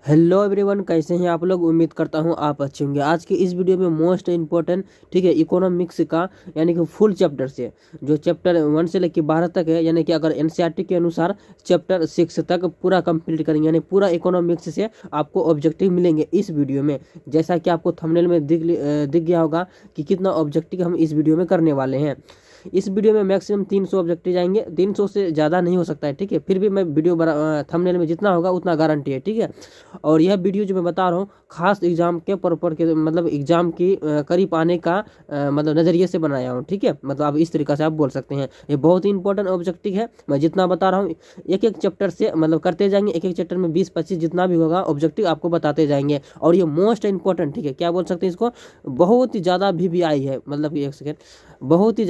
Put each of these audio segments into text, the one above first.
Hello everyone, कैसे हैं आप लोग। उम्मीद करता हूं आप अच्छे होंगे। आज की इस वीडियो में मोस्ट इम्पोर्टेंट ठीक है इकोनॉमिक्स का यानी कि फुल चैप्टर से जो चैप्टर 1 से लेकर 12 तक है, यानी कि अगर एनसीईआरटी के अनुसार चैप्टर 6 तक पूरा कंप्लीट करेंगे, यानी पूरा इकोनॉमिक्स से आपको ऑब्जेक्टिव मिलेंगे इस वीडियो में। जैसा कि आपको थंबनेल में दिख गया होगा कि कितना ऑब्जेक्टिव हम इस वीडियो में करने वाले हैं। इस वीडियो में मैक्सिमम 300 ऑब्जेक्टिव जाएंगे, 300 से ज़्यादा नहीं हो सकता है, ठीक है। फिर भी मैं वीडियो थंबनेल में जितना होगा उतना गारंटी है, ठीक है। और यह वीडियो जो मैं बता रहा हूँ खास एग्जाम के पर्पज के मतलब एग्जाम की करीब आने का मतलब नज़रिए से बनाया हूँ, ठीक है। मतलब आप इस तरीक़े से आप बोल सकते हैं। ये बहुत ही इंपॉर्टेंट ऑब्जेक्टिव है। मैं जितना बता रहा हूँ एक एक चैप्टर से मतलब करते जाएंगे, एक एक चैप्टर में 20-25 जितना भी होगा ऑब्जेक्टिव आपको बताते जाएंगे। और ये मोस्ट इंपॉर्टेंट, ठीक है, क्या बोल सकते हैं इसको, बहुत ही ज़्यादा VVI है, मतलब कि एक सेकेंड, बहुत ही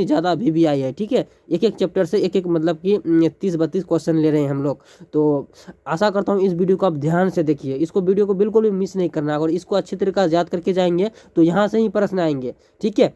ज़्यादा VVI है, ठीक है। एक एक चैप्टर से एक मतलब कि 30-32 क्वेश्चन ले रहे हैं हम लोग। तो आशा करता हूँ इस वीडियो को आप ध्यान से देखिए, इसको वीडियो को बिल्कुल भी मिस नहीं करना। अगर इसको अच्छी तरीके से याद करके जाएंगे तो यहाँ से ही प्रश्न आएंगे, ठीक है।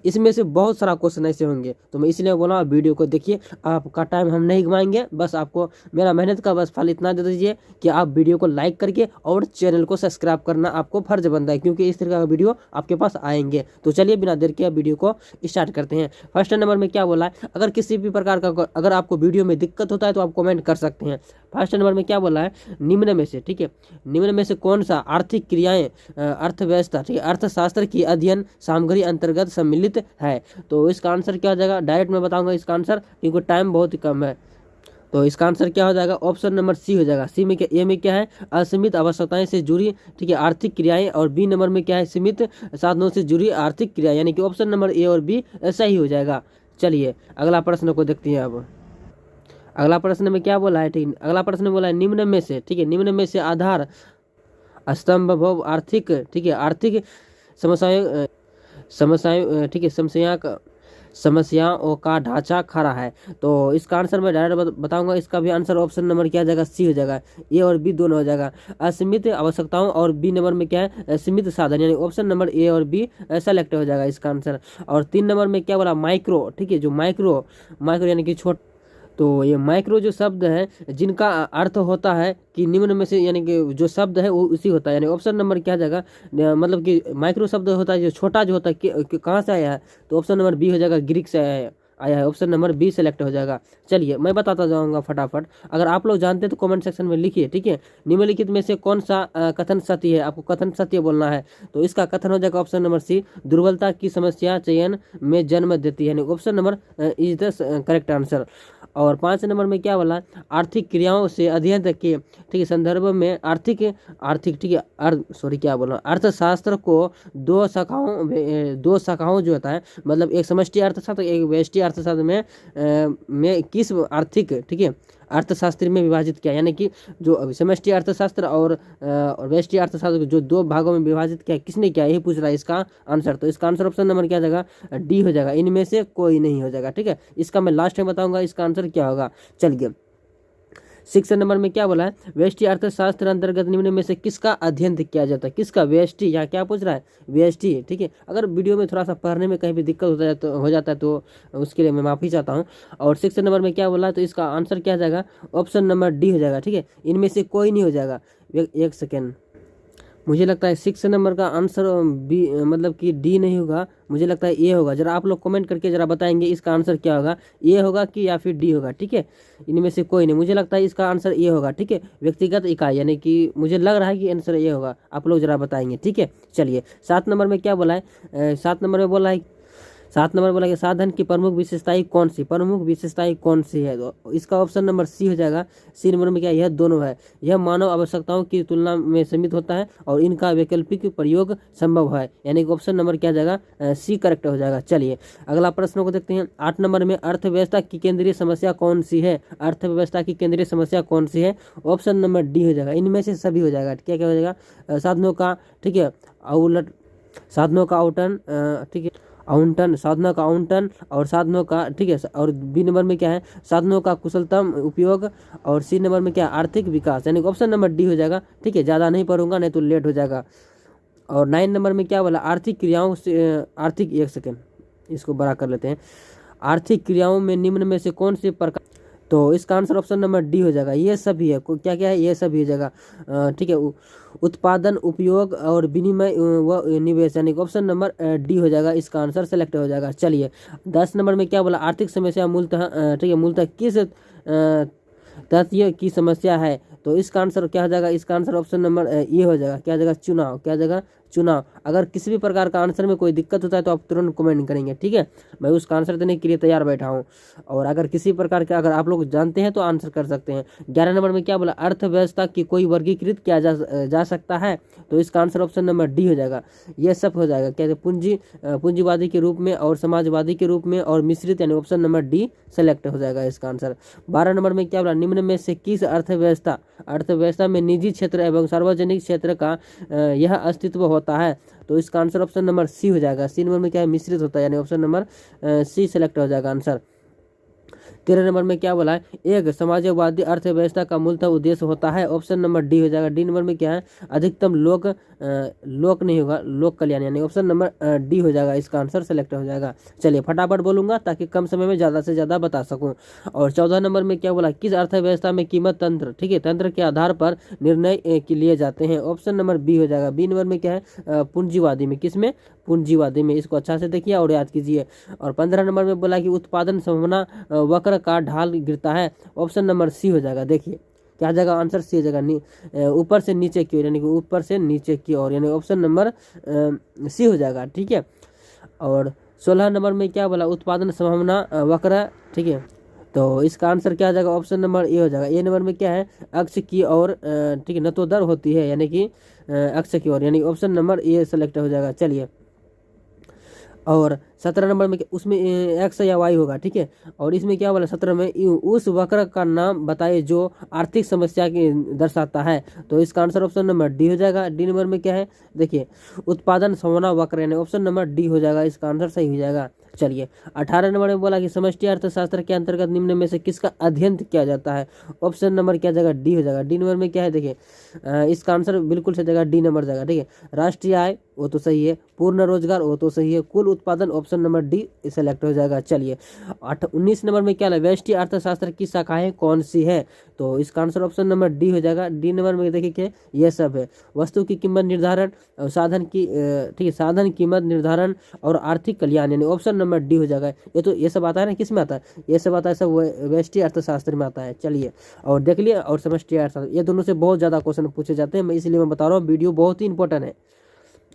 इसमें से बहुत सारा क्वेश्चन ऐसे होंगे, तो मैं इसलिए बोला वीडियो को देखिए। आपका टाइम हम नहीं घुमाएंगे, बस आपको मेरा मेहनत का बस फल इतना दे दीजिए कि आप वीडियो को लाइक करके और चैनल को सब्सक्राइब करना आपको फर्ज बनता है, क्योंकि इस तरह का वीडियो आपके पास आएंगे। तो चलिए बिना देर के वीडियो को स्टार्ट करते हैं। फर्स्ट नंबर में क्या बोला है, अगर किसी भी प्रकार का अगर आपको वीडियो में दिक्कत होता है तो आप कमेंट कर सकते हैं। फर्स्ट नंबर में क्या बोला है, निम्न में से, ठीक है, निम्न में से कौन सा आर्थिक क्रियाएं अर्थव्यवस्था, ठीक है, अर्थशास्त्र की अध्ययन सामग्री अंतर्गत सम्मिलित है। तो इसका आंसर क्या हो जाएगा, डायरेक्ट मैं बताऊंगा इसका आंसर क्योंकि टाइम बहुत ही कम है। तो इसका आंसर क्या हो जाएगा, ऑप्शन नंबर सी हो जाएगा। सी में क्या, ए में क्या है, असीमित आवश्यकताएं से जुड़ी, ठीक है, आर्थिक क्रियाएं। और बी नंबर में क्या है, सीमित साधनों से जुड़ी आर्थिक क्रिया, यानी कि ऑप्शन नंबर ए और बी सही हो जाएगा। चलिए अगला प्रश्न को देखते हैं। अब अगला प्रश्न में क्या बोला है, ठीक, अगला प्रश्न बोला है निम्न में से, ठीक है, निम्न में से आधार स्तंभ आर्थिक, ठीक है, आर्थिक समस्याएं ठीक है, समस्याओं का ढांचा खड़ा है। तो इसका आंसर मैं डायरेक्ट बताऊंगा। इसका भी आंसर ऑप्शन नंबर क्या हो जाएगा, सी हो जाएगा। ए और बी दोनों हो जाएगा। असीमित आवश्यकताओं और बी नंबर में क्या है, सीमित साधन, यानी ऑप्शन नंबर ए और बी सेलेक्ट हो जाएगा इसका आंसर। और 3 नंबर में क्या बोला, माइक्रो, ठीक है, जो माइक्रो यानी कि छोट। तो ये माइक्रो जो शब्द है जिनका अर्थ होता है कि निम्न में से, यानी कि जो शब्द है वो उसी होता है, यानी ऑप्शन नंबर क्या जाएगा, मतलब कि माइक्रो शब्द होता है जो छोटा जो होता है कहाँ से आया है, तो ऑप्शन नंबर बी हो जाएगा, ग्रीक से आया है। ऑप्शन नंबर बी सेलेक्ट हो जाएगा। चलिए मैं बताता जाऊंगा फटाफट, अगर आप लोग जानते हैं तो कमेंट सेक्शन में लिखिए, ठीक है। निम्नलिखित में से कौन सा कथन सत्य है, आपको कथन सत्य बोलना है। तो इसका कथन हो जाएगा ऑप्शन नंबर सी, दुर्बलता की समस्या चयन में जन्म देती है, यानी option number is the correct answer. और 5 नंबर में क्या बोला, आर्थिक क्रियाओं से अध्ययन के, ठीक है, संदर्भ में आर्थिक, ठीक है, सॉरी क्या बोला, अर्थशास्त्र को दो शाखाओं जो होता है, मतलब एक समष्टि अर्थशास्त्र एक व्यष्टि अर्थशास्त्र में किस आर्थिक, ठीक है, अर्थशास्त्र में विभाजित किया, यानी कि जो समष्टि अर्थशास्त्र और व्यष्टि अर्थशास्त्र जो दो भागों में विभाजित किया, किसने किया, यही पूछ रहा है इसका आंसर। तो इसका आंसर ऑप्शन नंबर क्या जाएगा, डी हो जाएगा, इनमें से कोई नहीं हो जाएगा, ठीक है। इसका मैं लास्ट में बताऊंगा इसका आंसर क्या होगा। चलिए 6 नंबर में क्या बोला है, व्यष्टि अर्थशास्त्र अंतर्गत निम्न में से किसका अध्ययन किया जाता है, किसका, व्यष्टि, यहाँ क्या पूछ रहा है, व्यष्टि, ठीक है। अगर वीडियो में थोड़ा सा पढ़ने में कहीं भी दिक्कत हो जाता है तो उसके लिए मैं माफ़ी चाहता हूँ। और 6 नंबर में क्या बोला है, तो इसका आंसर क्या जाएगा, ऑप्शन नंबर डी हो जाएगा, ठीक है, इनमें से कोई नहीं हो जाएगा। एक सेकेंड, मुझे लगता है 6 नंबर का आंसर बी मतलब कि डी नहीं होगा, मुझे लगता है ए होगा। जरा आप लोग कमेंट करके जरा बताएंगे इसका आंसर क्या होगा, ए होगा कि या फिर डी होगा, ठीक है। इनमें से कोई नहीं, मुझे लगता है इसका आंसर ए होगा, ठीक है, व्यक्तिगत इकाई, यानी कि मुझे लग रहा है कि आंसर ए होगा। आप लोग जरा बताएंगे, ठीक है। चलिए 7 नंबर में क्या बोला है, 7 नंबर में बोला है, 7 नंबर बोला कि साधन की प्रमुख विशेषताएं कौन सी, प्रमुख विशेषताएं कौन सी है, तो इसका ऑप्शन नंबर सी हो जाएगा। सी नंबर में क्या, यह दोनों है, यह मानव आवश्यकताओं की तुलना में सीमित होता है और इनका वैकल्पिक प्रयोग संभव है, यानी कि ऑप्शन नंबर क्या जाएगा, सी करेक्ट हो जाएगा। चलिए अगला प्रश्न को देखते हैं। 8 नंबर में अर्थव्यवस्था की केंद्रीय समस्या कौन सी है, अर्थव्यवस्था की केंद्रीय समस्या कौन सी है, ऑप्शन नंबर डी हो जाएगा, इनमें से सभी हो जाएगा। क्या क्या हो जाएगा, साधनों का, ठीक है, साधनों का आवंटन, ठीक है, आवंटन, साधनों का आवंटन और साधनों का, ठीक है। और बी नंबर में क्या है, साधनों का कुशलतम उपयोग। और सी नंबर में क्या, आर्थिक विकास, यानी ऑप्शन नंबर डी हो जाएगा, ठीक है। ज़्यादा नहीं पढ़ूंगा नहीं तो लेट हो जाएगा। और 9 नंबर में क्या बोला, आर्थिक क्रियाओं से एक सेकेंड इसको बड़ा कर लेते हैं। आर्थिक क्रियाओं में निम्न में से कौन से प्रकार, तो इसका आंसर ऑप्शन नंबर डी हो जाएगा। ये सभी है, क्या क्या है, ये सभी हो जाएगा। ठीक है, उत्पादन, उपयोग और विनिमय व निवेश, यानी कि ऑप्शन नंबर डी हो जाएगा, इसका आंसर सेलेक्ट हो जाएगा। चलिए 10 नंबर में क्या बोला, आर्थिक समस्या मूलतः ठीक है मूलतः किस तथ्य की समस्या है, तो इसका आंसर क्या हो जाएगा, इसका आंसर ऑप्शन नंबर ये हो जाएगा, क्या जाएगा, चुनाव, क्या जाएगा, चुनाव। अगर किसी भी प्रकार का आंसर में कोई दिक्कत होता है तो आप तुरंत कमेंट करेंगे, ठीक है, मैं उसका आंसर देने के लिए तैयार बैठा हूँ। और अगर किसी प्रकार का अगर आप लोग जानते हैं तो आंसर कर सकते हैं। 11 नंबर में क्या बोला, अर्थव्यवस्था की कोई वर्गीकृत किया जा सकता है, तो इसका आंसर ऑप्शन नंबर डी हो जाएगा। ये सब हो जाएगा, क्या पूंजीवादी के रूप में और समाजवादी के रूप में और मिश्रित, यानी ऑप्शन नंबर डी सेलेक्ट हो जाएगा इसका आंसर। 12 नंबर में क्या बोला, निम्न में से किस अर्थव्यवस्था में निजी क्षेत्र एवं सार्वजनिक क्षेत्र का यह अस्तित्व होता है, तो इसका आंसर ऑप्शन नंबर सी हो जाएगा। सी नंबर में क्या है, मिश्रित होता है, यानी ऑप्शन नंबर सी सेलेक्ट हो जाएगा आंसर। 13 नंबर में क्या बोला है, एक समाजवादी अर्थव्यवस्था का मूलतः उद्देश्य होता है, ऑप्शन नंबर डी हो जाएगा। डी नंबर में क्या है, अधिकतम लोक नहीं होगा, लोक कल्याण, यानी ऑप्शन नंबर डी हो जाएगा, इसका आंसर सेलेक्ट हो जाएगा। चलिए फटाफट बोलूंगा ताकि कम समय में ज़्यादा से ज़्यादा बता सकूं। और 14 नंबर में क्या बोला, किस अर्थव्यवस्था में कीमत तंत्र, ठीक है, तंत्र के आधार पर निर्णय लिए जाते हैं, ऑप्शन नंबर बी हो जाएगा। बी नंबर में क्या है, पूंजीवादी में, किस में, पूंजीवादी में, इसको अच्छा से देखिए और याद कीजिए। और 15 नंबर में बोला कि उत्पादन संभावना वक्र का ढाल गिरता है, ऑप्शन नंबर सी हो जाएगा। देखिए क्या जगह आंसर सी हो जाएगा, ऊपर से नीचे की ओर, यानी कि ऊपर से नीचे की ओर, यानी ऑप्शन नंबर सी हो जाएगा, ठीक है। और 16 नंबर में क्या बोला, उत्पादन संभावना वक्र, ठीक है, तो इसका आंसर क्या हो जाएगा, ऑप्शन नंबर ए हो जाएगा। ए नंबर में क्या है, अक्ष की ओर, ठीक है, नतोदर होती है, यानी कि अक्ष की ओर, यानी ऑप्शन नंबर ए सेलेक्ट हो जाएगा। चलिए और 17 नंबर में उसमें एक्स या वाई होगा, ठीक है। और इसमें क्या बोला 17 में, उस वक्र का नाम बताइए जो आर्थिक समस्या की दर्शाता है, तो इसका आंसर ऑप्शन नंबर डी हो जाएगा। डी नंबर में क्या है, देखिए उत्पादन संभावना वक्र, यानी ऑप्शन नंबर डी हो जाएगा, इसका आंसर सही हो जाएगा। चलिए 18 नंबर में बोला कि समष्टि अर्थशास्त्र के अंतर्गत निम्न में से किसका अध्ययन किया जाता है, ऑप्शन नंबर क्या जाएगा, डी हो जाएगा। डी नंबर में क्या है, देखिए इसका आंसर बिल्कुल सही जाएगा, डी नंबर जाएगा, ठीक है। राष्ट्रीय आय वो तो सही है, पूर्ण रोजगार वो तो सही है, कुल उत्पादन ऑप्शन नंबर डी सेलेक्ट हो जाएगा। चलिए 19 नंबर में क्या है, व्यष्टि अर्थशास्त्र की शाखाएं कौन सी है, तो इसका आंसर ऑप्शन नंबर डी हो जाएगा। डी नंबर में देखिए क्या ये सब है, वस्तु की कीमत निर्धारण, साधन की, ठीक है, साधन कीमत निर्धारण और आर्थिक कल्याण, यानी ऑप्शन नंबर डी हो जाएगा। ये सब आता है ना, किस में आता है, ये सब आता है सब व्यष्टि अर्थशास्त्र में आता है। चलिए और देख लिया, और समष्टि अर्थशास्त्र, ये दोनों से बहुत ज़्यादा क्वेश्चन पूछे जाते हैं, मैं इसलिए मैं बता रहा हूँ, वीडियो बहुत ही इंपॉर्टेंट है।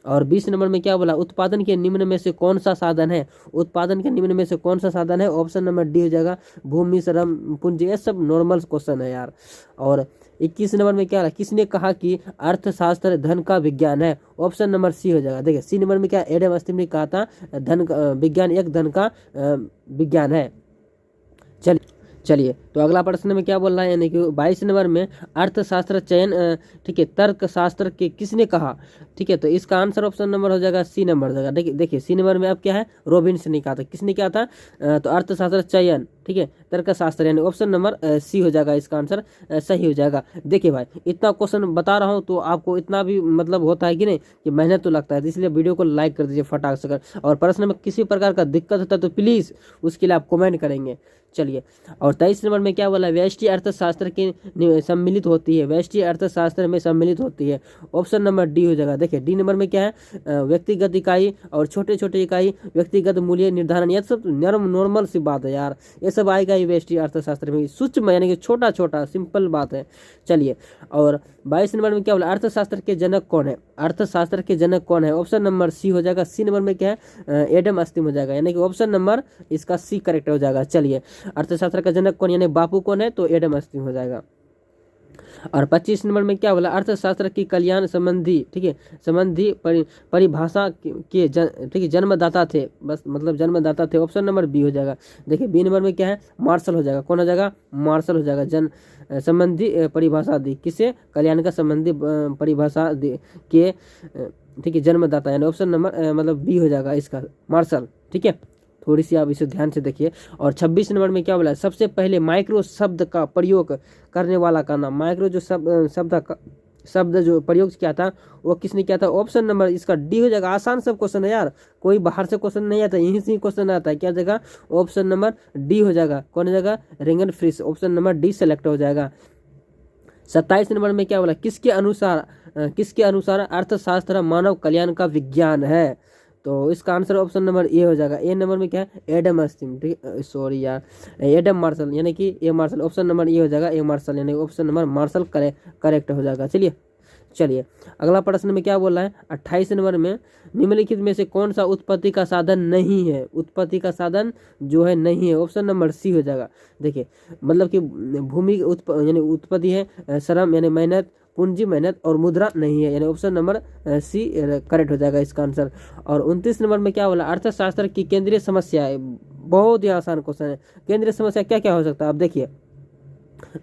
और 20 नंबर में क्या बोला, उत्पादन के निम्न में से कौन सा साधन है, उत्पादन के निम्न में से कौन सा साधन है, ऑप्शन नंबर डी हो जाएगा, भूमि, श्रम, पूंजी, ये सब नॉर्मल क्वेश्चन है यार। और 21 नंबर में क्या है, किसने कहा कि अर्थशास्त्र धन का विज्ञान है, ऑप्शन नंबर सी हो जाएगा। देखिए सी नंबर में क्या, एडम स्मिथ ने कहा था धन विज्ञान एक धन का विज्ञान है। चलिए तो अगला प्रश्न में क्या बोल रहा है, यानी कि 22 नंबर में अर्थशास्त्र चयन, ठीक है, तर्कशास्त्र के किसने कहा, ठीक है, तो इसका आंसर ऑप्शन नंबर हो जाएगा सी नंबर हो जाएगा। देखिए सी नंबर में अब क्या है, रॉबिन्स ने कहा था, किसने क्या था, तो अर्थशास्त्र चयन, ठीक है, तर्कशास्त्र, यानी ऑप्शन नंबर सी हो जाएगा, इसका आंसर सही हो जाएगा। देखिए भाई इतना क्वेश्चन बता रहा हूँ तो आपको इतना भी मतलब होता है कि नहीं, कि मेहनत तो लगता है, इसलिए वीडियो को लाइक कर दीजिए फटाक से। और प्रश्न में किसी प्रकार का दिक्कत होता है तो प्लीज़ उसके लिए आप कमेंट करेंगे। चलिए और 23 नंबर में क्या बोला, व्यष्टि अर्थशास्त्र की सम्मिलित होती है, व्यष्टि अर्थशास्त्र में सम्मिलित होती है, ऑप्शन नंबर डी हो जाएगा। देखिए डी नंबर में क्या है, व्यक्तिगत इकाई और छोटे छोटे इकाई, व्यक्तिगत मूल्य निर्धारण, ये सब नॉर्मल सी बात है यार, ये सब आएगा ही व्यष्टि अर्थशास्त्र में, सूक्ष्म यानी कि छोटा छोटा सिंपल बात है। चलिए और 22 नंबर में क्या बोला, अर्थशास्त्र के जनक कौन है, अर्थशास्त्र के जनक कौन है, ऑप्शन नंबर सी हो जाएगा। सी नंबर में क्या है, एडम स्मिथ हो जाएगा, यानी कि ऑप्शन नंबर इसका सी करेक्ट हो जाएगा। चलिए अर्थशास्त्र का जनक कौन, यानी बापू कौन है, तो एडम स्मिथ हो जाएगा। और 25 नंबर में क्या बोला, अर्थशास्त्र की कल्याण संबंधी, ठीक है, संबंधी परिभाषा के ठीक है जन्मदाता थे, बस मतलब जन्मदाता थे, ऑप्शन नंबर बी हो जाएगा। देखिए बी नंबर में क्या है, मार्शल हो जाएगा, कौन हो जाएगा, मार्शल हो जाएगा। जन संबंधी परिभाषा दी, किसे, कल्याण का संबंधी परिभाषा के, ठीक है, जन्मदाता, यानी ऑप्शन नंबर मतलब बी हो जाएगा इसका, मार्शल, ठीक है। थोड़ी सी आप इसे ध्यान से देखिए। और 26 नंबर में क्या बोला, सबसे पहले माइक्रो शब्द का प्रयोग करने वाला का नाम, माइक्रो जो शब्द शब्द जो प्रयोग किया था वो किसने किया था? ऑप्शन नंबर इसका डी हो जाएगा। आसान सब क्वेश्चन है यार, कोई बाहर से क्वेश्चन नहीं आता, यहीं से ही क्वेश्चन आता है। क्या जगह? ऑप्शन नंबर डी हो जाएगा। कौन हो जाएगा? रिंगन फ्रिश, ऑप्शन नंबर डी सेलेक्ट हो जाएगा। 27 नंबर में क्या बोला? किसके अनुसार अर्थशास्त्र मानव कल्याण का विज्ञान है? तो इसका आंसर ऑप्शन नंबर ए हो जाएगा। ए नंबर में क्या है? एडम स्मिथ, ठीक है, सॉरी यार, एडम मार्शल, यानी कि ए मार्शल, ऑप्शन नंबर ए हो जाएगा। ए मार्शल यानी ऑप्शन नंबर मार्शल करेक्ट हो जाएगा। चलिए अगला प्रश्न में क्या बोल रहा है? 28 नंबर में निम्नलिखित में से कौन सा उत्पत्ति का साधन नहीं है? उत्पत्ति का साधन जो है नहीं है, ऑप्शन नंबर सी हो जाएगा। देखिए मतलब कि भूमि यानी उत्पत्ति है श्रम यानी मेहनत, पूंजी मेहनत और मुद्रा नहीं है, यानी ऑप्शन नंबर सी करेक्ट हो जाएगा इसका आंसर। और 29 नंबर में क्या बोला? अर्थशास्त्र की केंद्रीय समस्या है। बहुत ही आसान क्वेश्चन है। केंद्रीय समस्या क्या क्या हो सकता है? आप देखिए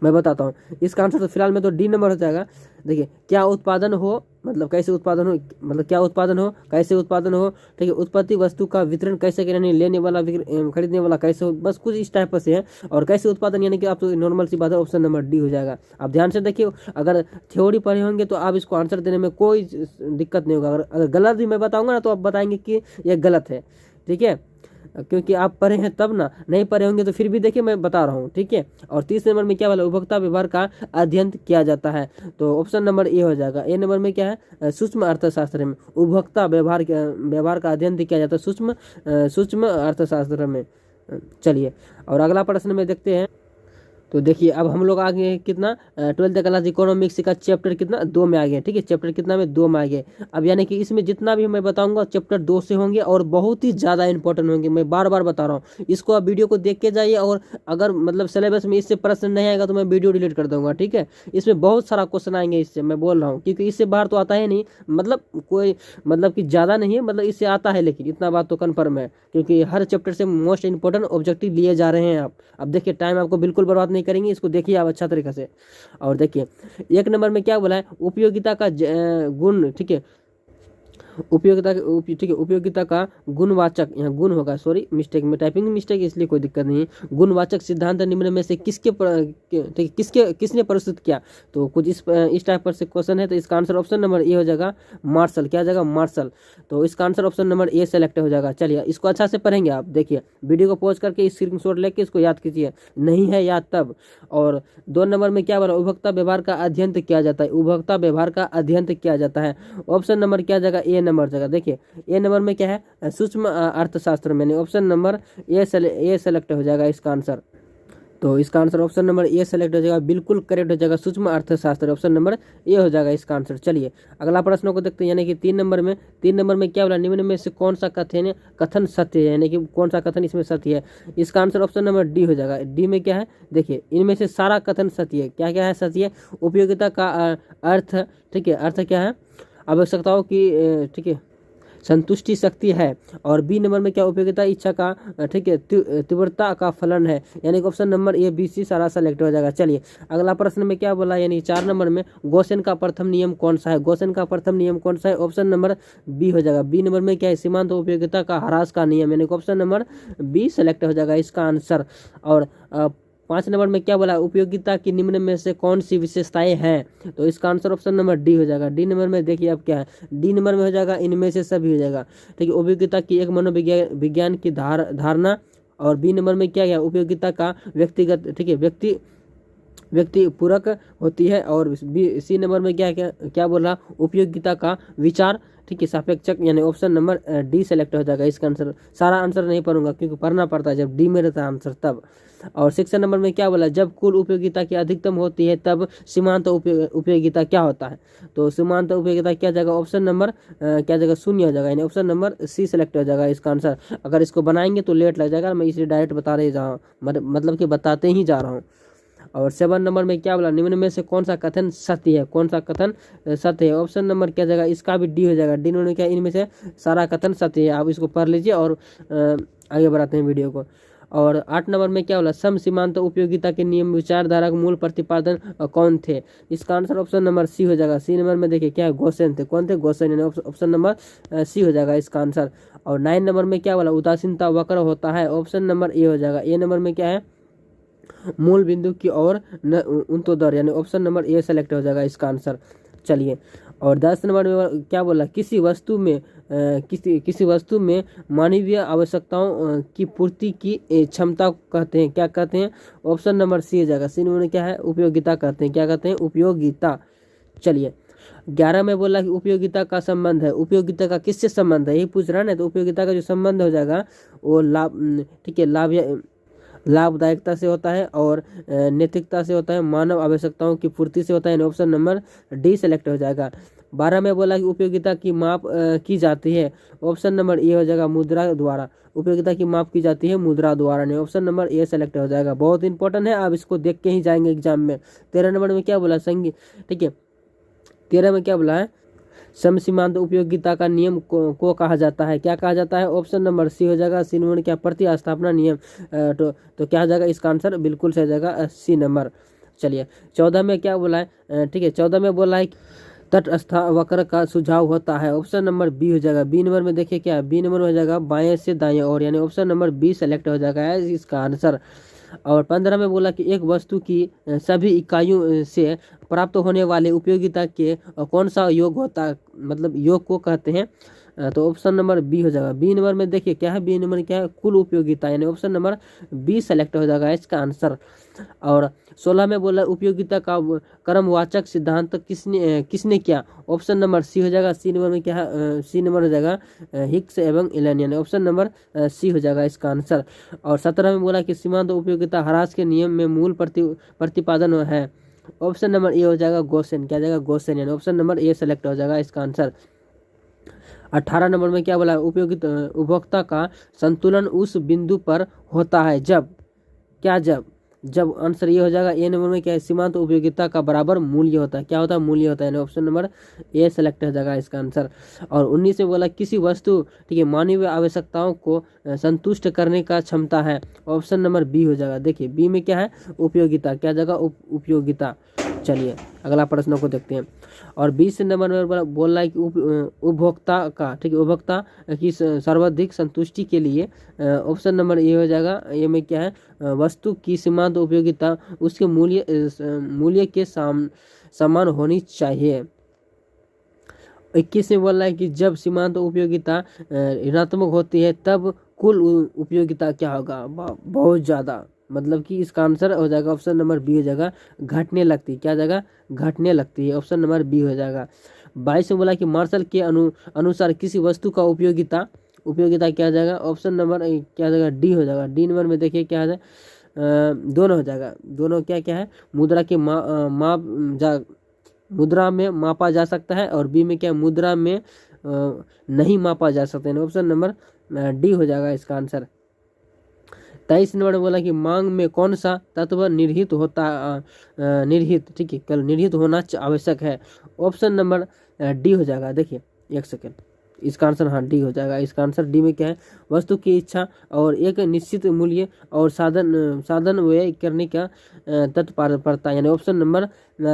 मैं बताता हूँ इसका आंसर। तो फिलहाल में तो डी नंबर हो जाएगा। देखिए क्या उत्पादन हो, मतलब कैसे उत्पादन हो, मतलब क्या उत्पादन हो, कैसे उत्पादन हो, ठीक है, उत्पत्ति वस्तु का वितरण कैसे करें, लेने वाला खरीदने वाला कैसे हो, बस कुछ इस टाइप से है। और कैसे उत्पादन यानी कि आप तो नॉर्मल सी बात है, ऑप्शन नंबर डी हो जाएगा। आप ध्यान से देखिए, अगर थ्योरी पढ़े होंगे तो आप इसको आंसर देने में कोई दिक्कत नहीं होगा। अगर गलत भी मैं बताऊंगा ना तो आप बताएंगे कि यह गलत है, ठीक है, क्योंकि आप पढ़े हैं तब ना, नहीं पढ़े होंगे तो फिर भी देखिए मैं बता रहा हूँ, ठीक है। और 30 नंबर में क्या बोला? उपभोक्ता व्यवहार का अध्ययन किया जाता है, तो ऑप्शन नंबर ए हो जाएगा। ए नंबर में क्या है? सूक्ष्म अर्थशास्त्र में उपभोक्ता व्यवहार का अध्ययन किया जाता है सूक्ष्म अर्थशास्त्र में। चलिए और अगला प्रश्न में देखते हैं। तो देखिए अब हम लोग आ गए कितना 12th क्लास इकोनॉमिक्स का चैप्टर कितना 2 में आ गए, ठीक है, चैप्टर कितना में 2 में आ गए। अब यानी कि इसमें जितना भी मैं बताऊंगा चैप्टर 2 से होंगे और बहुत ही ज़्यादा इंपॉर्टेंट होंगे। मैं बार बार बता रहा हूँ, इसको आप वीडियो को देख के जाइए, और अगर मतलब सिलेबस में इससे प्रश्न नहीं आएगा तो मैं वीडियो डिलीट कर दूंगा, ठीक है। इसमें बहुत सारा क्वेश्चन आएंगे इससे, मैं बोल रहा हूँ, क्योंकि इससे बाहर तो आता है नहीं, मतलब कोई मतलब कि ज़्यादा नहीं है, मतलब इससे आता है, लेकिन इतना बात तो कन्फर्म है, क्योंकि हर चैप्टर से मोस्ट इंपॉर्टेंट ऑब्जेक्टिव लिए जा रहे हैं आप। अब देखिए टाइम आपको बिल्कुल बर्बाद नहीं करेंगे, इसको देखिए आप अच्छा तरीके से। और देखिए 1 नंबर में क्या बोला है? उपयोगिता का गुण, ठीक है, ठीक है, उपयोगिता का गुणवाचक, यहाँ गुण होगा, सॉरी मिस्टेक में, टाइपिंग मिस्टेक, इसलिए कोई दिक्कत नहीं है। गुणवाचक सिद्धांत निम्न में से किसने प्रस्तुत किया? तो कुछ इस टाइप पर से क्वेश्चन है, तो इसका आंसर ऑप्शन नंबर ए हो जाएगा, मार्शल। क्या जाएगा? मार्शल। तो इसका आंसर ऑप्शन नंबर ए सेलेक्ट हो जाएगा। चलिए इसको अच्छा से पढ़ेंगे आप, देखिए वीडियो को पॉज करके स्क्रीनशॉट लेके इसको याद कीजिए, नहीं है याद तब। और 2 नंबर में क्या बोला? उपभोक्ता व्यवहार का अध्ययन किया जाता है, उपभोक्ता व्यवहार का अध्ययन किया जाता है, ऑप्शन नंबर क्या जाएगा? ए नंबर जगह। देखिए ए नंबर में क्या है? सूक्ष्म अर्थशास्त्र में, ऑप्शन नंबर ए सेलेक्ट हो जाएगा इसका आंसर। तो इसका आंसर ऑप्शन नंबर ए सेलेक्ट हो जाएगा, बिल्कुल करेक्ट हो जाएगा, सूक्ष्म अर्थशास्त्र, ऑप्शन नंबर ए हो जाएगा इसका आंसर। चलिए अगला प्रश्न को देखते हैं, यानी कि 3 नंबर में क्या बोला? निम्न में से कौन सा कथन सत्य है, यानी कि कौन सा कथन इसमें सत्य है? इसका आंसर ऑप्शन नंबर डी हो जाएगा। डी में क्या है? देखिए इनमें से सारा कथन सत्य है। क्या क्या है सत्य? उपयोगिता का अर्थ, ठीक है, अर्थ क्या है? आवश्यकताओं की, ठीक है, संतुष्टि शक्ति है। और बी नंबर में क्या? उपयोगिता इच्छा का, ठीक है, तीव्रता का फलन है, यानी कि option number A B C सारा सेलेक्ट हो जाएगा। चलिए अगला प्रश्न में क्या बोला? यानी 4 नंबर में गॉसेन का प्रथम नियम कौन सा है? गॉसेन का प्रथम नियम कौन सा है? ऑप्शन नंबर बी हो जाएगा। बी नंबर में क्या है? सीमांत उपयोगिता का ह्रास का नियम, यानी कि ऑप्शन नंबर बी सेलेक्ट हो जाएगा इसका आंसर। और 5 नंबर में क्या बोला? उपयोगिता की निम्न में से कौन सी विशेषताएं हैं? तो इसका आंसर ऑप्शन नंबर डी हो जाएगा। डी नंबर में देखिए अब क्या है? डी नंबर में हो जाएगा इनमें से सभी हो जाएगा, ठीक है, उपयोगिता की एक मनोविज्ञान की धारणा। और बी नंबर में क्या है? उपयोगिता का व्यक्तिगत, ठीक है, व्यक्ति पूरक होती है। और सी नंबर में क्या बोल रहा? उपयोगिता का विचार, ठीक है, सापेक्षक, यानी ऑप्शन नंबर डी सेलेक्ट हो जाएगा इसका आंसर। सारा आंसर नहीं पढ़ूंगा क्योंकि पढ़ना पड़ता है जब डी में रहता है आंसर तब। और 6 नंबर में क्या बोला? जब कुल उपयोगिता की अधिकतम होती है तब सीमांत उपयोगिता क्या होता है? तो सीमांत उपयोगिता क्या जाएगा? ऑप्शन नंबर क्या जाएगा? शून्य हो जाएगा, यानी ऑप्शन नंबर सी सेलेक्ट हो जाएगा इसका आंसर। अगर इसको बनाएंगे तो लेट लग जाएगा, मैं इसे डायरेक्ट बता रहे जा रहा हूँ, मतलब कि बताते ही जा रहा हूँ। और 7 नंबर में क्या बोला? निम्न में से कौन सा कथन सत्य है? कौन सा कथन सत्य है? ऑप्शन नंबर क्या जाएगा? इसका भी डी हो जाएगा। डी नंबर क्या? इनमें से सारा कथन सत्य है। आप इसको पढ़ लीजिए और आगे बढ़ाते हैं वीडियो को। और 8 नंबर में क्या बोला? सम सीमांत उपयोगिता के नियम विचारधारा के मूल प्रतिपादन कौन थे? इसका आंसर ऑप्शन नंबर सी हो जाएगा। सी नंबर में देखिए क्या है? गोसेन थे। कौन थे? गोसेन, ऑप्शन नंबर सी हो जाएगा इसका आंसर। और 9 नंबर में क्या बोला? उदासीनता वक्र होता है, ऑप्शन नंबर ए हो जाएगा। ए नंबर में क्या है? मूल बिंदु की ओर उन्तोदर, यानी ऑप्शन नंबर ए सेलेक्ट हो जाएगा इसका आंसर। चलिए, और 10 नंबर में क्या बोला, किसी वस्तु में मानवीय आवश्यकताओं की पूर्ति की क्षमता को कहते हैं, क्या कहते हैं? ऑप्शन नंबर सी हो जाएगा। सी नंबर क्या है? उपयोगिता कहते हैं। क्या कहते हैं? उपयोगिता। चलिए, 11 में बोला कि उपयोगिता का संबंध है। उपयोगिता का किससे संबंध है, यही पूछ रहा है ना। तो उपयोगिता का जो संबंध हो जाएगा वो ठीक है, लाभदायकता से होता है और नैतिकता से होता है, मानव आवश्यकताओं की पूर्ति से होता है। ऑप्शन नंबर डी सेलेक्ट हो जाएगा। 12 में बोला कि उपयोगिता की माप की जाती है। ऑप्शन नंबर ए हो जाएगा, मुद्रा द्वारा। उपयोगिता की माप की जाती है मुद्रा द्वारा। ने ऑप्शन नंबर ए सेलेक्ट हो जाएगा। बहुत इंपॉर्टेंट है, आप इसको देख के ही जाएंगे एग्जाम में। 13 नंबर में क्या बोला, ठीक है, 13 में क्या बोला है, समसीमांत उपयोगिता का नियम को कहा जाता है। क्या कहा जाता है? ऑप्शन नंबर सी हो जाएगा। सी नंबर क्या, प्रतिस्थापना नियम। तो क्या हो जाएगा इसका आंसर? बिल्कुल सही हो जाएगा सी नंबर। चलिए, 14 में क्या बोला है, ठीक है, 14 में बोला है तटस्थ वक्र का सुझाव होता है। ऑप्शन नंबर बी हो जाएगा। बी नंबर में देखिए क्या है, बी नंबर हो जाएगा बाएं से दाएं ओर, यानी ऑप्शन नंबर बी सेलेक्ट हो जाएगा इसका आंसर। और 15 में बोला कि एक वस्तु की सभी इकाइयों से प्राप्त होने वाले उपयोगिता के कौन सा योग होता है, मतलब योग को कहते हैं। तो ऑप्शन नंबर बी हो जाएगा। बी नंबर में देखिए क्या है, बी नंबर क्या है, कुल उपयोगिता, यानी ऑप्शन नंबर बी सेलेक्ट हो जाएगा इसका आंसर। और 16 में बोला उपयोगिता का क्रमवाचक सिद्धांत किसने किया। ऑप्शन नंबर सी हो जाएगा। सी नंबर में क्या है, सी नंबर हो जाएगा हिक्स एवं एलन, यानी ऑप्शन नंबर सी हो जाएगा इसका आंसर। और 17 में बोला कि सीमांत उपयोगिता ह्रास के नियम में मूल प्रतिपादन है। ऑप्शन नंबर ए हो जाएगा गोसेन। क्या जाएगा? गोसेन, यानी ऑप्शन नंबर ए सेलेक्ट हो जाएगा इसका आंसर। 18 नंबर में क्या बोला, उपयोगिता उपभोक्ता का संतुलन उस बिंदु पर होता है जब, क्या जब आंसर ये हो जाएगा। ए नंबर में क्या है, सीमांत उपयोगिता का बराबर मूल्य होता है। क्या होता है? मूल्य होता है, यानी ऑप्शन नंबर ए सेलेक्ट हो जाएगा इसका आंसर। और 19 में बोला किसी वस्तु, ठीक है, मानवीय आवश्यकताओं को संतुष्ट करने का क्षमता है। ऑप्शन नंबर बी हो जाएगा। देखिए बी में क्या है, उपयोगिता। क्या जगह? उपयोगिता। चलिए, अगला प्रश्न को देखते हैं। और 20 नंबर में बोल रहा है कि उपभोक्ता का, ठीक है, उपभोक्ता की सर्वाधिक संतुष्टि के लिए ऑप्शन नंबर ए हो जाएगा। ये में क्या है, वस्तु की सीमांत उपयोगिता उसके मूल्य के समान होनी चाहिए। 21 में बोल रहा है कि जब सीमांत उपयोगिता ऋणात्मक होती है तब कुल उपयोगिता क्या होगा, बहुत ज़्यादा, मतलब कि इसका आंसर हो जाएगा ऑप्शन नंबर बी हो जाएगा, घटने लगती। क्या जाएगा? घटने लगती है, ऑप्शन नंबर बी हो जाएगा। 22 में बोला कि मार्शल के अनुसार किसी वस्तु का उपयोगिता क्या जाएगा? ऑप्शन नंबर क्या जाएगा? डी हो जाएगा। डी नंबर में देखिए क्या है, दोनों हो जाएगा। दोनों क्या है, मुद्रा के मुद्रा में मापा जा सकता है, और बी में क्या, मुद्रा में नहीं मापा जा सकता है। ऑप्शन नंबर डी हो जाएगा इसका आंसर। 23 नंबर में बोला कि मांग में कौन सा तत्व निर्हित ठीक है, कल निर्हित होना आवश्यक है। ऑप्शन नंबर डी हो जाएगा। देखिए एक सेकेंड, इसका आंसर हाँ डी हो जाएगा। इसका आंसर डी में क्या है, वस्तु की इच्छा और एक निश्चित मूल्य और साधन व्यय करने का तत्परता, यानी ऑप्शन नंबर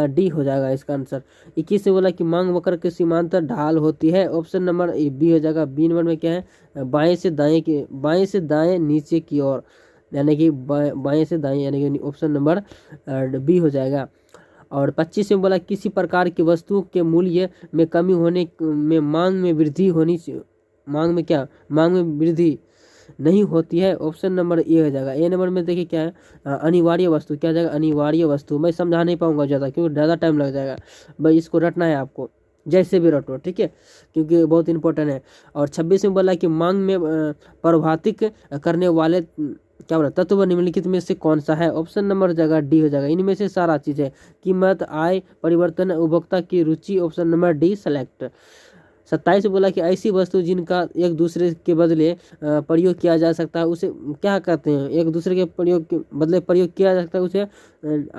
डी हो जाएगा इसका आंसर। 21 से बोला कि मांग वक्र के सीमांत ढाल होती है। ऑप्शन नंबर बी हो जाएगा। बी नंबर में क्या है, बाएं से दाएं नीचे की ओर, यानी कि बाएं से दाएं, यानी कि ऑप्शन नंबर बी हो जाएगा। और 25 में बोला किसी प्रकार की वस्तु के मूल्य में कमी होने में मांग में वृद्धि नहीं होती है। ऑप्शन नंबर ए हो जाएगा। ए नंबर में देखिए क्या है, अनिवार्य वस्तु। क्या जाएगा? अनिवार्य वस्तु। मैं समझा नहीं पाऊंगा ज़्यादा, क्योंकि ज़्यादा टाइम लग जाएगा। भाई इसको रटना है आपको, जैसे भी रटो, ठीक है, क्योंकि बहुत इंपॉर्टेंट है। और 26 में बोला कि मांग में प्रभावित करने वाले क्या बोला, तत्व निम्नलिखित में से कौन सा है। ऑप्शन नंबर जगह डी हो जाएगा। इनमें से सारा चीज है, कीमत, आय, परिवर्तन, उपभोक्ता की रुचि। Option number D select. 27 बोला कि ऐसी वस्तु जिनका एक दूसरे के बदले प्रयोग किया जा सकता है उसे क्या कहते हैं, एक दूसरे के बदले प्रयोग किया जा सकता है उसे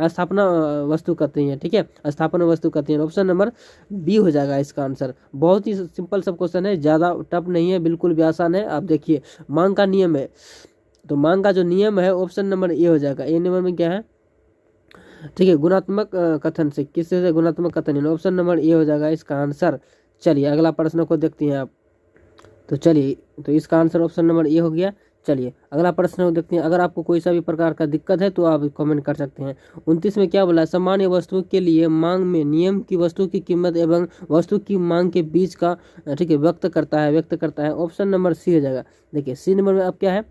स्थापना वस्तु कहते हैं, ठीक है, स्थापना वस्तु कहते हैं। ऑप्शन नंबर बी हो जाएगा इसका आंसर। बहुत ही सिंपल सब क्वेश्चन है, ज़्यादा टफ नहीं है, बिल्कुल भी आसान है। आप देखिए मांग का नियम है, तो मांग का जो नियम है ऑप्शन नंबर ए हो जाएगा। ए नंबर में क्या है, ठीक है, गुणात्मक कथन से, किससे से गुणात्मक कथन, ऑप्शन नंबर ए हो जाएगा इसका आंसर। चलिए अगला प्रश्न को देखते हैं आप। तो चलिए, तो इसका आंसर ऑप्शन नंबर ए हो गया। चलिए अगला प्रश्न देखते हैं। अगर आपको कोई सा भी प्रकार का दिक्कत है तो आप कमेंट कर सकते हैं। 29 में क्या बोला, सामान्य वस्तुओं के लिए मांग में नियम की वस्तु की कीमत एवं वस्तु की मांग के बीच का ठीक है व्यक्त करता है। ऑप्शन नंबर सी हो जाएगा। देखिए सी नंबर में अब क्या है,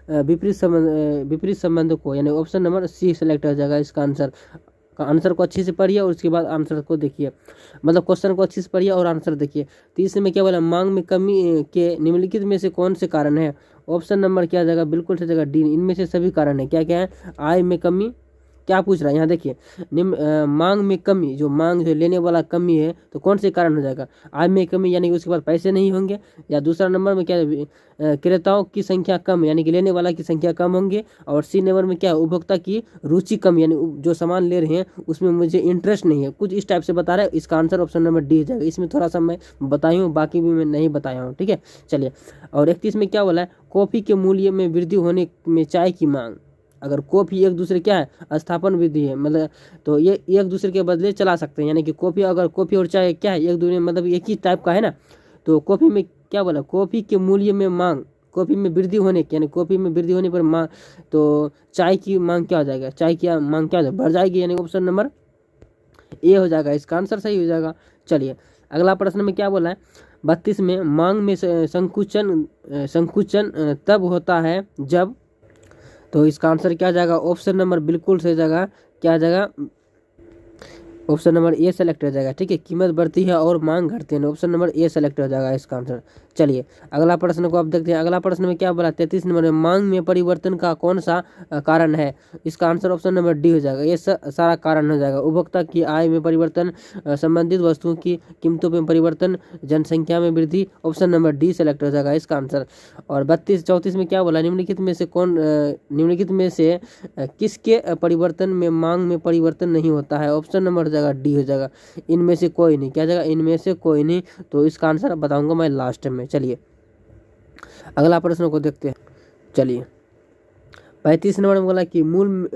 विपरीत संबंध को, यानी ऑप्शन नंबर सी सेलेक्ट हो जाएगा इसका आंसर को अच्छे से पढ़िए और उसके बाद आंसर को देखिए, मतलब क्वेश्चन को अच्छे से पढ़िए और आंसर देखिए। तीसरे में क्या बोला, मांग में कमी के निम्नलिखित में से कौन से कारण है। ऑप्शन नंबर क्या जाएगा, बिल्कुल से जगह डी, इनमें से सभी कारण है। क्या क्या है, आय में कमी, क्या पूछ रहा है यहाँ देखिए, मांग में कमी, जो मांग जो लेने वाला कमी है तो कौन से कारण हो जाएगा, आय में कमी यानी कि उसके पास पैसे नहीं होंगे, या दूसरा नंबर में क्या क्रेताओं की संख्या कम यानी कि लेने वाला की संख्या कम होंगे, और सी नंबर में क्या उपभोक्ता की रुचि कम यानी जो सामान ले रहे हैं उसमें मुझे इंटरेस्ट नहीं है, कुछ इस टाइप से बता रहा है। इसका आंसर ऑप्शन नंबर डी हो जाएगा। इसमें थोड़ा सा मैं बताई हूँ, बाकी भी मैं नहीं बताया हूँ, ठीक है। चलिए और 31 में क्या बोला है, कॉफी के मूल्य में वृद्धि होने में चाय की मांग, अगर कॉफी एक दूसरे क्या है स्थापन विधि है, मतलब तो ये एक दूसरे के बदले चला सकते हैं, यानी कि कॉफी अगर कॉफी और चाय क्या है एक दूसरे मतलब एक ही टाइप का है ना, तो कॉफी में क्या बोला, कॉफी के मूल्य में मांग, कॉफी में वृद्धि होने की यानी कॉफी में वृद्धि होने पर मांग, तो चाय की मांग क्या हो जाएगा, चाय की मांग क्या हो जाएगा, बढ़ जाएगी, यानी ऑप्शन नंबर ए हो जाएगा, इसका आंसर सही हो जाएगा। चलिए अगला प्रश्न में क्या बोला है, 32 में मांग में संकुचन तब होता है जब, तो इसका आंसर क्या जाएगा, ऑप्शन नंबर बिल्कुल सही जाएगा, क्या जाएगा, ऑप्शन नंबर ए सेलेक्ट हो जाएगा, ठीक है। कीमत बढ़ती है और मांग घटती है, ऑप्शन नंबर ए सेलेक्ट हो जाएगा इसका आंसर। चलिए अगला प्रश्न को आप देखते हैं। अगला प्रश्न में क्या बोला, 33 नंबर में मांग में परिवर्तन का कौन सा कारण है, इसका आंसर ऑप्शन नंबर डी हो जाएगा। ये सारा कारण हो जाएगा, उपभोक्ता की आय में परिवर्तन, संबंधित वस्तुओं की कीमतों में परिवर्तन, जनसंख्या में वृद्धि, ऑप्शन नंबर डी सेलेक्ट हो जाएगा इसका आंसर। और 34 में क्या बोला, निम्नलिखित में से किसके परिवर्तन में मांग में परिवर्तन नहीं होता है, ऑप्शन नंबर जाएगा डी हो जाएगा, इनमें से कोई नहीं, क्या जाएगा, इनमें से कोई नहीं, तो इसका आंसर बताऊंगा मैं लास्ट में। चलिए अगला प्रश्न को देखते हैं। चलिए 35 नंबर में बोला कि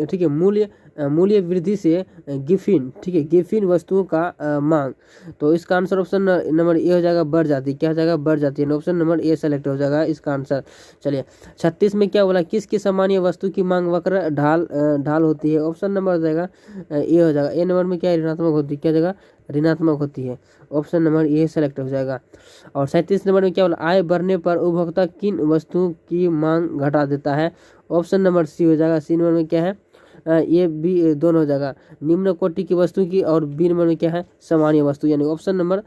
ठीक है मूल्य वृद्धि से गिफिन, ठीक है गिफिन वस्तुओं का मांग, तो इसका आंसर ऑप्शन नंबर ए हो जाएगा, बढ़ जाती, क्या हो जाएगा, बढ़ जाती है, ऑप्शन नंबर ए सेलेक्ट हो जाएगा इसका आंसर। चलिए 36 में क्या बोला, किसकी सामान्य वस्तु की मांग वक्र ढाल होती है, ऑप्शन नंबर हो जाएगा ए हो जाएगा। ए नंबर में क्या ऋणात्मक होती है, क्या जगह ऋणात्मक होती है, ऑप्शन नंबर ए सेलेक्ट हो जाएगा। और 37 नंबर में क्या बोला, आय बढ़ने पर उपभोक्ता किन वस्तुओं की मांग घटा देता है, ऑप्शन नंबर सी हो जाएगा। सी नंबर में क्या है, ये बी दोनों हो जाएगा, निम्न कोटि की वस्तु की, और बी नंबर में क्या है, सामान्य वस्तु, यानी ऑप्शन नंबर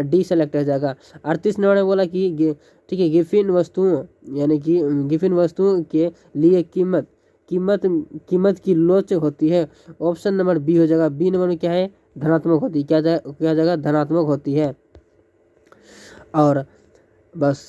डी सेलेक्ट हो जाएगा। 38 नंबर में बोला कि ठीक है गिफिन वस्तुओं, यानी कि गिफिन वस्तुओं के लिए कीमत की लोच होती है, ऑप्शन नंबर बी हो जाएगा। बी नंबर में क्या है, धनात्मक होती है, क्या जाएगा, धनात्मक होती है। और बस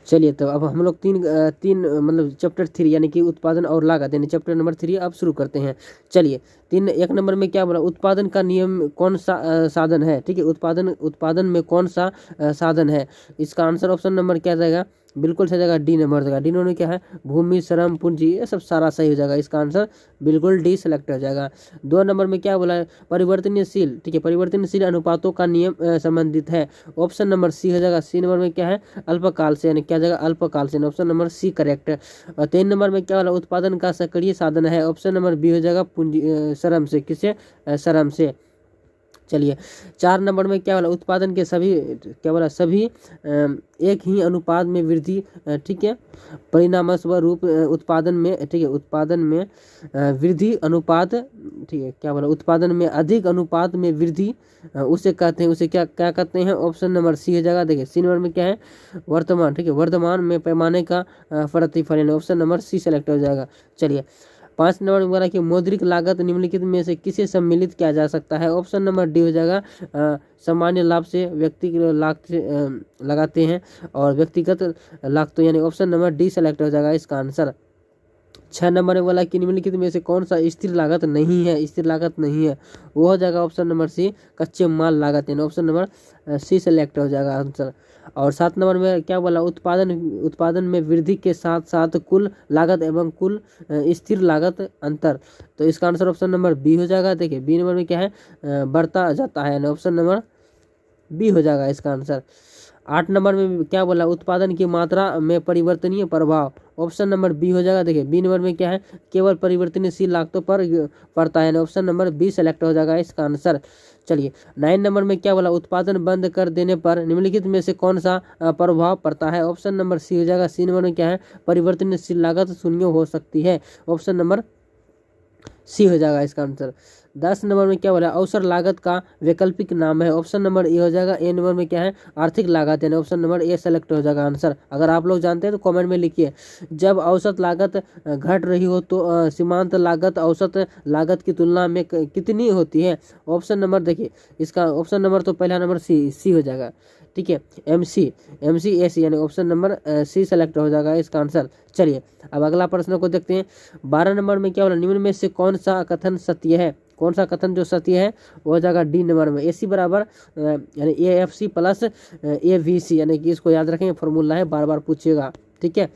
चलिए तो अब हम लोग तीन मतलब चैप्टर 3 यानी कि उत्पादन और लागत यानी चैप्टर नंबर 3 अब शुरू करते हैं। चलिए 1 नंबर में क्या बोला, उत्पादन का नियम कौन सा साधन है, ठीक है उत्पादन में कौन सा साधन है, इसका आंसर ऑप्शन नंबर क्या जाएगा, बिल्कुल सही जाएगा, डी नंबर जाएगा। डी नंबर में क्या है, भूमि, श्रम, पूंजी, ये सब सारा सही हो जाएगा, इसका आंसर बिल्कुल डी सेलेक्ट हो जाएगा। 2 नंबर में क्या बोला है, परिवर्तनशील, ठीक है परिवर्तनशील अनुपातों का नियम संबंधित है, ऑप्शन नंबर सी हो जाएगा। सी नंबर में क्या है, अल्पकाल से, यानी क्या जाएगा, अल्पकाल से, ऑप्शन नंबर सी करेक्ट है। और 3 नंबर में क्या बोला, उत्पादन का सक्रिय साधन है, ऑप्शन नंबर बी हो जाएगा, पूंजी श्रम से, किससे, श्रम से। चलिए 4 नंबर में क्या बोला, उत्पादन के सभी, क्या बोला, सभी एक ही अनुपात में वृद्धि, ठीक है परिणामस्वरूप उत्पादन में, ठीक है उत्पादन में वृद्धि अनुपात, ठीक है क्या बोला, उत्पादन में अधिक अनुपात में वृद्धि उसे कहते हैं, उसे क्या कहते हैं, ऑप्शन नंबर सी हो जाएगा। देखिए सी नंबर में क्या है, वर्तमान, ठीक है वर्तमान में पैमाने का प्रतिफलन, ऑप्शन नंबर सी सेलेक्ट हो जाएगा। चलिए 5 नंबर में बोला कि मौद्रिक लागत निम्नलिखित में से किसे सम्मिलित किया जा सकता है, ऑप्शन नंबर डी हो जाएगा, सामान्य लाभ से व्यक्तिगत लाभ से लगाते हैं, और व्यक्तिगत लाभ तो यानी ऑप्शन नंबर डी सेलेक्ट हो जाएगा इसका आंसर। 6 नंबर में बोला कि निम्नलिखित में से कौन सा स्थिर लागत नहीं है, वो हो जाएगा ऑप्शन नंबर सी, कच्चे माल लागत, यानी ऑप्शन नंबर सी सेलेक्ट हो जाएगा आंसर। और 7 नंबर में क्या बोला, उत्पादन में वृद्धि के साथ साथ कुल लागत एवं कुल स्थिर लागत अंतर, तो इसका आंसर ऑप्शन नंबर बी हो जाएगा। देखिए बी नंबर में क्या है, बढ़ता जाता है, ऑप्शन नंबर बी हो जाएगा इसका आंसर। 8 नंबर में क्या बोला, उत्पादन की मात्रा में परिवर्तनीय प्रभाव, ऑप्शन नंबर बी हो जाएगा। देखिए बी नंबर में क्या है, केवल परिवर्तनशील लागतों पर पड़ता है, ऑप्शन नंबर बी सेलेक्ट हो जाएगा इसका आंसर। चलिए 9 नंबर में क्या बोला, उत्पादन बंद कर देने पर निम्नलिखित में से कौन सा प्रभाव पड़ता है, ऑप्शन नंबर सी हो जाएगा। सी नंबर में क्या है, परिवर्तनशील लागत शून्य हो सकती है, ऑप्शन नंबर सी हो जाएगा इसका आंसर। 10 नंबर में क्या बोला, अवसर लागत का वैकल्पिक नाम है, ऑप्शन नंबर ए हो जाएगा। ए नंबर में क्या है, आर्थिक लागत, यानी ऑप्शन नंबर ए सेलेक्ट हो जाएगा आंसर। अगर आप लोग जानते हैं तो कमेंट में लिखिए। जब औसत लागत घट रही हो तो सीमांत लागत औसत लागत की तुलना में कितनी होती है, ऑप्शन नंबर देखिए इसका ऑप्शन नंबर तो पहला नंबर सी हो जाएगा, ठीक है। एम सी एस यानी ऑप्शन नंबर सी सेलेक्ट हो जाएगा इसका आंसर। चलिए अब अगला प्रश्न को देखते हैं। 12 नंबर में क्या बोला, निम्न में से कौन सा कथन सत्य है, कौन सा कथन जो सत्य है वो हो जाएगा डी नंबर में, AC बराबर यानी AFC प्लस AVC, यानी कि इसको याद रखें, फॉर्मूला है, बार बार पूछिएगा, ठीक है।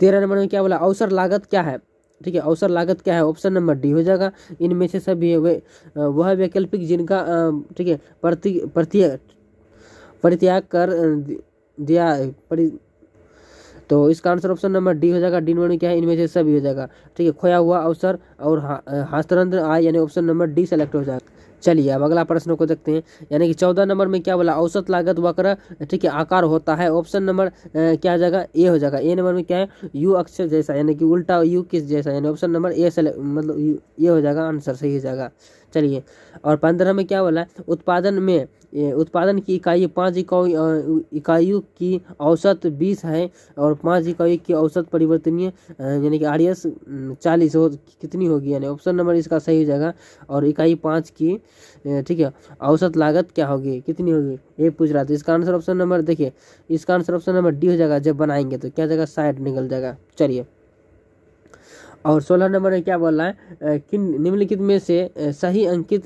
13 नंबर में क्या बोला, अवसर लागत क्या है, ठीक है, अवसर लागत क्या है, ऑप्शन नंबर डी हो जाएगा। इनमें से सभी वह वैकल्पिक जिनका ठीक है परित्याग कर दिया तो इसका आंसर ऑप्शन नंबर डी हो जाएगा। डी नंबर में क्या है, इनमें से सभी हो जाएगा, ठीक है। खोया हुआ अवसर और हस्तांतरण आय, यानी ऑप्शन नंबर डी सेलेक्ट हो जाएगा। चलिए अब अगला प्रश्न को देखते हैं। यानी कि 14 नंबर में क्या बोला, औसत लागत वक्र, ठीक है, आकार होता है, ऑप्शन नंबर क्या हो जाएगा, ए हो जाएगा। ए नंबर में क्या है, यू अक्षर जैसा, यानी कि उल्टा यू किस जैसा, यानी ऑप्शन नंबर ए मतलब ये हो जाएगा आंसर, सही हो जाएगा। चलिए और 15 में क्या बोला, उत्पादन की इकाई 5 इकाइयों की औसत 20 है और 5 इकाई की औसत परिवर्तनीय यानी कि RS 40 हो, कितनी होगी, यानी ऑप्शन नंबर इसका सही हो जाएगा। और इकाई 5 की ठीक है औसत लागत क्या होगी, कितनी होगी, ये पूछ रहा था। इसका आंसर ऑप्शन नंबर देखिए, इसका आंसर ऑप्शन नंबर डी हो जाएगा। जब बनाएंगे तो क्या जाएगा, 60 निकल जाएगा। चलिए और 16 नंबर में क्या बोल रहा है, किन निम्नलिखित में से सही अंकित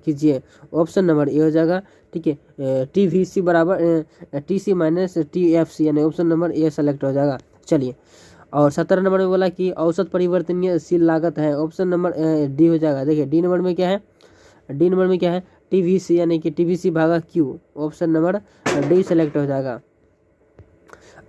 कीजिए, ऑप्शन नंबर ए हो जाएगा, ठीक है। TVC बराबर TC माइनस TFC, यानी ऑप्शन नंबर ए सेलेक्ट हो जाएगा। चलिए और 17 नंबर में बोला कि औसत परिवर्तनीयशील लागत है, ऑप्शन नंबर डी हो जाएगा। देखिए डी नंबर में क्या है, डी नंबर में क्या है, TVC यानी कि TVC भागा Q, option number D select हो जाएगा।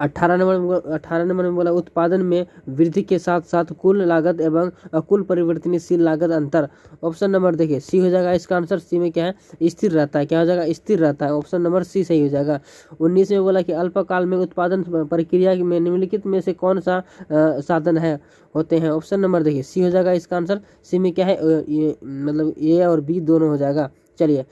18 नंबर में बोला, उत्पादन में वृद्धि के साथ साथ कुल लागत एवं कुल परिवर्तनशील लागत अंतर, ऑप्शन नंबर देखिए सी हो जाएगा इसका आंसर। सी में क्या है, स्थिर रहता है, क्या हो जाएगा, स्थिर रहता है, ऑप्शन नंबर सी सही हो जाएगा। 19 में बोला कि अल्पकाल में उत्पादन प्रक्रिया में निम्नलिखित में से कौन सा साधन है होते हैं, ऑप्शन नंबर देखिए सी हो जाएगा इसका आंसर। सी में क्या है, मतलब ए और बी दोनों हो जाएगा। चलिए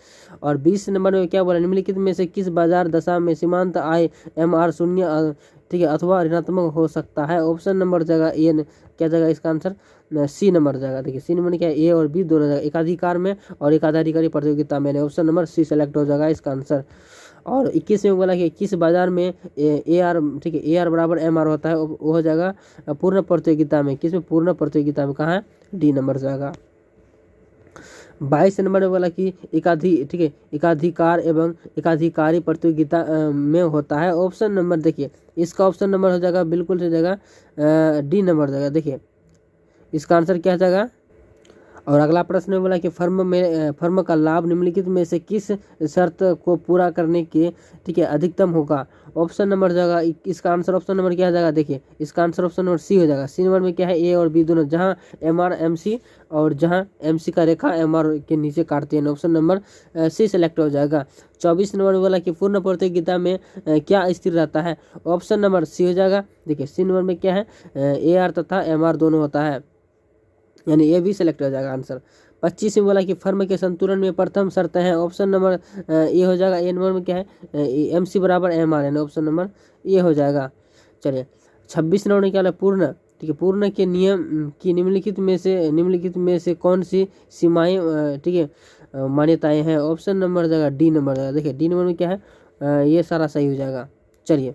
और 20 नंबर में क्या बोला, निम्नलिखित में से किस बाजार दशा में सीमांत आय MR शून्य, ठीक है, अथवा ऋणात्मक हो सकता है, ऑप्शन नंबर जाएगा ए, क्या जाएगा इसका आंसर, सी नंबर जाएगा। देखिए सी नंबर क्या है, ए और बी दोनों जाएगा, एकाधिकार में और एकाधिकारी प्रतियोगिता में, ऑप्शन नंबर सी सेलेक्ट हो जाएगा इसका आंसर। और 21 में बोला कि किस बाजार में AR, ठीक है, AR बराबर MR होता है, वो हो जाएगा पूर्ण प्रतियोगिता में, किस में, पूर्ण प्रतियोगिता में, कहाँ है, डी नंबर जाएगा। 22 नंबर में बोला कि ठीक है, एकाधिकार एवं एकाधिकारी प्रतियोगिता में होता है, ऑप्शन नंबर देखिए इसका ऑप्शन नंबर हो जाएगा, बिल्कुल से जाएगा डी नंबर जाएगा। देखिए इसका आंसर क्या जाएगा। और अगला प्रश्न में बोला कि फर्म का लाभ निम्नलिखित में से किस शर्त को पूरा करने के, ठीक है, अधिकतम होगा, ऑप्शन नंबर जाएगा इसका आंसर, ऑप्शन नंबर क्या जाएगा, देखिए इसका आंसर ऑप्शन नंबर सी हो जाएगा। सी नंबर में क्या है, ए और बी दोनों, जहां MR MC और जहां MC का रेखा MR के नीचे काटते हैं, ऑप्शन नंबर सी सेलेक्ट हो जाएगा। 24 नंबर में बोला कि पूर्ण प्रतियोगिता में क्या स्थिर रहता है, ऑप्शन नंबर सी हो जाएगा। देखिए सी नंबर में क्या है, AR तथा MR दोनों होता है, यानी ये भी सेलेक्ट हो जाएगा आंसर। 25 में बोला कि फर्म के संतुलन में प्रथम शर्त है, ऑप्शन नंबर ये हो जाएगा। ए नंबर में क्या है, MC बराबर MR, यानी ऑप्शन नंबर ये हो जाएगा। चलिए 26 नंबर में क्या है, पूर्ण, ठीक है, पूर्ण के नियम की निम्नलिखित में से कौन सी सीमाएं, ठीक है, मान्यताएं हैं, ऑप्शन नंबर जाएगा डी नंबर जाएगा। देखिए डी नंबर में क्या है, ये सारा सही हो जाएगा। चलिए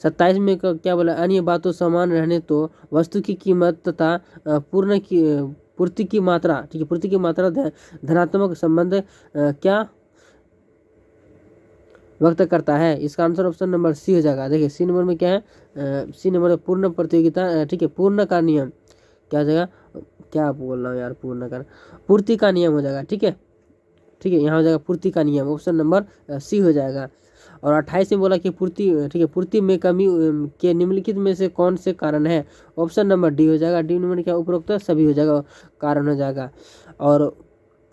27 में क्या बोला, अन्य बातों समान रहने तो वस्तु की कीमत तथा पूर्ति की मात्रा, ठीक है, पूर्ति की मात्रा धनात्मक संबंध क्या व्यक्त करता है, इसका आंसर ऑप्शन नंबर सी हो जाएगा। देखिए सी नंबर में क्या है, सी नंबर पूर्ण प्रतियोगिता, ठीक है, पूर्ण का नियम, क्या हो जाएगा, क्या बोल रहा हूँ यार, पूर्ति का नियम हो जाएगा, ठीक है, यहाँ हो जाएगा पूर्ति का नियम, ऑप्शन नंबर सी हो जाएगा। और 28 में बोला कि पूर्ति, ठीक है, पूर्ति में कमी के निम्नलिखित में से कौन से कारण है? ऑप्शन नंबर डी हो जाएगा। डी नंबर क्या उपरोक्त सभी हो जाएगा, कारण हो जाएगा। और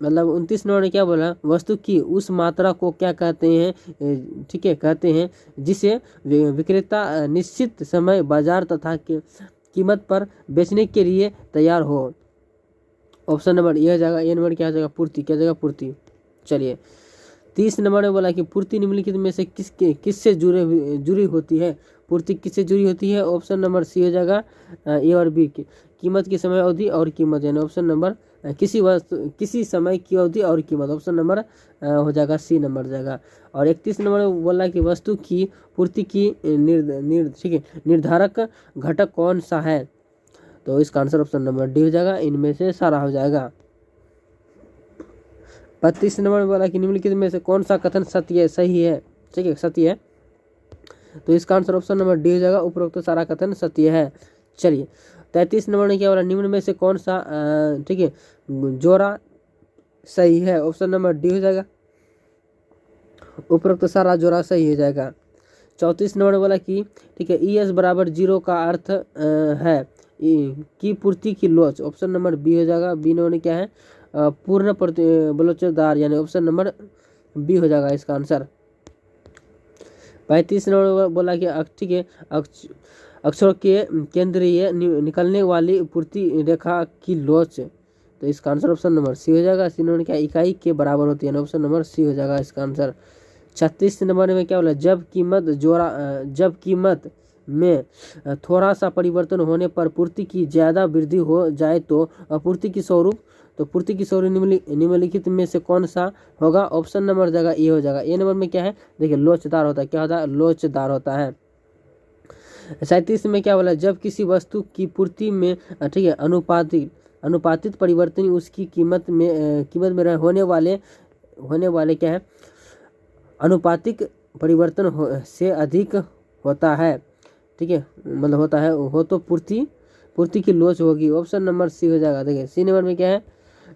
मतलब 29 नंबर ने क्या बोला, वस्तु की उस मात्रा को क्या कहते हैं, ठीक है, कहते हैं जिसे विक्रेता निश्चित समय बाजार तथा कीमत पर बेचने के लिए तैयार हो। ऑप्शन नंबर ये हो जाएगा। ए नंबर क्या हो जाएगा, पूर्ति, क्या जाएगा, पूर्ति। चलिए 30 नंबर में बोला कि पूर्ति निम्नलिखित में से किससे जुड़ी होती है? पूर्ति किससे जुड़ी होती है? ऑप्शन नंबर सी हो जाएगा, ए और बी, कीमत की समय अवधि और कीमत, यानी ऑप्शन नंबर किसी समय की अवधि और कीमत, ऑप्शन नंबर हो जाएगा सी नंबर जाएगा। और 31 नंबर में बोला कि वस्तु की पूर्ति की ठीक है, निर्धारक घटक कौन सा है? तो इसका आंसर ऑप्शन नंबर डी हो जाएगा, इनमें से सारा हो जाएगा। 32 नंबर में बोला कि निम्नलिखित में से कौन सा कथन सत्य सही है, ठीक है, सत्य है। तो इसका आंसर ऑप्शन नंबर डी हो जाएगा, उपरोक्त सारा कथन सत्य है। चलिए 33 नंबर ने क्या बोला, निम्न में से कौन सा, ठीक है, जोड़ा सही है? ऑप्शन नंबर डी हो जाएगा, उपरोक्त सारा जोड़ा सही हो जाएगा। 34 नंबर बोला कि ठीक है, ES बराबर 0 का अर्थ है की पूर्ति की लोच, ऑप्शन नंबर बी हो जाएगा। बी नंबर क्या है, पूर्ण बलोचदार, यानी ऑप्शन नंबर बी हो जाएगा इसका आंसर। 35 नंबर बोला कि ठीक है, अक्षरों के केंद्रीय निकलने वाली पूर्ति रेखा की लोच, तो इसका आंसर ऑप्शन नंबर सी हो जाएगा। सी नंबर क्या, इकाई के बराबर होती है, ऑप्शन नंबर सी हो जाएगा इसका आंसर। 36 नंबर में क्या बोला, जब कीमत में थोड़ा सा परिवर्तन होने पर पूर्ति की ज़्यादा वृद्धि हो जाए तो पूर्ति की स्वरूप निम्नलिखित में से कौन सा होगा? ऑप्शन नंबर जाएगा ए हो जाएगा। ए नंबर में क्या है, देखिए, लोचदार होता है, क्या होता है, लोचदार होता है। 37 में क्या बोला, जब किसी वस्तु की पूर्ति में, ठीक है, अनुपातिक परिवर्तन उसकी कीमत में होने वाले क्या है, अनुपातिक परिवर्तन से अधिक होता है, ठीक है, मतलब होता है, हो तो पूर्ति की लोच होगी, ऑप्शन नंबर सी हो जाएगा। देखिए सी नंबर में क्या है,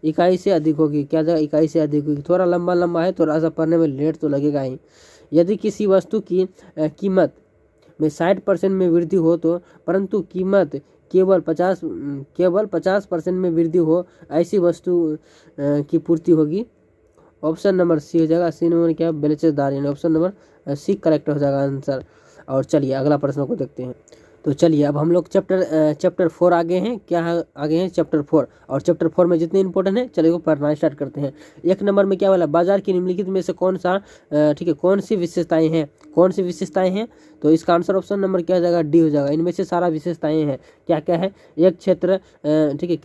इकाई से अधिक होगी, क्या जाएगा, इकाई से अधिक होगी। थोड़ा लंबा है, थोड़ा सा पढ़ने में लेट तो लगेगा ही। यदि किसी वस्तु की कीमत में 60% में वृद्धि हो तो, परंतु कीमत केवल 50% में वृद्धि हो, ऐसी वस्तु की पूर्ति होगी, ऑप्शन नंबर सी हो जाएगा। सी नंबर क्या, बेलचेदार, यानी ऑप्शन नंबर सी करेक्ट हो जाएगा आंसर। और चलिए अगला प्रश्न को देखते हैं। तो चलिए अब हम लोग चैप्टर 4 आगे हैं, क्या आगे हैं, चैप्टर 4। और चैप्टर 4 में जितने इंपॉर्टेंट है, चलिए वो पढ़ना स्टार्ट करते हैं। 1 नंबर में क्या बोला, बाजार की निम्नलिखित में से कौन सा, ठीक है, कौन सी विशेषताएं हैं? तो इसका आंसर ऑप्शन नंबर क्या हो जाएगा, डी हो जाएगा। इनमें से सारा विशेषताएं हैं, क्या क्या है, एक क्षेत्र, ठीक है,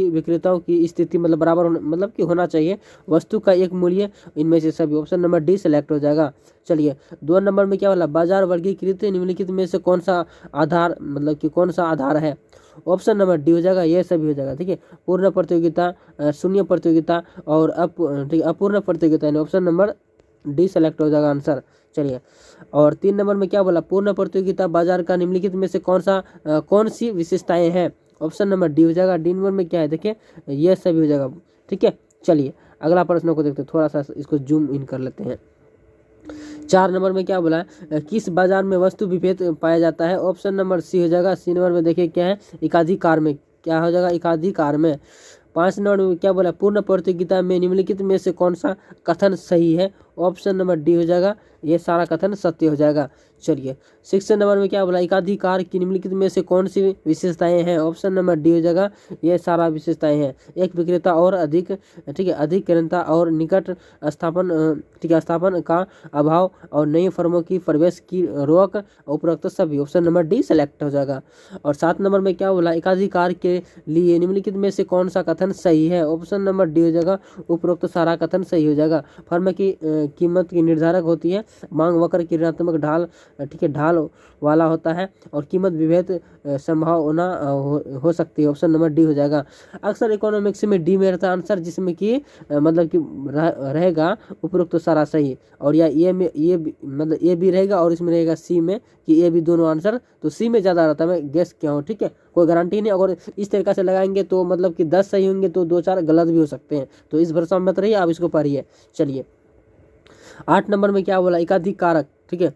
विक्रेताओं की स्थिति मतलब बराबर मतलब कि होना चाहिए, वस्तु का एक मूल्य, इनमें से सभी, ऑप्शन नंबर डी सेलेक्ट हो जाएगा। चलिए 2 नंबर में क्या बोला, बाजार वर्गीकृत निम्नलिखित में से कौन सा आधार, मतलब कि कौन सा आधार है, ऑप्शन नंबर डी हो जाएगा, ये सभी हो जाएगा, ठीक है। पूर्ण प्रतियोगिता, शून्य प्रतियोगिता और ठीक है, अपूर्ण प्रतियोगिता, यानी ऑप्शन नंबर डी सेलेक्ट हो जाएगा आंसर। चलिए और 3 नंबर में क्या बोला, पूर्ण प्रतियोगिता बाजार का निम्नलिखित में से कौन सी विशेषताएं हैं, ऑप्शन नंबर डी हो जाएगा। डी नंबर में क्या है, देखिए ये सभी हो जाएगा, ठीक है। चलिए अगला प्रश्न को देखते हैं, थोड़ा सा इसको जूम इन कर लेते हैं। 4 नंबर में क्या बोला, किस बाजार में वस्तु विभेद पाया जाता है, ऑप्शन नंबर सी हो जाएगा। सी नंबर में देखिए क्या है, एकाधिकार में, क्या हो जाएगा, एकाधिकार में। 5 नंबर में क्या बोला, पूर्ण प्रतियोगिता में निम्नलिखित में से कौन सा कथन सही है, ऑप्शन नंबर डी हो जाएगा, ये सारा कथन सत्य हो जाएगा। चलिए 6 नंबर में क्या बोला, एकाधिकार की निम्नलिखित में से कौन सी विशेषताएं हैं, ऑप्शन नंबर डी हो जाएगा, ये सारा विशेषताएं हैं। एक विक्रेता और अधिक, ठीक है, अधिकरणता और निकट स्थापन, ठीक है, स्थापन का अभाव और नई फर्मों की प्रवेश की रोक, उपरोक्त सभी, ऑप्शन नंबर डी सेलेक्ट हो जाएगा। और 7 नंबर में क्या बोला, एकाधिकार के लिए निम्नलिखित में से कौन सा कथन सही है, ऑप्शन नंबर डी हो जाएगा, उपरोक्त सारा कथन सही हो जाएगा। फर्म की कीमत की निर्धारक होती है, मांग वक्र की ऋणात्मक ढाल, ठीक है, ढाल वाला होता है और कीमत विभेद संभावना हो सकती है, ऑप्शन नंबर डी हो जाएगा। अक्सर इकोनॉमिक्स में डी में रहता है आंसर, जिसमें कि मतलब कि रहेगा उपरोक्त तो सारा सही, और या ए में ये मतलब ए भी रहेगा और इसमें रहेगा सी में कि ए भी, दोनों आंसर तो सी में ज़्यादा रहता है, मैं गेस किया हूँ, ठीक है, कोई गारंटी नहीं। अगर इस तरीका से लगाएंगे तो मतलब कि 10 सही होंगे तो 2-4 गलत भी हो सकते हैं, तो इस भरोसा में मत रहिए, आप इसको पढ़िए। चलिए 8 नंबर में क्या बोला, एकाधिकारक, ठीक है,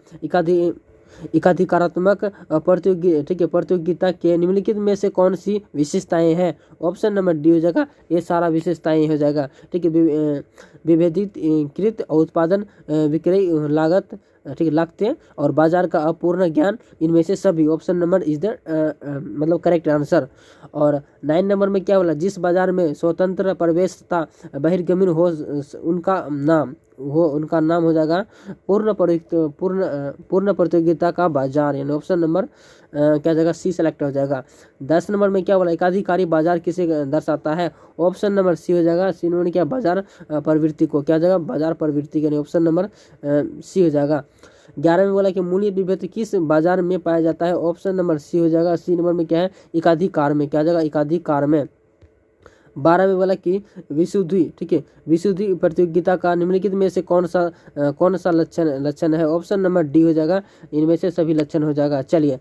एकाधिकारात्मक प्रतियोगिता के निम्नलिखित में से कौन सी विशेषताएं हैं? ऑप्शन नंबर डी हो जाएगा, ये सारा विशेषताएं हो जाएगा, ठीक है। विभेदिकृत उत्पादन, विक्रय लागत, ठीक है, लागतें और बाजार का अपूर्ण ज्ञान, इनमें से सभी। ऑप्शन नंबर इज द मतलब करेक्ट आंसर। और 9 नंबर में क्या बोला, जिस बाजार में स्वतंत्र प्रवेश तथा बहिर्गमन हो उनका नाम हो जाएगा पूर्ण प्रतियोगिता का बाजार, यानी ऑप्शन नंबर क्या जाएगा, सी सेलेक्ट हो जाएगा। 10 नंबर में क्या बोला, एकाधिकारी बाजार किसे दर्शाता है? ऑप्शन नंबर सी हो जाएगा, सी नंबर क्या, बाजार प्रवृत्ति को, क्या जाएगा, बाजार प्रवृत्ति, यानी ऑप्शन नंबर सी हो जाएगा। 11 में बोला कि मूल्य विभेद किस बाजार में पाया जाता है? ऑप्शन नंबर सी हो जाएगा, सी नंबर में क्या है, एकाधिकार में, क्या जाएगा, एकाधिकार में। 12 में बोला कि विशुद्धि, ठीक है, विशुद्धि प्रतियोगिता का निम्नलिखित में से कौन सा लक्षण है? ऑप्शन नंबर डी हो जाएगा, इनमें से सभी लक्षण हो जाएगा। चलिए,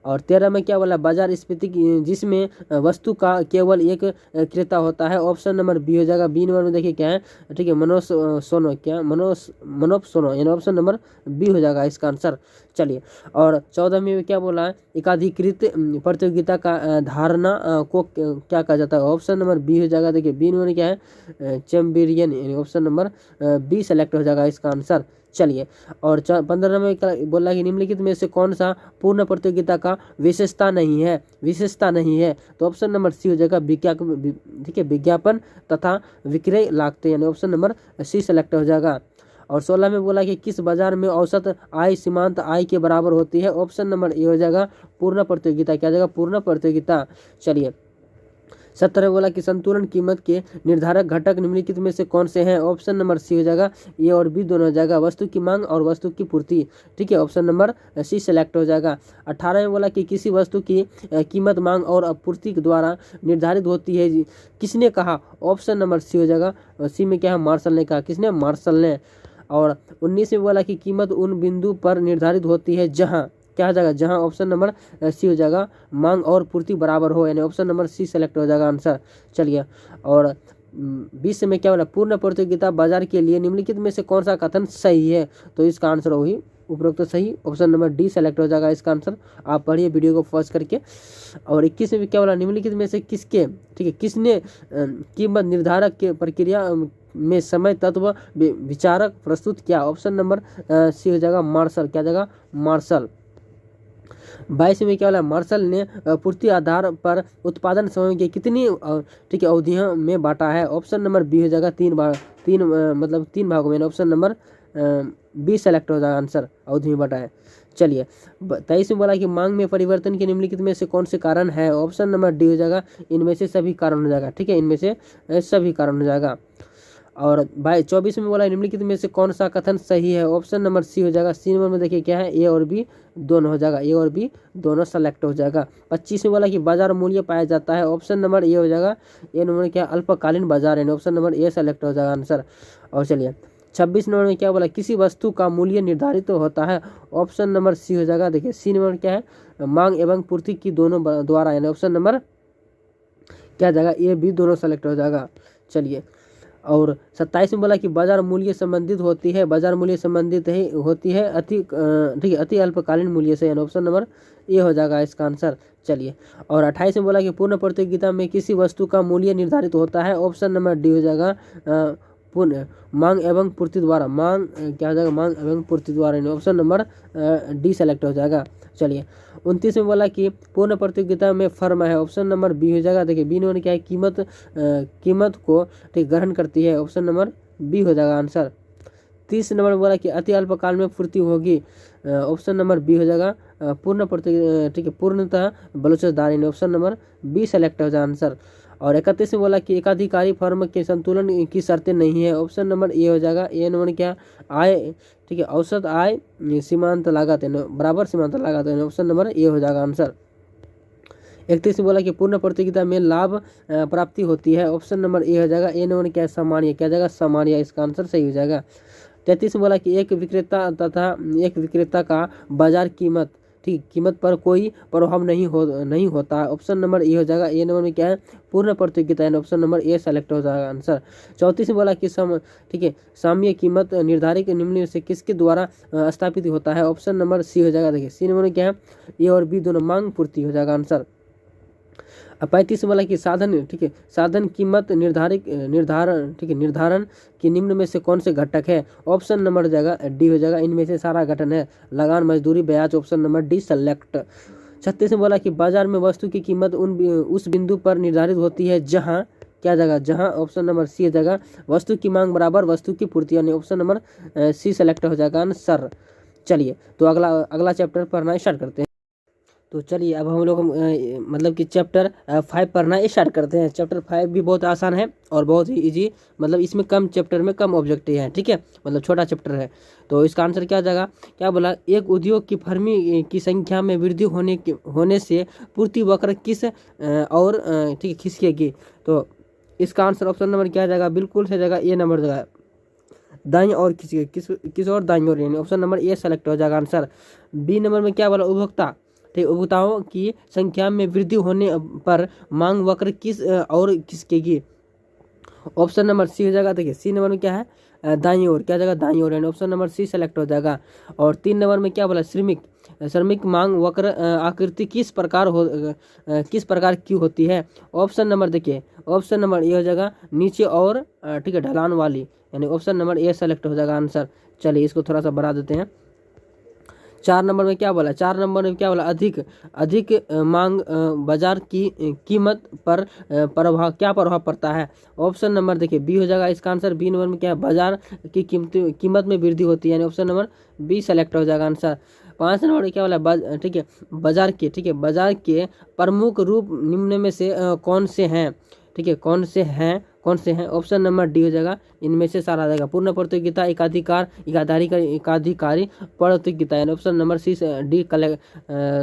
और 13 में क्या बोला, बाजार स्फीति जिसमें वस्तु का केवल एक क्रेता होता है। ऑप्शन नंबर बी हो जाएगा। बी नंबर में देखिए क्या है, ठीक है, मनोसोनो, क्या मनोपसोनो, यानी ऑप्शन नंबर बी हो जाएगा इसका आंसर। चलिए, और 14 में क्या बोला है, एकाधिकृत प्रतियोगिता का धारणा को क्या कहा जाता है? ऑप्शन नंबर बी हो जाएगा। देखिए बी नंबर क्या है, चैम्बरियन, यानी ऑप्शन नंबर बी सेलेक्ट हो जाएगा इसका आंसर। चलिए, और 15 में बोला कि निम्नलिखित में से कौन सा पूर्ण प्रतियोगिता का विशेषता नहीं है? तो ऑप्शन नंबर सी हो जाएगा, ठीक है, विज्ञापन तथा विक्रय लागतें, यानी ऑप्शन नंबर सी सेलेक्ट हो जाएगा। और 16 में बोला कि किस बाजार में औसत आय सीमांत आय के बराबर होती है? ऑप्शन नंबर ए हो जाएगा, पूर्ण प्रतियोगिता, क्या जाएगा, पूर्ण प्रतियोगिता। चलिए, 17 बोला कि संतुलन कीमत के निर्धारक घटक निम्नलिखित में से कौन से हैं? ऑप्शन नंबर सी हो जाएगा, ए और बी दोनों हो जाएगा, वस्तु की मांग और वस्तु की पूर्ति, ठीक है, ऑप्शन नंबर सी सेलेक्ट हो जाएगा। 18 में बोला कि किसी वस्तु की कीमत मांग और आपूर्ति द्वारा निर्धारित होती है, किसने कहा? ऑप्शन नंबर सी हो जाएगा, सी में क्या है, मार्शल ने कहा। किसने? मार्शल ने। और 19 में बोला कि कीमत उन बिंदु पर निर्धारित होती है जहाँ, क्या हो जाएगा, जहां, ऑप्शन नंबर सी हो जाएगा, मांग और पूर्ति बराबर हो, यानी ऑप्शन नंबर सी सेलेक्ट हो जाएगा आंसर। चलिए, और 20 में क्या बोला, पूर्ण प्रतियोगिता बाजार के लिए निम्नलिखित में से कौन सा कथन सही है? तो इसका आंसर वही उपरोक्त सही, ऑप्शन नंबर डी सेलेक्ट हो जाएगा इसका आंसर। आप पढ़िए वीडियो को पॉज करके। और 21 में क्या बोला, निम्नलिखित में से किसके, ठीक है, किसने कीमत निर्धारक के प्रक्रिया में समय तत्व विचारक प्रस्तुत किया? ऑप्शन नंबर सी हो जाएगा, मार्शल, क्या जाएगा, मार्शल। 22 में क्या बोला, मार्शल ने पूर्ति आधार पर उत्पादन समय के कितनी, ठीक है, अवधियों में बांटा है? ऑप्शन नंबर बी हो जाएगा, मतलब तीन भागों में, ऑप्शन नंबर बी सेलेक्ट हो जाएगा आंसर, अवधि में बांटा है। चलिए, 23 में बोला कि मांग में परिवर्तन के निम्नलिखित में से कौन से कारण है? ऑप्शन नंबर डी हो जाएगा, इनमें से सभी कारण हो जाएगा, ठीक है, इनमें से सभी कारण हो जाएगा। और 24 में बोला निम्नलिखित में से कौन सा कथन सही है? ऑप्शन नंबर सी हो जाएगा। सी नंबर में देखिए क्या है, ए और बी दोनों हो जाएगा, ए और बी दोनों सेलेक्ट हो जाएगा। 25 में बोला कि बाजार मूल्य पाया जाता है, ऑप्शन नंबर ए हो जाएगा, ए नंबर क्या, अल्पकालीन बाजार, है, ऑप्शन नंबर ए सेलेक्ट हो जाएगा आंसर। और चलिए, 26 नंबर में क्या बोला, किसी वस्तु का मूल्य निर्धारित होता है, ऑप्शन नंबर सी हो जाएगा। देखिए सी नंबर क्या है, मांग एवं पूर्ति की दोनों द्वारा, यानी ऑप्शन नंबर क्या जाएगा, ए बी दोनों सेलेक्ट हो जाएगा। चलिए, और 27 में बोला कि बाजार मूल्य संबंधित होती है, बाजार मूल्य संबंधित होती है ठीक है, अति अल्पकालीन मूल्य से, यानी ऑप्शन नंबर ए हो जाएगा इसका आंसर। चलिए, और 28 में बोला कि पूर्ण प्रतियोगिता में किसी वस्तु का मूल्य निर्धारित होता है, ऑप्शन नंबर डी हो जाएगा, पूर्ण मांग एवं पूर्ति द्वारा, मांग क्या हो जाएगा, मांग एवं पूर्ति द्वारा, यानी ऑप्शन नंबर डी सेलेक्ट हो जाएगा। चलिए, 29 में बोला कि पूर्ण प्रतियोगिता में फर्म है, ऑप्शन नंबर बी हो जाएगा। देखिए बी नंबर क्या है, कीमत को ठीक ग्रहण करती है, ऑप्शन नंबर बी हो जाएगा आंसर। 30 नंबर में बोला कि अति अल्पकाल में पूर्ति होगी, ऑप्शन नंबर बी हो जाएगा, पूर्ण ठीक है, पूर्णतः बलोचदारी, ऑप्शन नंबर बी सेलेक्ट हो जाएगा आंसर। और 31 में बोला कि एकाधिकारी फर्म के संतुलन की शर्तें नहीं है, ऑप्शन नंबर ए हो जाएगा। ए नंबर क्या, आय, ठीक है, औसत आय सीमांत लागत, बराबर सीमांत लागत, ऑप्शन नंबर ए हो जाएगा आंसर। 31 में बोला कि पूर्ण प्रतियोगिता में लाभ प्राप्ति होती है, ऑप्शन नंबर ए हो जाएगा। ए नंबर क्या, सामान्य, क्या जाएगा, सामान्य, इसका आंसर सही हो जाएगा। 33 में बोला कि एक विक्रेता का बाजार कीमत, ठीक, कीमत पर कोई प्रभाव नहीं होता है। ऑप्शन नंबर ए हो जाएगा। ए नंबर में क्या है, पूर्ण प्रतियोगिता है। ऑप्शन नंबर ए सेलेक्ट हो जाएगा आंसर। 34 में बोला कि ठीक है, साम्य कीमत निर्धारित निम्न से किसके द्वारा स्थापित होता है। ऑप्शन नंबर सी हो जाएगा। देखिए सी नंबर में क्या है, ए और बी दोनों मांग पूर्ति हो जाएगा आंसर। 35 वाला कि साधन, ठीक है, साधन कीमत निर्धारण, ठीक है, निर्धारण की निम्न में से कौन से घटक है। ऑप्शन नंबर जाएगा डी हो जाएगा। इनमें से सारा गठन है, लगान, मजदूरी, ब्याज। Option number D select. 36 में बोला कि बाजार में वस्तु की कीमत उस बिंदु पर निर्धारित होती है जहाँ क्या जगह, जहाँ। ऑप्शन नंबर सी हो जाएगा, वस्तु की मांग बराबर वस्तु की पूर्ति, यानी ऑप्शन नंबर सी सेलेक्ट हो जाएगा आंसर। चलिए तो अगला चैप्टर पढ़ना स्टार्ट करते हैं। तो चलिए अब हम लोग मतलब कि चैप्टर 5 पढ़ना स्टार्ट करते हैं। चैप्टर 5 भी बहुत आसान है और बहुत ही इजी, मतलब इसमें कम चैप्टर में कम ऑब्जेक्टिव हैं, ठीक है, मतलब छोटा चैप्टर है। तो इसका आंसर क्या जाएगा, क्या बोला, एक उद्योग की फर्मी की संख्या में वृद्धि होने से पूर्ति वक्र किस और ठीक है खिसकेगी। तो इसका आंसर ऑप्शन नंबर क्या जाएगा, बिल्कुल से जाएगा ए नंबर जाएगा, दाईं और किस और दाईं और, यानी ऑप्शन नंबर ए सेलेक्ट हो जाएगा आंसर। बी नंबर में क्या बोला, उपभोक्ता, ठीक, उपभोक्ताओं की संख्या में वृद्धि होने पर मांग वक्र किस और खिसकेगी। ऑप्शन नंबर सी हो जाएगा। देखिए सी नंबर में क्या है, दाईं ओर, क्या जाएगा, दाईं ओर, यानी ऑप्शन नंबर सी सेलेक्ट हो जाएगा। और 3 नंबर में क्या बोला, श्रमिक मांग वक्र आकृति किस प्रकार की होती है। ऑप्शन नंबर देखिए, ऑप्शन नंबर ए हो जाएगा, नीचे और ठीक है ढलान वाली, यानी ऑप्शन नंबर ए सेलेक्ट हो जाएगा आंसर। चलिए इसको थोड़ा सा बढ़ा देते हैं। 4 नंबर में क्या बोला, 4 नंबर में क्या बोला, अधिक मांग बाजार की कीमत पर क्या प्रभाव पड़ता है। ऑप्शन नंबर देखिए बी हो जाएगा इसका आंसर। बी नंबर में क्या है, बाजार की कीमत में वृद्धि होती है, यानी ऑप्शन नंबर बी सेलेक्ट हो जाएगा आंसर। 5 नंबर में क्या बोला, ठीक है, बाजार के, ठीक है, बाजार के प्रमुख रूप निम्न में से कौन से हैं, ठीक है, कौन से हैं। ऑप्शन नंबर डी हो जाएगा, इनमें से सारा आ जाएगा। पूर्ण प्रतियोगिता, एकाधिकारी प्रतियोगिता, यानी option number C D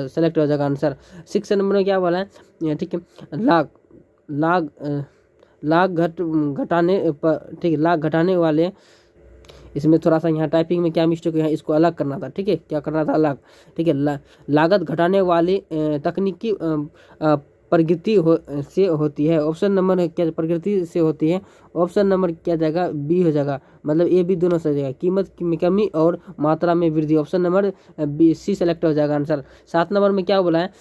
select हो जाएगा आंसर। 6 नंबर में क्या बोला है, ठीक है, लाग घटाने पर, ठीक है, लाग घटाने वाले, इसमें थोड़ा सा यहाँ टाइपिंग में क्या मिस्टेक है, इसको अलग करना था, ठीक है, क्या करना था, अलग, ठीक है, लागत घटाने वाली तकनीकी प्रगति से होती है। ऑप्शन नंबर क्या प्रगति से होती है। ऑप्शन नंबर क्या जाएगा, बी हो जाएगा, मतलब ए बी दोनों से जाएगा, कीमत में कमी और मात्रा में वृद्धि। Option number B C select हो जाएगा आंसर। 7 नंबर में क्या बोला है,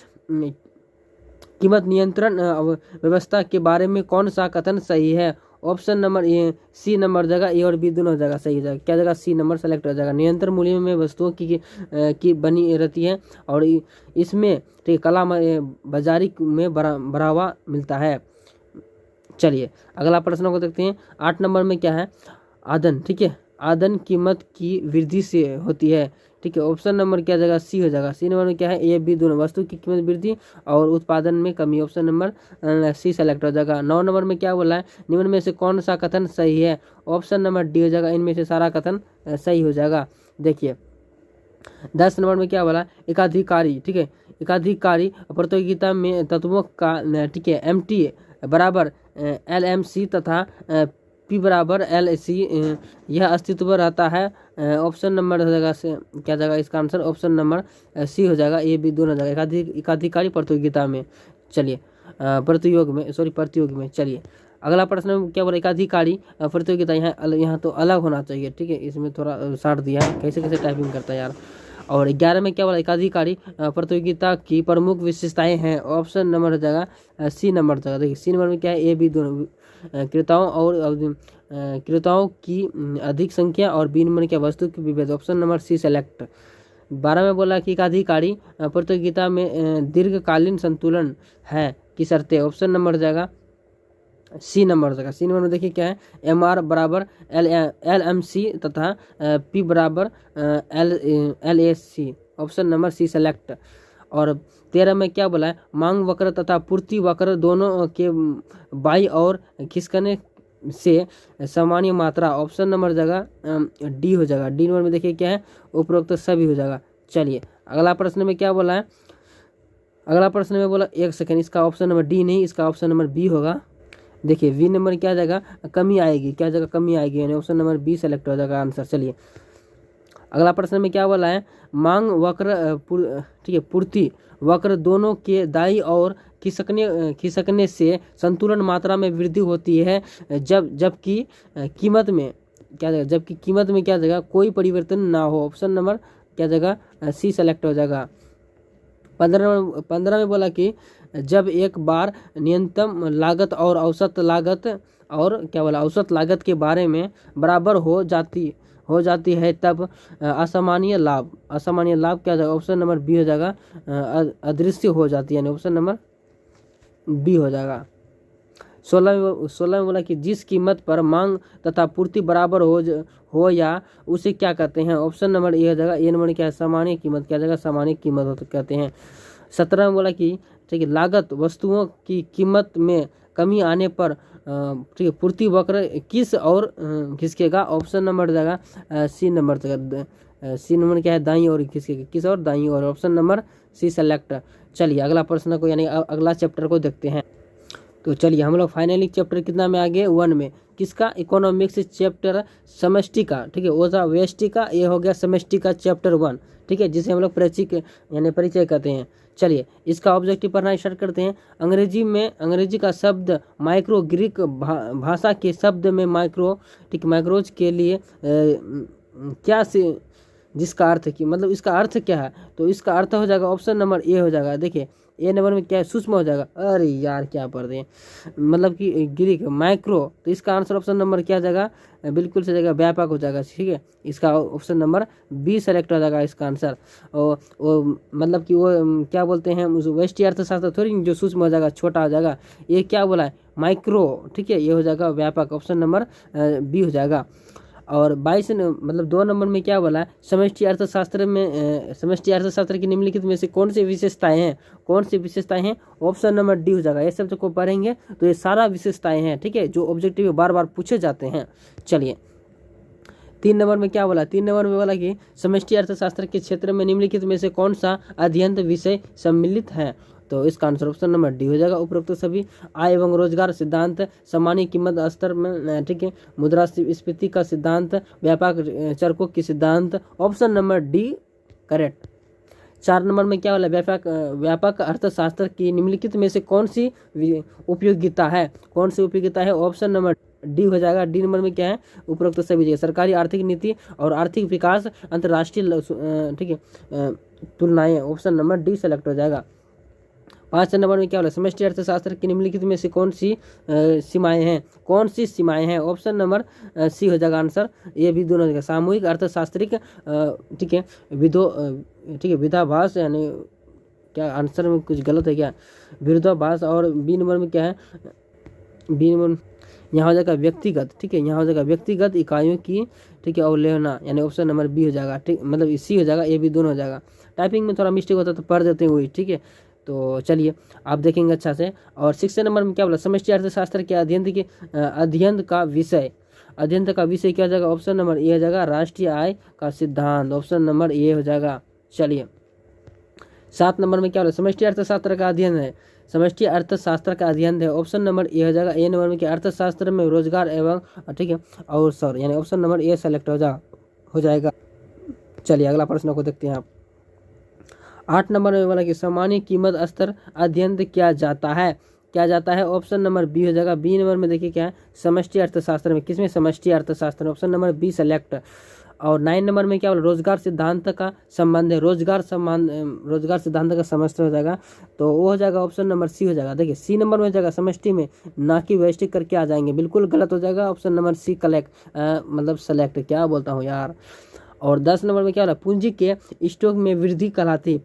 कीमत नियंत्रण व्यवस्था के बारे में कौन सा कथन सही है। Option number A C number जगह, ए और बी दोनों जगह सही जाएगा, क्या जगह, सी नंबर सेलेक्ट हो जाएगा। नियंत्रण मूल्य में वस्तुओं की बनी रहती है और इसमें ठीक कला बाजारी में बढ़ावा मिलता है। चलिए अगला प्रश्न को देखते हैं। 8 नंबर में क्या है, आदन, ठीक है, आदन कीमत की वृद्धि से होती है, ठीक है, ऑप्शन नंबर क्या जाएगा, सी हो जाएगा। सी नंबर में क्या है, ए बी दोनों, वस्तु की कीमत वृद्धि और उत्पादन में कमी। ऑप्शन नंबर सी सेलेक्ट हो जाएगा। 9 नंबर में क्या बोला है, निम्न में से कौन सा कथन सही है। ऑप्शन नंबर डी हो जाएगा, इनमें से सारा कथन सही हो जाएगा। देखिए 10 नंबर में क्या बोला, एकाधिकारी, ठीक है, एकाधिकारी प्रतियोगिता में तत्वों का, ठीक है, एमटी बराबर LMC तथा P बराबर LC यह अस्तित्व रहता है। ऑप्शन नंबर हो जाएगा क्या जाएगा इसका आंसर, ऑप्शन नंबर सी हो जाएगा, ए बी दोनों जाएगा, एकाधिकारी प्रतियोगिता में। चलिए प्रतियोग में। चलिए अगला प्रश्न क्या बोला, एकाधिकारी प्रतियोगिता, यहाँ तो अलग होना चाहिए, ठीक है, इसमें थोड़ा साट दिया है, कैसे टाइपिंग करता है यार। और 11 में क्या बोला, एकाधिकारी प्रतियोगिता की प्रमुख विशेषताएं हैं। ऑप्शन नंबर हो जाएगा सी नंबर जाएगा। देखिए सी नंबर में क्या है, ए बी दोनों, क्रेताओं की अधिक संख्या और बी नंबर क्या, वस्तु की विभेद। Option number C select. 12 में बोला कि एकाधिकारी प्रतियोगिता में दीर्घकालीन संतुलन है की शर्तें। ऑप्शन नंबर हो जाएगा सी नंबर जाएगा। सी नंबर में देखिए क्या है, MR बराबर LMC तथा P बराबर LAC। Option number C select. और 13 में क्या बोला है, मांग वक्र तथा पूर्ति वक्र दोनों के बाई और खिसकने से सामान्य मात्रा। ऑप्शन नंबर जगह डी हो जाएगा। डी नंबर में देखिए क्या है, उपरोक्त सभी हो जाएगा। चलिए अगला प्रश्न में क्या बोला है, अगला प्रश्न में बोला, एक सेकेंड, इसका ऑप्शन नंबर डी नहीं, इसका ऑप्शन नंबर बी होगा। देखिए वी नंबर क्या जाएगा, कमी आएगी, क्या जगह कमी आएगी, यानी ऑप्शन नंबर बी सेलेक्ट हो जाएगा आंसर। चलिए अगला प्रश्न में क्या बोला है, मांग वक्र ठीक है, पूर्ति वक्र दोनों के दाईं और खिसकने से संतुलन मात्रा में वृद्धि होती है, जबकि कीमत में क्या जगह, जबकि कीमत में क्या जगह कोई परिवर्तन ना हो। ऑप्शन नंबर क्या जगह सी सेलेक्ट हो जाएगा। 15 में बोला कि जब एक बार न्यूनतम लागत और औसत लागत और क्या बोला औसत लागत के बारे में बराबर हो जाती है तब असामान्य लाभ क्या जाएगा, ऑप्शन नंबर बी हो जाएगा, अदृश्य हो जाती है, यानी ऑप्शन नंबर बी हो जाएगा। 16 में बोला कि जिस कीमत पर मांग तथा पूर्ति बराबर हो या उसे क्या कहते हैं, ऑप्शन नंबर ए हो जाएगा, ए नंबर क्या है, सामान्य कीमत, क्या जाएगा, सामान्य कीमत कहते हैं। 17 में बोला कि ठीक है, लागत वस्तुओं की कीमत में कमी आने पर ठीक है पूर्ति वक्र किस और खिसकेगा, ऑप्शन नंबर जाएगा सी नंबर सी नंबर क्या है, दाईं और खिसकेगा, किस और दाईं और, ऑप्शन नंबर सी सेलेक्ट। चलिए अगला प्रश्न को यानी अगला चैप्टर को देखते हैं। तो चलिए हम लोग फाइनली चैप्टर कितना में आगे 1 में, किसका, इकोनॉमिक्स चैप्टर समष्टि का, ठीक है, ओजा व्यष्टि का, ये हो गया समष्टि का चैप्टर 1, ठीक है, जिसे हम लोग परिचय कहते हैं। चलिए इसका ऑब्जेक्टिव पढ़ना स्टार्ट करते हैं। अंग्रेजी का शब्द माइक्रो, ग्रीक भाषा के शब्द में माइक्रोज के लिए क्या से जिसका अर्थ की मतलब इसका अर्थ क्या है, तो इसका अर्थ हो जाएगा ऑप्शन नंबर ए हो जाएगा। देखिए ए नंबर में क्या है, सूक्ष्म हो जाएगा, अरे यार क्या पढ़ रहे हैं, मतलब कि ग्रीक माइक्रो, तो इसका आंसर ऑप्शन नंबर क्या जाएगा, बिल्कुल से जाएगा व्यापक हो जाएगा, ठीक है, इसका ऑप्शन नंबर बी सेलेक्ट हो जाएगा इसका आंसर। और मतलब कि वो क्या बोलते हैं, व्यष्टि अर्थशास्त्र थोड़ी जो सूक्ष्म हो जाएगा, छोटा हो जाएगा, ये क्या बोला है, माइक्रो, ठीक है, ये हो जाएगा व्यापक, ऑप्शन नंबर बी हो जाएगा। और 22 मतलब 2 नंबर में क्या बोला है, समष्टि अर्थशास्त्र की निम्नलिखित में से कौन सी विशेषताएं हैं, ऑप्शन नंबर डी हो जाएगा। ये सब को पढ़ेंगे तो ये सारा विशेषताएं हैं, ठीक है, जो ऑब्जेक्टिव में बार बार पूछे जाते हैं। चलिए 3 नंबर में क्या बोला, 3 नंबर में बोला कि समष्टि अर्थशास्त्र के क्षेत्र में निम्नलिखित में से कौन सा अध्ययन विषय सम्मिलित है, तो इसका आंसर ऑप्शन नंबर डी हो जाएगा। उपरोक्त सभी आय एवं रोजगार सिद्धांत, सामान्य कीमत स्तर में, ठीक है, मुद्रास्फीति का सिद्धांत, व्यापक चरकों की सिद्धांत, option number D correct. 4 number में क्या बोला, व्यापक अर्थशास्त्र की निम्नलिखित में से कौन सी उपयोगिता है, ऑप्शन नंबर डी हो जाएगा। डी नंबर में क्या है, उपरोक्त सभी जगह सरकारी आर्थिक नीति और आर्थिक विकास, अंतर्राष्ट्रीय ठीक है तुलनाएं, ऑप्शन नंबर डी सेलेक्ट हो जाएगा। 5 नंबर में क्या बोला, समष्टि अर्थशास्त्र की निम्नलिखित में से कौन सी सीमाएं हैं, ऑप्शन नंबर सी हो जाएगा आंसर। ये भी दोनों जगह सामूहिक अर्थशास्त्रिक, ठीक है, विरोधाभास, यानी क्या आंसर में कुछ गलत है क्या, विरोधाभास। और बी नंबर में क्या है, बी नंबर यहाँ हो जाएगा व्यक्तिगत, ठीक है, यहाँ हो जाएगा व्यक्तिगत इकाइयों की, ठीक है, अवहेलना, यानी ऑप्शन नंबर बी हो जाएगा, ठीक, मतलब सी हो जाएगा, ये भी दोनों हो जाएगा। टाइपिंग में थोड़ा मिस्टेक होता है तो पढ़ देते हैं वही, ठीक है, तो चलिए आप देखेंगे अच्छा से। और 6 नंबर में क्या बोला, समष्टि अर्थशास्त्र के अध्ययन का विषय क्या हो जाएगा, ऑप्शन नंबर ए हो जाएगा, राष्ट्रीय आय का सिद्धांत, ऑप्शन नंबर ए हो जाएगा। चलिए 7 नंबर में क्या बोला, समष्टि अर्थशास्त्र का अध्ययन है, ऑप्शन नंबर ए हो जाएगा। ए नंबर में क्या, अर्थशास्त्र में रोजगार एवं, ठीक है, अवसर, यानी ऑप्शन नंबर ए सेलेक्ट हो जाएगा। चलिए अगला प्रश्न को देखते हैं आप। 8 नंबर में बोला कि सामान्य कीमत स्तर अध्ययन किया जाता है, ऑप्शन नंबर बी हो जाएगा। बी नंबर में देखिए क्या है, समष्टि अर्थशास्त्र में, किसमें, समष्टि अर्थशास्त्र, ऑप्शन नंबर बी सेलेक्ट। और 9 नंबर में क्या बोला, रोजगार सिद्धांत का संबंध है, रोजगार सिद्धांत का समष्टि हो जाएगा, तो वो हो जाएगा ऑप्शन नंबर सी हो जाएगा। देखिए सी नंबर में हो जाएगा समष्टि में, ना कि वैश्विक करके आ जाएंगे, बिल्कुल गलत हो जाएगा, ऑप्शन नंबर सी मतलब सेलेक्ट, क्या बोलता हूँ यार। और 10 नंबर में क्या होला, पूंजी के स्टॉक में वृद्धि कहलाती है,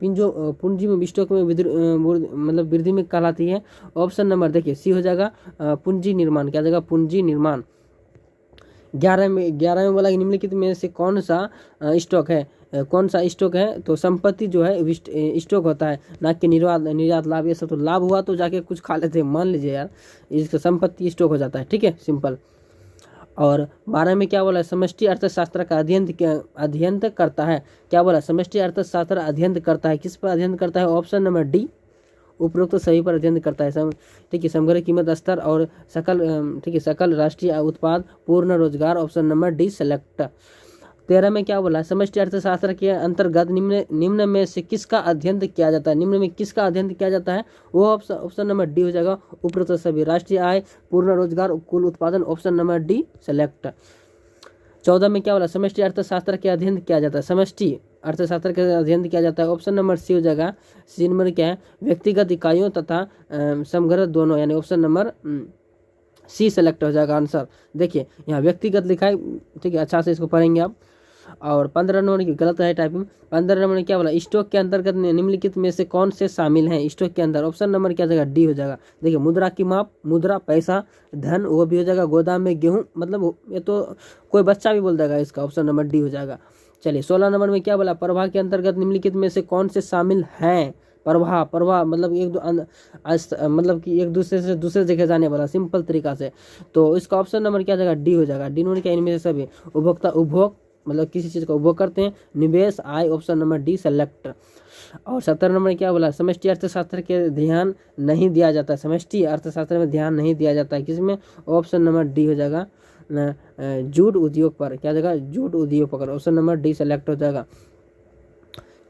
पूंजी में स्टॉक में मतलब वृद्धि में कहलाती है, ऑप्शन नंबर देखिए सी हो जाएगा, पूंजी निर्माण, क्या जाएगा, पूंजी निर्माण। 11 में बोला कि निम्नलिखित में से कौन सा स्टॉक है, तो संपत्ति जो है स्टॉक होता है, ना कि निर्यात लाभ, ये सब तो लाभ हुआ तो जाके कुछ खा लेते हैं, मान लीजिए यार, इसका संपत्ति स्टॉक हो जाता है, ठीक है, सिंपल। और 12 में क्या बोला, समष्टि अर्थशास्त्र का अध्ययन करता है, क्या बोला, समष्टि अर्थशास्त्र अध्ययन करता है, किस पर अध्ययन करता है, ऑप्शन नंबर डी, उपरोक्त सभी पर अध्ययन करता है, ठीक है, समग्र कीमत स्तर और सकल राष्ट्रीय उत्पाद, पूर्ण रोजगार, ऑप्शन नंबर डी सेलेक्ट। 13 में क्या बोला, समष्टि अर्थशास्त्र के अंतर्गत निम्न में से किसका अध्ययन किया जाता है, निम्न में किसका अध्ययन किया जाता है, वो ऑप्शन नंबर डी हो जाएगा, उपरोक्त सभी। राष्ट्रीय आय, पूर्ण रोजगार, कुल उत्पादन, ऑप्शन नंबर डी सेलेक्ट। 14 में क्या बोला, समष्टि अर्थशास्त्र के अध्ययन किया जाता है, समष्टि अर्थशास्त्र का अध्ययन किया जाता है, ऑप्शन नंबर सी हो जाएगा। सी नंबर क्या है, व्यक्तिगत इकाइयों तथा समग्र दोनों, यानी ऑप्शन नंबर सी सेलेक्ट हो जाएगा आंसर। देखिए यहाँ व्यक्तिगत लिखा है, ठीक है, अच्छा से इसको पढ़ेंगे आप। और 15 नंबर की गलत है टाइपिंग। 15 नंबर में क्या बोला, स्टॉक के अंतर्गत निम्नलिखित में से कौन से शामिल हैं स्टॉक के अंदर, ऑप्शन नंबर क्या जाएगा, डी हो जाएगा। देखिए मुद्रा की माप, मुद्रा, पैसा, धन, वो भी हो जाएगा। गोदाम में गेहूं, मतलब ये तो कोई बच्चा भी बोल देगा इसका, ऑप्शन नंबर डी हो जाएगा। चलिए 16 नंबर में क्या बोला, प्रवाह के अंतर्गत निम्नलिखित में से कौन से शामिल हैं, प्रवाह मतलब मतलब कि एक दूसरे से दूसरे जगह जाने वाला, सिंपल तरीका से। तो इसका ऑप्शन नंबर क्या जाएगा, डी हो जाएगा। डी नंबर क्या, इनमें से सभी। उपभोक्ता, उपभोग मतलब किसी चीज़ का उपभोग करते हैं। निवेश, आय, ऑप्शन नंबर डी सेलेक्ट। और 17 नंबर क्या बोला, समष्टि अर्थशास्त्र के ध्यान नहीं दिया जाता, समष्टि अर्थशास्त्र में ध्यान नहीं दिया जाता है, किसमें, ऑप्शन नंबर डी हो जाएगा, जूट उद्योग पर। क्या जाएगा, जूट उद्योग पर, ऑप्शन नंबर डी सेलेक्ट हो जाएगा।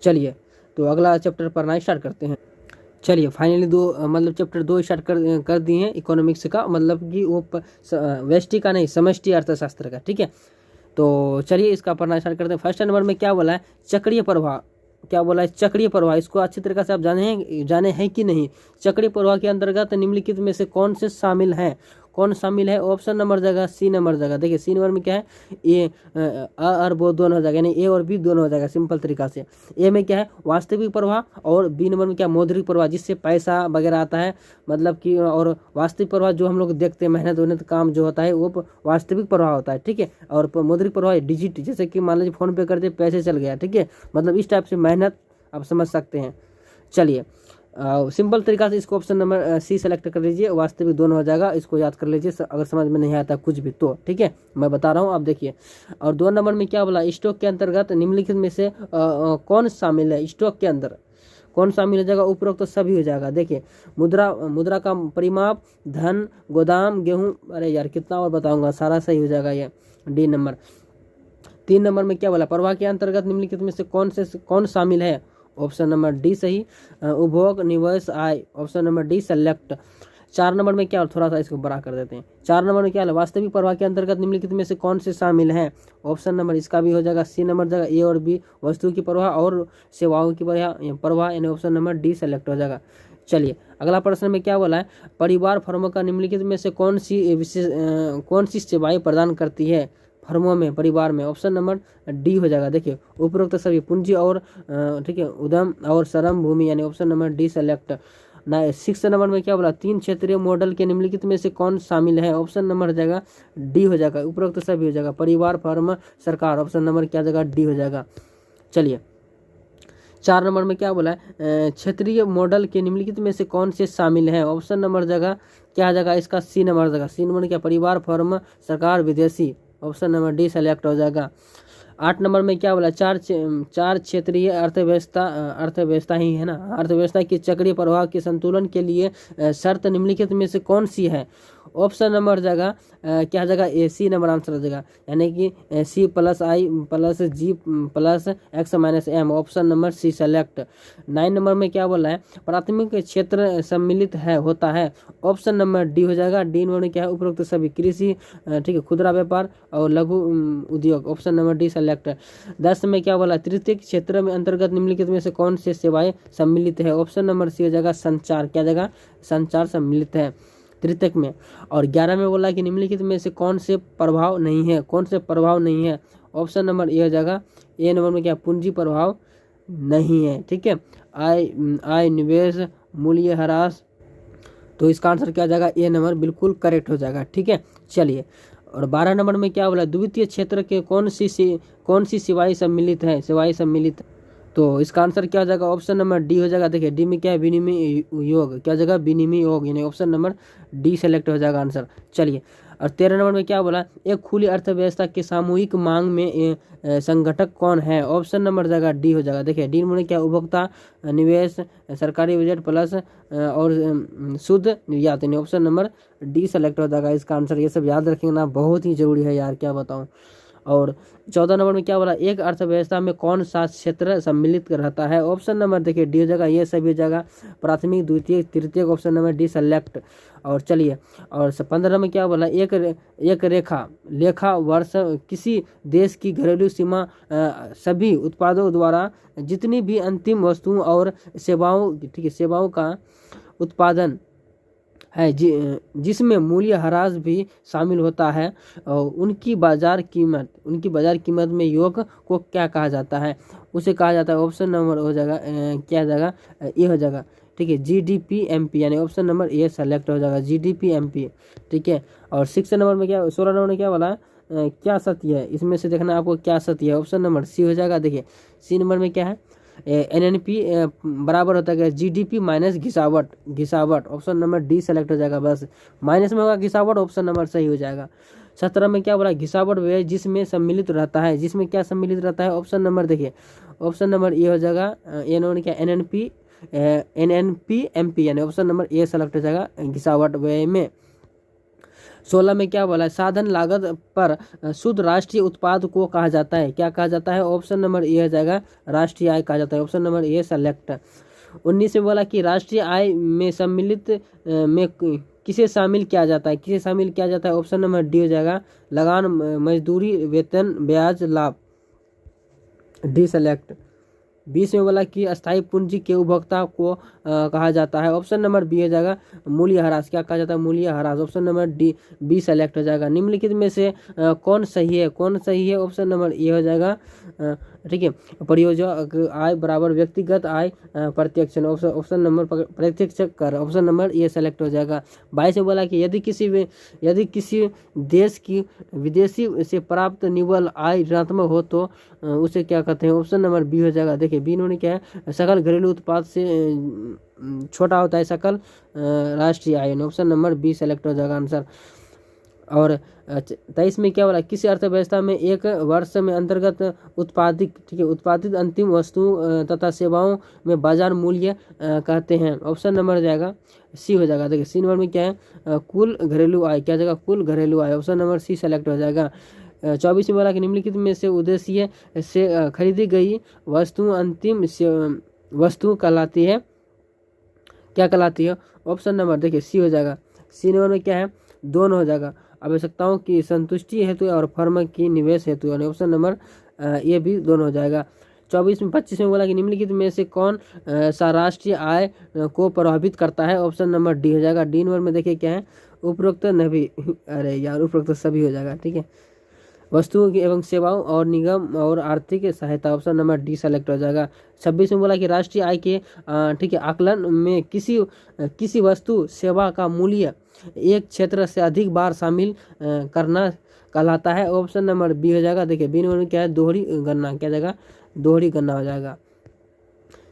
चलिए तो अगला चैप्टर पढ़ना स्टार्ट करते हैं। चलिए फाइनली मतलब चैप्टर 2 स्टार्ट कर दिए हैं इकोनॉमिक्स का, मतलब कि वो व्यष्टि का नहीं, समष्टि अर्थशास्त्र का, ठीक है। तो चलिए इसका पढ़ना स्टार्ट करते हैं। फर्स्ट नंबर में क्या बोला है, चक्रीय प्रवाह। क्या बोला है, चक्रीय प्रवाह। इसको अच्छी तरीके से आप जाने हैं कि नहीं। चक्रीय प्रवाह के अंतर्गत निम्नलिखित में से कौन से शामिल हैं, कौन शामिल है, ऑप्शन नंबर जाएगा सी नंबर जाएगा। देखिए सी नंबर में क्या है, ए और वो दोनों हो जाएगा, यानी ए और बी दोनों हो जाएगा सिंपल तरीका से। ए में क्या है, वास्तविक प्रवाह, और बी नंबर में क्या, मौद्रिक प्रवाह, जिससे पैसा वगैरह आता है, मतलब कि। और वास्तविक प्रवाह जो हम लोग देखते हैं, मेहनत काम जो होता है वो वास्तविक प्रवाह होता है, ठीक है। और मौद्रिक प्रवाह डिजिट, जैसे कि मान लीजिए फोन पे करते पैसे चल गया, ठीक है, मतलब इस टाइप से मेहनत आप समझ सकते हैं। चलिए सिंपल तरीका से इसको ऑप्शन नंबर सी सेलेक्ट कर लीजिए, वास्तविक दोनों हो जाएगा। इसको याद कर लीजिए अगर समझ में नहीं आता कुछ भी तो, ठीक है, मैं बता रहा हूँ आप देखिए। और 2 नंबर में क्या बोला, स्टॉक के अंतर्गत निम्नलिखित में से कौन शामिल है, स्टॉक के अंदर कौन शामिल हो जाएगा, उपरोक्त तो सभी हो जाएगा। देखिए मुद्रा का परिमाप, धन, गोदाम, गेहूँ, अरे यार कितना और बताऊंगा, सारा सही हो जाएगा ये, डी नंबर। 3 नंबर में क्या बोला, प्रवाह के अंतर्गत निम्नलिखित में से कौन शामिल है, ऑप्शन नंबर डी सही। उपभोग, निवेश, आय, option number D select. 4 number में क्या, थोड़ा सा इसको बड़ा कर देते हैं। 4 नंबर में क्या है, वास्तविक प्रवाह के अंतर्गत निम्नलिखित में से कौन से शामिल हैं, ऑप्शन नंबर इसका भी हो जाएगा सी नंबर जाएगा। ए और बी, वस्तु की प्रवाह और सेवाओं की प्रवाह, यानी ऑप्शन नंबर डी सेलेक्ट हो जाएगा। चलिए अगला प्रश्न में क्या बोला है, परिवार फर्मों का निम्नलिखित में से कौन सी सेवाएं प्रदान करती है, फर्मों में, परिवार में, ऑप्शन नंबर डी हो जाएगा। देखिए उपरोक्त सभी, पूंजी और ठीक है, उद्यम और श्रम भूमि, यानी option number D select. 6 number में क्या बोला, 3 क्षेत्रीय मॉडल के निम्नलिखित में से कौन शामिल है, ऑप्शन नंबर हो जाएगा डी हो जाएगा। उपरोक्त सभी हो जाएगा, परिवार, फर्म, सरकार, ऑप्शन नंबर क्या जाएगा, डी हो जाएगा। चलिए 4 नंबर में क्या बोला है, क्षेत्रीय मॉडल के निम्नलिखित में से कौन से शामिल हैं, ऑप्शन नंबर जगह क्या जाएगा इसका, सी नंबर जगह। सी नंबर क्या, परिवार, फर्म, सरकार, विदेशी, ऑप्शन नंबर डी सेलेक्ट हो जाएगा। 8 नंबर में क्या बोला, 4 क्षेत्रीय अर्थव्यवस्था ही है ना, अर्थव्यवस्था की चक्रीय प्रवाह के संतुलन के लिए शर्त निम्नलिखित में से कौन सी है, ऑप्शन नंबर जगह क्या जगह, ए सी नंबर आंसर हो जाएगा, यानी कि C plus I plus G plus X minus M, option number C select. 9 number में क्या बोला है, प्राथमिक क्षेत्र सम्मिलित है होता है, ऑप्शन नंबर डी हो जाएगा। डी नंबर में क्या है, उपरोक्त सभी, कृषि, ठीक है, खुदरा व्यापार और लघु उद्योग, ऑप्शन नंबर डी सेलेक्ट। 10 में क्या बोला, तृतीय क्षेत्र में अंतर्गत निम्नलिखित में से कौन से सेवाएं सम्मिलित है, ऑप्शन नंबर सी हो जाएगा, संचार, क्या जगह, संचार सम्मिलित है तृतीयक में। और 11 में बोला कि निम्नलिखित में से कौन से प्रभाव नहीं है, कौन से प्रभाव नहीं है, ऑप्शन नंबर ए हो जाएगा। ए नंबर में क्या, पूंजी प्रभाव नहीं है, ठीक है, आय निवेश, मूल्य ह्रास, तो इसका आंसर क्या जाएगा, ए नंबर बिल्कुल करेक्ट हो जाएगा, ठीक है। चलिए और 12 नंबर में क्या बोला, द्वितीय क्षेत्र के कौन सी सेवाएं सम्मिलित है, सेवाएं सम्मिलित, तो इसका आंसर क्या हो जाएगा, ऑप्शन नंबर डी हो जाएगा। देखिए डी में क्या है, विनिमय योग, क्या जगह, विनिमय योग, यानी ऑप्शन नंबर डी सेलेक्ट हो जाएगा आंसर। चलिए और 13 नंबर में क्या बोला, एक खुली अर्थव्यवस्था के सामूहिक मांग में संगठक कौन है, ऑप्शन नंबर जाएगा डी हो जाएगा। देखिए डी में क्या, उपभोक्ता, निवेश, सरकारी बजट प्लस और शुद्ध निर्यात, ऑप्शन नंबर डी सेलेक्ट हो जाएगा इसका आंसर। ये सब याद रखेंगे ना, बहुत ही जरूरी है यार, क्या बताऊँ। और 14 नंबर में क्या बोला, एक अर्थव्यवस्था में कौन सा क्षेत्र सम्मिलित रहता है? ऑप्शन नंबर देखिए डी हो जाएगा, ये सभी जगह प्राथमिक द्वितीयक तृतीयक, ऑप्शन नंबर डी सेलेक्ट। और चलिए, और 15 में क्या बोला, एक लेखा वर्ष किसी देश की घरेलू सीमा सभी उत्पादों द्वारा जितनी भी अंतिम वस्तुओं और सेवाओं, ठीक है, सेवाओं का उत्पादन है जिसमें मूल्य ह्रास भी शामिल होता है, और उनकी बाजार कीमत में योग को क्या कहा जाता है? उसे कहा जाता है, ऑप्शन नंबर हो जाएगा क्या हो जाएगा, ये हो जाएगा, ठीक है, GDP-MP, यानी ऑप्शन नंबर ए सेलेक्ट हो जाएगा, GDP-MP, ठीक है। और 16 नंबर में क्या, 16 नंबर में क्या बोला, क्या सत्य है? इसमें से देखना आपको क्या सत्य है, ऑप्शन नंबर सी हो जाएगा। देखिए सी नंबर में क्या है, NNP बराबर होता है GDP माइनस घिसावट, ऑप्शन नंबर डी सेलेक्ट हो जाएगा। बस माइनस में होगा घिसावट, ऑप्शन नंबर सही हो जाएगा। 17 में क्या बोला, घिसावट व्यय जिसमें सम्मिलित रहता है, जिसमें क्या सम्मिलित रहता है? ऑप्शन नंबर देखिए, ऑप्शन नंबर ए हो जाएगा, क्या NNP-MP, यानी ऑप्शन नंबर ए सेलेक्ट हो जाएगा घिसावट व्यय में। 16 में क्या बोला, साधन लागत पर शुद्ध राष्ट्रीय उत्पाद को कहा जाता है, क्या कहा जाता है? ऑप्शन नंबर ए हो जाएगा, राष्ट्रीय आय कहा जाता है, ऑप्शन नंबर ए सेलेक्ट। 19 में बोला कि राष्ट्रीय आय में सम्मिलित में किसे शामिल किया जाता है, किसे शामिल किया जाता है? ऑप्शन नंबर डी हो जाएगा, लगान, मजदूरी, वेतन, ब्याज, लाभ, डी सेलेक्ट। 20 में बोला कि अस्थायी पूंजी के उपभोक्ता को कहा जाता है, ऑप्शन नंबर बी हो जाएगा, मूल्य ह्रास, क्या कहा जाता है? मूल्य ह्रास, option number D B select हो जाएगा। निम्नलिखित में से कौन सही है, ऑप्शन नंबर ए हो जाएगा, ठीक है, परियोजक आय बराबर व्यक्तिगत आय प्रत्यक्ष, ऑप्शन नंबर प्रत्यक्ष कर, ऑप्शन नंबर ए सेलेक्ट हो जाएगा। 22 में बोला कि यदि किसी देश की विदेशी से प्राप्त निव्वल आय ऋणात्मक हो तो उसे क्या कहते हैं? ऑप्शन नंबर बी हो जाएगा। देखिए बी इन्होंने क्या है, सकल घरेलू उत्पाद से छोटा होता है सकल राष्ट्रीय आय, ऑप्शन नंबर बी सेलेक्ट हो जाएगा आंसर। और 23 में क्या बोला, किसी अर्थव्यवस्था में एक वर्ष में अंतर्गत उत्पादित अंतिम वस्तु तथा सेवाओं में बाजार मूल्य कहते हैं, ऑप्शन नंबर जाएगा सी हो जाएगा। देखिए सी नंबर में क्या है, कुल घरेलू आय, क्या जाएगा? कुल घरेलू आय, ऑप्शन नंबर सी सेलेक्ट हो जाएगा। 24 में बोला कि निम्नलिखित में से उद्देश्य से खरीदी गई वस्तु अंतिम वस्तु कहलाती है, क्या कहलाती है? ऑप्शन नंबर देखिए सी हो जाएगा। सी नंबर में क्या है, दोनों हो जाएगा, आवश्यकताओं की संतुष्टि हेतु और फर्म की निवेश हेतु, यानी ऑप्शन नंबर ये भी दोनों हो जाएगा। 25 में बोला कि निम्नलिखित में से कौन सा राष्ट्रीय आय को प्रभावित करता है? ऑप्शन नंबर डी हो जाएगा। डी नंबर में देखिए क्या है, उपरोक्त नभी, अरे यार उपरोक्त सभी हो जाएगा, ठीक है, वस्तुओं की एवं सेवाओं और निगम और आर्थिक सहायता, ऑप्शन नंबर डी सेलेक्ट हो जाएगा। 26 में बोला कि राष्ट्रीय आय के ठीक है आकलन में किसी वस्तु सेवा का मूल्य एक क्षेत्र से अधिक बार शामिल करना कहलाता है, ऑप्शन नंबर बी हो जाएगा। देखिए बी नंबर में क्या है, दोहरी गणना, क्या जाएगा? दोहरी गणना हो जाएगा।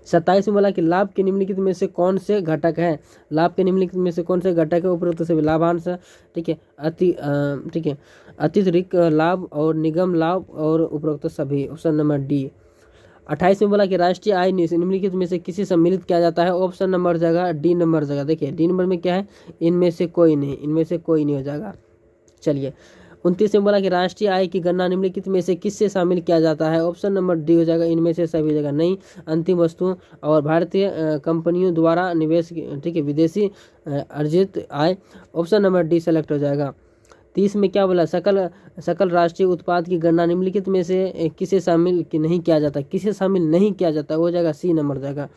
27 में बोला कि लाभ के निम्नलिखित में से कौन से घटक है, लाभ के निम्नलिखित में से कौन से घटक है? उपरोक्त सभी लाभांश, ठीक है, अतिरिक्त लाभ और निगम लाभ और उपरोक्त सभी, ऑप्शन नंबर डी। 28 में बोला कि राष्ट्रीय आय निम्नलिखित में से किसी सम्मिलित किया जाता है, ऑप्शन नंबर जाएगा डी नंबर जाएगा। देखिए डी नंबर में क्या है, इनमें से कोई नहीं हो जाएगा। चलिए 29 में बोला कि राष्ट्रीय आय की गणना निम्नलिखित में से किससे शामिल किया जाता है, ऑप्शन नंबर डी हो जाएगा, इनमें से सभी जगह नहीं, अंतिम वस्तुओं और भारतीय कंपनियों द्वारा निवेश, ठीक है, विदेशी अर्जित आय, ऑप्शन नंबर डी सेलेक्ट हो जाएगा। 30 में क्या बोला, सकल राष्ट्रीय उत्पाद की गणना निम्नलिखित में से किसे शामिल नहीं किया जाता, हो जाएगा सी नंबर जाएगा,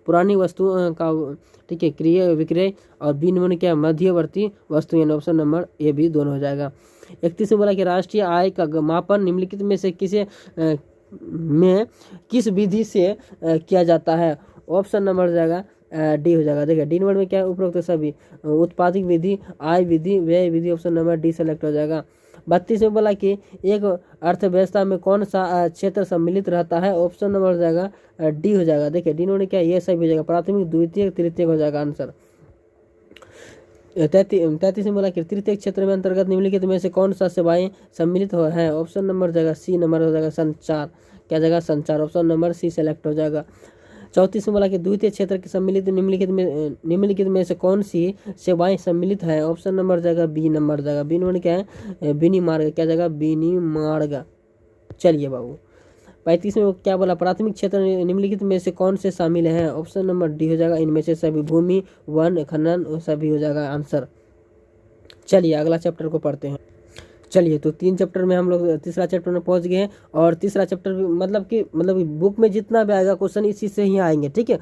पुरानी वस्तुओं का, ठीक है, क्रय विक्रय, और बी नंबर क्या, मध्यवर्ती वस्तु, यानी ऑप्शन नंबर ए भी दोनों हो जाएगा। 31 में बोला कि राष्ट्रीय आय का मापन निम्नलिखित में से किस विधि से किया जाता है, ऑप्शन नंबर जाएगा डी हो जाएगा। देखिए डी नंबर में क्या है, उपरोक्त सभी, उत्पादित विधि, आय विधि, व्यय विधि, ऑप्शन नंबर डी सेलेक्ट हो जाएगा। 32 में बोला कि एक अर्थव्यवस्था में कौन सा क्षेत्र सम्मिलित रहता है, ऑप्शन नंबर जाएगा डी हो जाएगा। देखिए डी नंबर क्या, ये सभी हो जाएगा, प्राथमिक द्वितीयक तृतीयक हो जाएगा आंसर। 33 में बोला कि तृतीय क्षेत्र में अंतर्गत निम्नलिखित में से कौन सा सेवाएं सम्मिलित है, ऑप्शन नंबर जाएगा सी नंबर हो जाएगा, संचार, क्या जाएगा? संचार, ऑप्शन नंबर सी सेलेक्ट हो जाएगा। 34 में बोला कि द्वितीय क्षेत्र के सम्मिलित निम्नलिखित में से कौन सी सेवाएं सम्मिलित है, ऑप्शन नंबर जाएगा बी नंबर जाएगा। बी नंबर क्या है, विनिमार्ग, क्या जाएगा? विनिमार्ग, चलिए बाबू 35 में क्या बोला, प्राथमिक क्षेत्र निम्नलिखित में से कौन से शामिल हैं? ऑप्शन नंबर डी हो जाएगा इनमें से सभी, भूमि, वन, खनन सभी हो जाएगा आंसर। चलिए अगला चैप्टर को पढ़ते हैं। चलिए तो 3 चैप्टर में हम लोग तीसरा चैप्टर में पहुंच गए हैं, और तीसरा चैप्टर मतलब कि बुक में जितना भी आएगा क्वेश्चन इसी से ही आएंगे, ठीक है।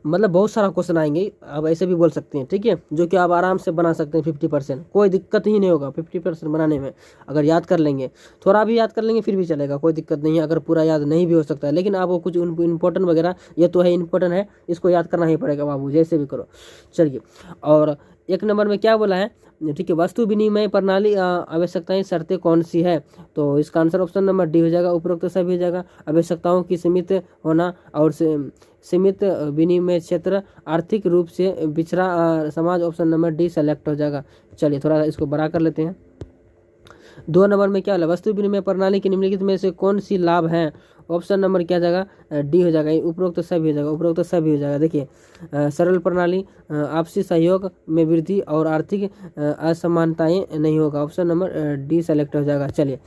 मतलब बहुत सारा क्वेश्चन आएंगे, आप ऐसे भी बोल सकते हैं, ठीक है, जो कि आप आराम से बना सकते हैं 50%, कोई दिक्कत ही नहीं होगा 50% बनाने में। अगर याद कर लेंगे, थोड़ा भी याद कर लेंगे फिर भी चलेगा, कोई दिक्कत नहीं है। अगर पूरा याद नहीं भी हो सकता है, लेकिन आपको कुछ इंपॉर्टेंट वगैरह, ये तो है इंपॉर्टेंट है, इसको याद करना ही पड़ेगा बाबू, जैसे भी करो। चलिए, और 1 नंबर में क्या बोला है, ठीक है, वस्तु विनिमय प्रणाली आवश्यकताएं शर्तें कौन सी है? तो इसका आंसर ऑप्शन नंबर डी हो जाएगा, उपरोक्त सभी हो जाएगा। आवश्यकताओं की सीमित होना और सीमित विनिमय क्षेत्र, आर्थिक रूप से पिछड़ा समाज, ऑप्शन नंबर डी सेलेक्ट हो जाएगा। चलिए थोड़ा इसको बड़ा कर लेते हैं। 2 नंबर में क्या है, वस्तु विनिमय प्रणाली के निम्नलिखित में से कौन सी लाभ है? ऑप्शन नंबर क्या जाएगा, डी हो जाएगा, उपरोक्त सभी हो जाएगा, उपरोक्त सभी हो जाएगा। देखिए सरल प्रणाली, आपसी सहयोग में वृद्धि और आर्थिक असमानताएं नहीं होगा, ऑप्शन नंबर डी सेलेक्ट हो जाएगा। चलिए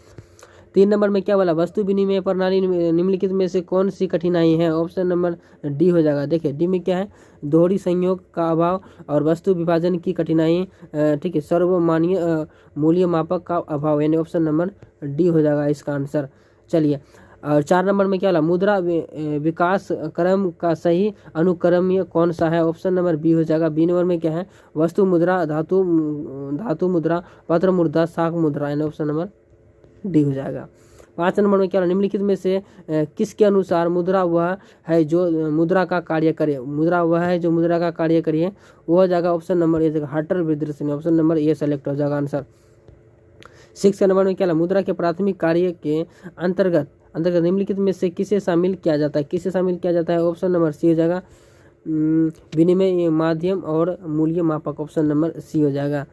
3 नंबर में क्या बोला, वस्तु विनिमय प्रणाली निम्नलिखित में से कौन सी कठिनाई है? ऑप्शन नंबर डी हो जाएगा। देखिए डी में क्या है, दोहरी संयोग का अभाव और वस्तु विभाजन की कठिनाई, ठीक है, सर्वमान्य मूल्य मापक का अभाव, यानी ऑप्शन नंबर डी हो जाएगा इसका आंसर। चलिए और 4 नंबर में क्या बोला, मुद्रा विकास क्रम का सही अनुक्रम कौन सा है? ऑप्शन नंबर बी हो जाएगा। बी नंबर में क्या है, वस्तु मुद्रा, धातु मुद्रा, पत्र मुद्रा, शाक मुद्रा, यानी ऑप्शन नंबर डी हो जाएगा। 5 नंबर में क्या, निम्नलिखित में से किसके अनुसार मुद्रा वह है जो मुद्रा का कार्य करे? मुद्रा वह है जो मुद्रा का कार्य करे, वो हो जाएगा ऑप्शन नंबर ए, हटर विदर्शनी, ऑप्शन नंबर ए सेलेक्ट हो जाएगा आंसर। 6 नंबर में क्या, मुद्रा के प्राथमिक कार्य के अंतर्गत निम्नलिखित में से किसे शामिल किया जाता है? किसे शामिल किया जाता है? ऑप्शन नंबर सी हो जाएगा, विनिमय माध्यम और मूल्य मापक, ऑप्शन नंबर सी हो जाएगा।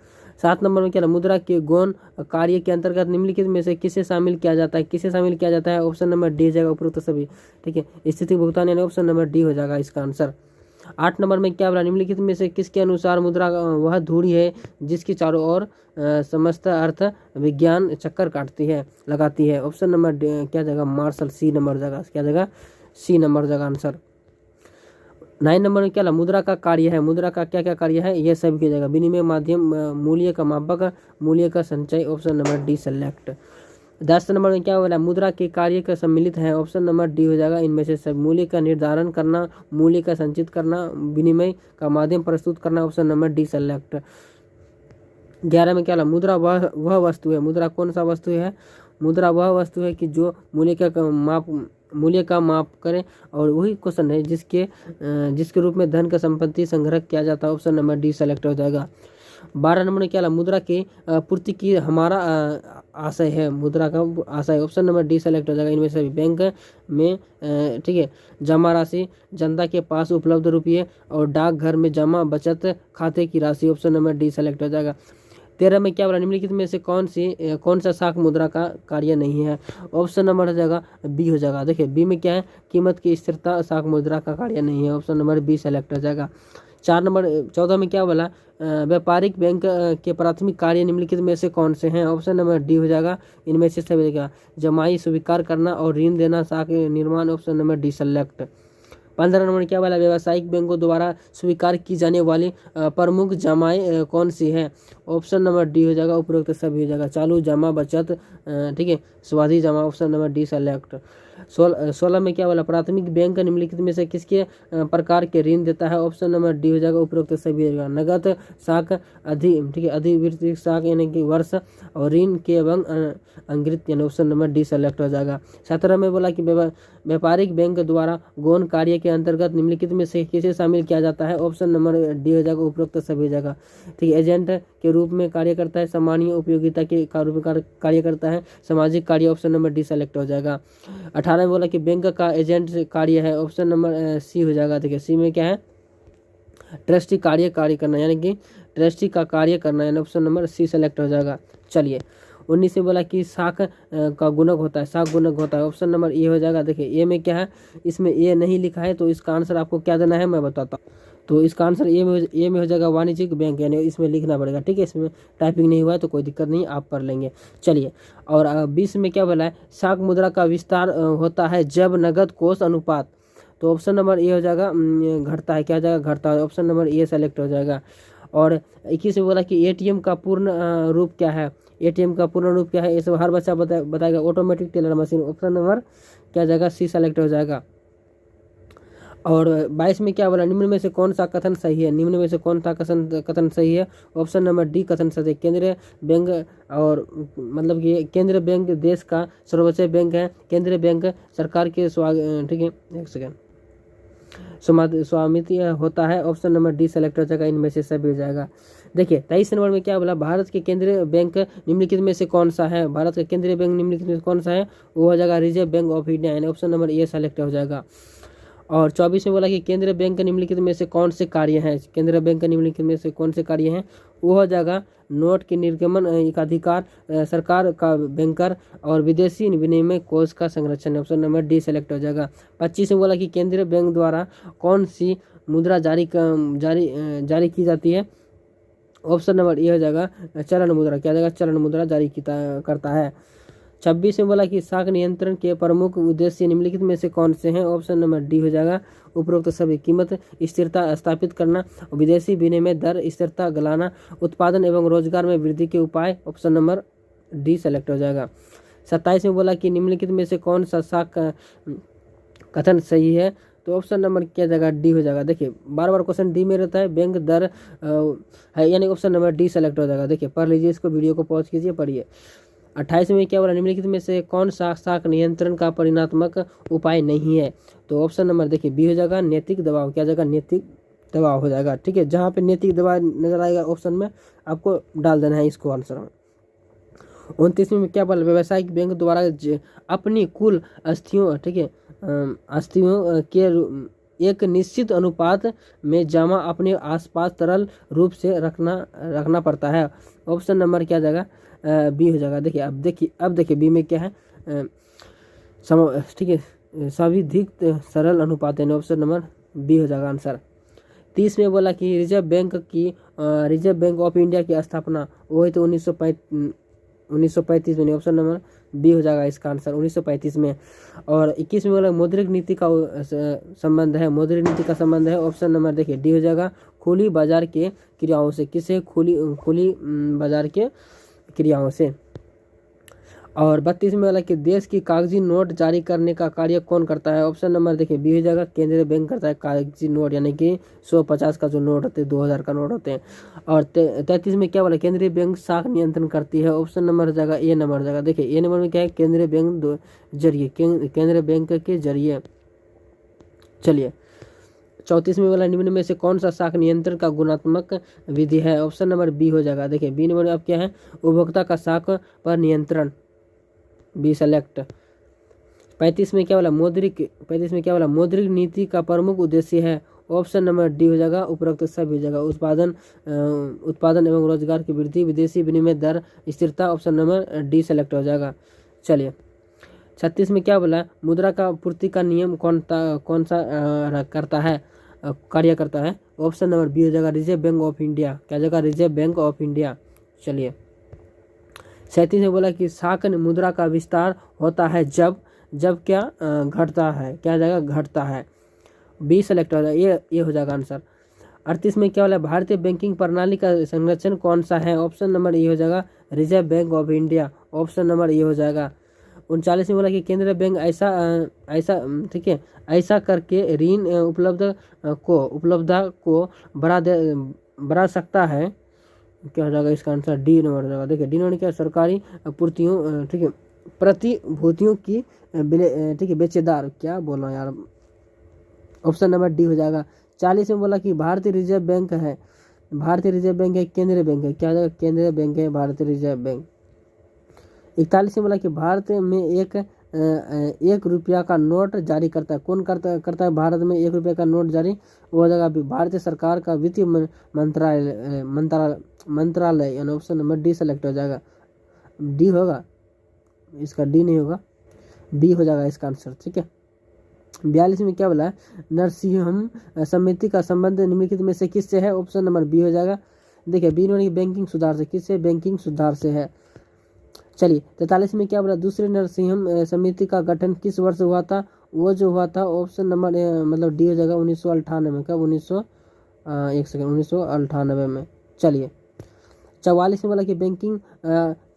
7 नंबर में क्या, मुद्रा के गौण कार्य के अंतर्गत निम्नलिखित में से किसे शामिल किया जाता है? किसे शामिल किया जाता है? ऑप्शन नंबर डी हो जाएगा, उपरोक्त सभी, ठीक है, स्थिति भुगतान, यानी ऑप्शन नंबर डी हो जाएगा इसका आंसर। 8 नंबर में क्या बोला, निम्नलिखित में से किसके अनुसार मुद्रा वह धुरी है जिसकी चारों ओर समस्त अर्थ विज्ञान चक्कर लगाती है, ऑप्शन नंबर क्या जाएगा, मार्शल, सी नंबर जाएगा, क्या जाएगा, सी नंबर जाएगा आंसर। 9 नंबर में क्या, मुद्रा का कार्य है, मुद्रा का क्या क्या कार्य है, यह सब की जाएगा, विनिमय माध्यम, मूल्य का मापक, मूल्य का संचय, option number D select. 10 number में क्या बोला, मुद्रा के कार्य का सम्मिलित है, ऑप्शन नंबर डी हो जाएगा इनमें से सब, मूल्य का निर्धारण करना, मूल्य का संचित करना, विनिमय का माध्यम प्रस्तुत करना, ऑप्शन नंबर डी सेलेक्ट। 11 में क्या, मुद्रा वह वस्तु है, मुद्रा कौन सा वस्तु है? मुद्रा वह वस्तु है कि जो मूल्य का माप करे, और वही क्वेश्चन है जिसके रूप में धन का संपत्ति संग्रह किया जाता है, ऑप्शन नंबर डी सेलेक्ट हो जाएगा। 12 नंबर में क्या, मुद्रा की पूर्ति की हमारा आशय है, मुद्रा का आशय, ऑप्शन नंबर डी सेलेक्ट हो जाएगा इनमें से। बैंक में ठीक है जमा राशि, जनता के पास उपलब्ध रुपये और डाकघर में जमा बचत खाते की राशि, ऑप्शन नंबर डी सेलेक्ट हो जाएगा। 13 में क्या बोला, निम्नलिखित में से कौन सा शाख मुद्रा का कार्य नहीं है? ऑप्शन नंबर हो जाएगा बी हो जाएगा। देखिए बी में क्या है, कीमत की स्थिरता शाख मुद्रा का कार्य नहीं है, ऑप्शन नंबर बी सेलेक्ट हो जाएगा। 14 में क्या बोला, व्यापारिक बैंक के प्राथमिक कार्य निम्नलिखित में से कौन से हैं? ऑप्शन नंबर डी हो जाएगा इनमें से सभी का, जमाई स्वीकार करना और ऋण देना, शाख निर्माण, option number D select. 15 number क्या बोला, व्यावसायिक बैंकों द्वारा स्वीकार की जाने वाली प्रमुख जमाएं कौन सी है? ऑप्शन नंबर डी हो जाएगा, उपरोक्त सभी हो जाएगा, चालू जमा, बचत, ठीक है, स्वाधी जमा, ऑप्शन नंबर डी सेलेक्ट। 16 में क्या बोला, प्राथमिक बैंक निम्नलिखित में से किसके प्रकार के ऋण देता है? ऑप्शन नंबर डी हो जाएगा, उपरोक्त सभी हो जाएगा, नगद शाख, ठीक है, अधिवृत्ति शाख यानी कि वर्ष, और ऋण के एवं अंग्रित, यानी ऑप्शन नंबर डी सेलेक्ट हो जाएगा। 17 में बोला कि व्यापारिक बैंक द्वारा गौण कार्य के अंतर्गत निम्नलिखित में से किसे शामिल किया जाता है? ऑप्शन नंबर डी हो जाएगा, उपरोक्त सभी हो जाएगा, ठीक है, एजेंट के रूप में कार्य करता है, सामान्य उपयोगिता के रूप में कार्य करता है, सामाजिक कार्य, ऑप्शन नंबर डी सेलेक्ट हो जाएगा। 18 में बोला कि बैंक का एजेंट कार्य है, ऑप्शन नंबर सी हो जाएगा। देखिए सी में क्या है, ट्रस्टी कार्य करना, यानी कि ट्रस्टी का कार्य करना, यानी ऑप्शन नंबर सी सेलेक्ट हो जाएगा। चलिए 19 में बोला कि शाख का गुणक होता है, शाख गुणक होता है, ऑप्शन नंबर ए हो जाएगा। देखिए ए में क्या है, इसमें ए नहीं लिखा है, तो इसका आंसर आपको क्या देना है मैं बताता हूँ। तो इसका आंसर ए में हो जाएगा वाणिज्यिक बैंक, यानी इसमें लिखना पड़ेगा, ठीक है। इसमें टाइपिंग नहीं हुआ है तो कोई दिक्कत नहीं, आप पढ़ लेंगे। चलिए, और 20 में क्या बोला है, शाक मुद्रा का विस्तार होता है जब नगद कोष अनुपात, तो ऑप्शन नंबर ए हो जाएगा घटता है, क्या हो जाएगा, घटता है, ऑप्शन नंबर ए सेलेक्ट हो जाएगा। और 21 में बोला कि एटीएम का पूर्ण रूप क्या है, एटीएम का पूर्ण रूप क्या है, ये सब हर बच्चा बताएगा, automatic teller machine, option number क्या जाएगा, सी सेलेक्ट हो जाएगा। और 22 में क्या बोला, निम्न में से कौन सा कथन सही है, निम्न में से कौन सा कथन सही है, ऑप्शन नंबर डी कथन सही है। केंद्रीय बैंक, और मतलब कि केंद्रीय बैंक देश का सर्वोच्च बैंक है, केंद्रीय बैंक सरकार के ठीक है, एक सेकेंड, स्वामित्व होता है, ऑप्शन नंबर डी सेलेक्ट हो जाएगा, इनमें से सभी हो जाएगा। देखिए 23 नंबर में क्या बोला, भारत के केंद्रीय बैंक निम्नलिखित में से कौन सा है, भारत का केंद्रीय बैंक निम्नलिखित में से कौन सा है, वो हो जाएगा रिजर्व बैंक ऑफ इंडिया, यानी ऑप्शन नंबर ए सेलेक्ट हो जाएगा। और 24 में बोला कि केंद्रीय बैंक निम्नलिखित में से कौन से कार्य हैं, केंद्रीय बैंक निम्नलिखित में से कौन से कार्य हैं, वो हो जाएगा नोट के निर्गमन का अधिकार, सरकार का बैंकर, और विदेशी विनिमय कोष का संरक्षण, ऑप्शन नंबर डी सेलेक्ट हो जाएगा। 25 में बोला कि केंद्रीय बैंक द्वारा कौन सी मुद्रा जारी की जाती है, ऑप्शन नंबर ए हो जाएगा चलन मुद्रा, क्या जाएगा, चलन मुद्रा जारी करता है। 26 में बोला कि शाख नियंत्रण के प्रमुख उद्देश्य निम्नलिखित में से कौन से हैं, ऑप्शन नंबर डी हो जाएगा उपरोक्त सभी, कीमत स्थिरता स्थापित करना, विदेशी विनिमय दर स्थिरता गलाना, उत्पादन एवं रोजगार में वृद्धि के उपाय, ऑप्शन नंबर डी सेलेक्ट हो जाएगा। 27 में बोला कि निम्नलिखित में से कौन सा शाख कथन सही है, तो ऑप्शन नंबर क्या जाएगा, डी हो जाएगा। देखिए बार बार क्वेश्चन डी में रहता है, बैंक दर है, यानी ऑप्शन नंबर डी सेलेक्ट हो जाएगा। देखिए पढ़ लीजिए इसको, वीडियो को पॉज कीजिए, पढ़िए। 28 में क्या बोला, निम्नलिखित में से कौन सा शाख नियंत्रण का परिणात्मक उपाय नहीं है, तो ऑप्शन नंबर देखिए बी हो जाएगा नैतिक दबाव, क्या जाएगा, नैतिक दबाव हो जाएगा, ठीक है। जहाँ पे नैतिक दबाव नजर आएगा ऑप्शन में आपको डाल देना है इसको आंसर में। 29 में क्या बोला, व्यावसायिक बैंक द्वारा अपनी कुल अस्थियों, ठीक है, अस्थियों के एक निश्चित अनुपात में जमा अपने आसपास तरल रूप से रखना पड़ता है, ऑप्शन नंबर क्या जाएगा, बी हो जाएगा। देखिए अब देखिए बी में क्या है, ठीक है, साविधिक सरल अनुपात, यानी ऑप्शन नंबर बी हो जाएगा आंसर। 30 में बोला कि रिजर्व बैंक ऑफ इंडिया की स्थापना वो है तो 1935 में, ऑप्शन नंबर बी हो जाएगा इसका आंसर, 1935 में। और 21 में बोला मौद्रिक नीति का संबंध है, मौद्रिक नीति का संबंध है, ऑप्शन नंबर देखिए डी हो जाएगा खुली बाजार के क्रियाओं से, किसे, खुली बाजार के क्रियाओं से। और 32 में बोला कि देश की कागजी नोट जारी करने का कार्य कौन करता है, ऑप्शन नंबर देखिए बी हो जाएगा केंद्रीय बैंक करता है कागजी नोट, यानी कि 150 का जो नोट होते हैं, 2000 का नोट होते हैं। और 33 में क्या बोला, केंद्रीय बैंक शाख नियंत्रण करती है, ऑप्शन नंबर हो जाएगा ए नंबर हो जाएगा। देखिए ए नंबर में क्या है, केंद्रीय बैंक जरिए, केंद्रीय बैंक के जरिए। चलिए 34 में बोला निम्न में से कौन सा शाख नियंत्रण का गुणात्मक विधि है, ऑप्शन नंबर बी हो जाएगा। देखिए बी नंबर में अब क्या है, उपभोक्ता का शाख पर नियंत्रण, बी सेलेक्ट। 35 में क्या बोला, मौद्रिक नीति का प्रमुख उद्देश्य है, ऑप्शन नंबर डी हो जाएगा उपरोक्त सब हो जाएगा। उत्पादन एवं रोजगार की वृद्धि, विदेशी विनिमय दर स्थिरता, ऑप्शन नंबर डी सेलेक्ट हो जाएगा। चलिए 36 में क्या बोला, मुद्रा का पूर्ति का नियम कौन सा कार्य करता है, ऑप्शन नंबर बी हो जाएगा रिजर्व बैंक ऑफ इंडिया, क्या जाएगा, रिजर्व बैंक ऑफ इंडिया। चलिए 37 में बोला कि शाख मुद्रा का विस्तार होता है जब क्या घटता है, क्या जाएगा, घटता है, बी सेलेक्ट हो जाएगा, ये हो जाएगा आंसर। 38 में क्या बोला, भारतीय बैंकिंग प्रणाली का संरक्षण कौन सा है, ऑप्शन नंबर ये हो जाएगा reserve bank of India, option number ये हो जाएगा। 39 में बोला कि केंद्रीय बैंक ऐसा ठीक है, ऐसा करके ऋण उपलब्धता को बढ़ा सकता है, क्या हो जाएगा इसका आंसर, डी नंबर हो जाएगा। देखिए डी नंबर क्या, सरकारी आपूर्तियों, ठीक है, प्रतिभूतियों की ठीक है, बेचेदार, क्या बोला यार, ऑप्शन नंबर डी हो जाएगा। 40 में बोला कि भारतीय रिजर्व बैंक है, केंद्रीय बैंक है, क्या हो जाएगा, केंद्रीय बैंक है भारतीय रिजर्व बैंक। 41 में बोला कि भारत में एक रुपया का नोट जारी करता है, कौन करता है भारत में 1 रुपये का नोट जारी, वो हो जाएगा भारतीय सरकार का वित्तीय मंत्रालय, यानी ऑप्शन नंबर डी सेलेक्ट हो जाएगा। डी होगा इसका, डी नहीं होगा, बी हो जाएगा इसका आंसर, ठीक है। 42 में क्या बोला है, नरसिंहम समिति का संबंध निम्नलिखित में से किससे है? ऑप्शन नंबर बी हो जाएगा। देखिए बी नंबर बैंकिंग सुधार से, किससे? बैंकिंग सुधार से है। चलिए 43 में क्या बोला, दूसरे नरसिंहम समिति का गठन किस वर्ष हुआ था? वो जो हुआ था ऑप्शन नंबर मतलब डी हो जाएगा 1998 में। कब? 1998 में। चलिए 44 में बोला कि बैंकिंग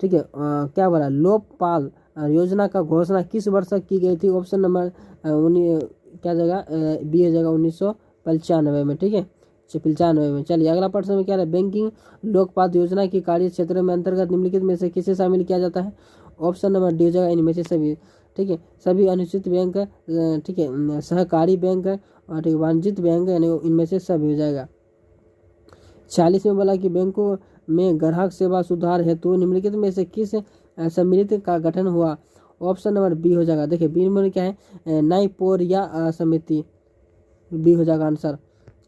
ठीक है क्या बोला, लोकपाल योजना का घोषणा किस वर्ष की गई थी? ऑप्शन नंबर क्या जगह बी हो जाएगा 1995 में। ठीक है 95 में। चलिए अगला प्रश्न में क्या है, बैंकिंग लोकपाल योजना की कार्य क्षेत्र में अंतर्गत निम्नलिखित में से किसे शामिल किया जाता है? ऑप्शन नंबर डी हो जाएगा इनमें से सभी। ठीक है सभी अनुसूचित बैंक, ठीक है सहकारी बैंक और वाणिज्यिक बैंक, यानी इनमें से सभी हो जाएगा। 46 में बोला कि बैंकों में ग्राहक सेवा सुधार हेतु निम्नलिखित में से किस समिति का गठन हुआ? ऑप्शन नंबर बी हो जाएगा। देखिए बी में क्या है, नाइपोरिया समिति, बी हो जाएगा आंसर।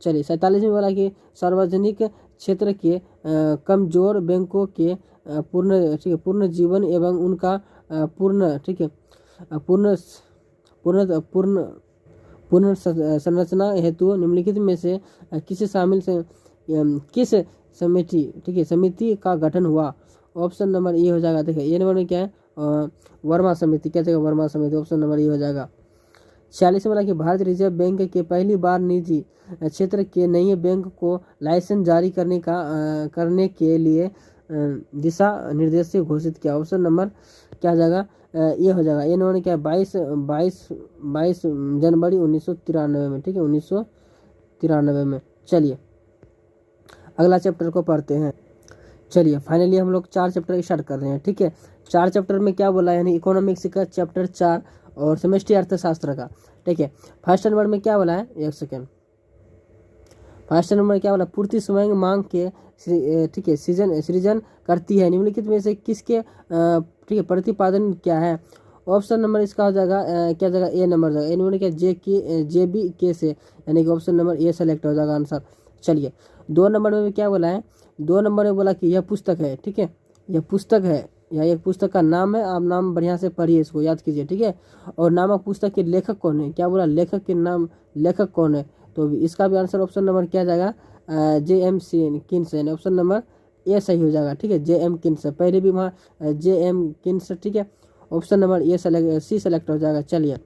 चलिए 47 में बोला कि सार्वजनिक क्षेत्र के कमजोर बैंकों के पूर्ण, ठीक है पूर्ण जीवन एवं उनका पूर्ण, ठीक है पूर्ण पूर्ण पूर्ण पूर्ण संरचना हेतु निम्नलिखित में से किसे शामिल से किस समिति, ठीक है समिति का गठन हुआ? ऑप्शन नंबर ए हो जाएगा। देखिए ये नंबर में क्या है, वर्मा समिति, क्या जगह वर्मा समिति, ऑप्शन नंबर ए हो जाएगा। 46 में बोला कि भारतीय रिजर्व बैंक के पहली बार निजी क्षेत्र के नए बैंक को लाइसेंस जारी करने के लिए दिशा निर्देश घोषित किया। ऑप्शन नंबर क्या हो जाएगा, ये हो जाएगा। ये नंबर क्या है, 22 जनवरी 1993 में। ठीक है 1993 में। चलिए अगला चैप्टर को पढ़ते हैं। चलिए फाइनली हम लोग 4 चैप्टर स्टार्ट कर रहे हैं। ठीक है 4 चैप्टर में क्या बोला, यानी इकोनॉमिक्स का चैप्टर 4 और समष्टि अर्थशास्त्र का। ठीक है फर्स्ट नंबर में क्या बोला है, एक सेकेंड, फर्स्ट नंबर क्या बोला, पूर्ति स्वयं मांग के ठीक है सृजन करती है निम्नलिखित में से किसके ठीक है प्रतिपादन क्या है? ऑप्शन नंबर इसका हो जाएगा क्या जाएगा, ए नंबर जाएगा। ए नंबर क्या, जे बी के से, यानी कि ऑप्शन नंबर ए सेलेक्ट हो जाएगा आंसर। चलिए 2 नंबर में भी क्या बोला है, 2 नंबर में बोला कि यह पुस्तक है। ठीक है यह पुस्तक है, यह एक पुस्तक का नाम है, आप नाम बढ़िया से पढ़िए, इसको याद कीजिए। ठीक है और नामक पुस्तक के लेखक कौन है? क्या बोला, लेखक के नाम, लेखक कौन है? तो इसका भी आंसर ऑप्शन नंबर क्या जाएगा, जे.एम. किन्स, यानी ऑप्शन नंबर ए सही हो जाएगा। ठीक है जे.एम. किन्स, पहले भी वहाँ जे.एम. किन्स। ठीक है option number A C select हो जाएगा। चलिए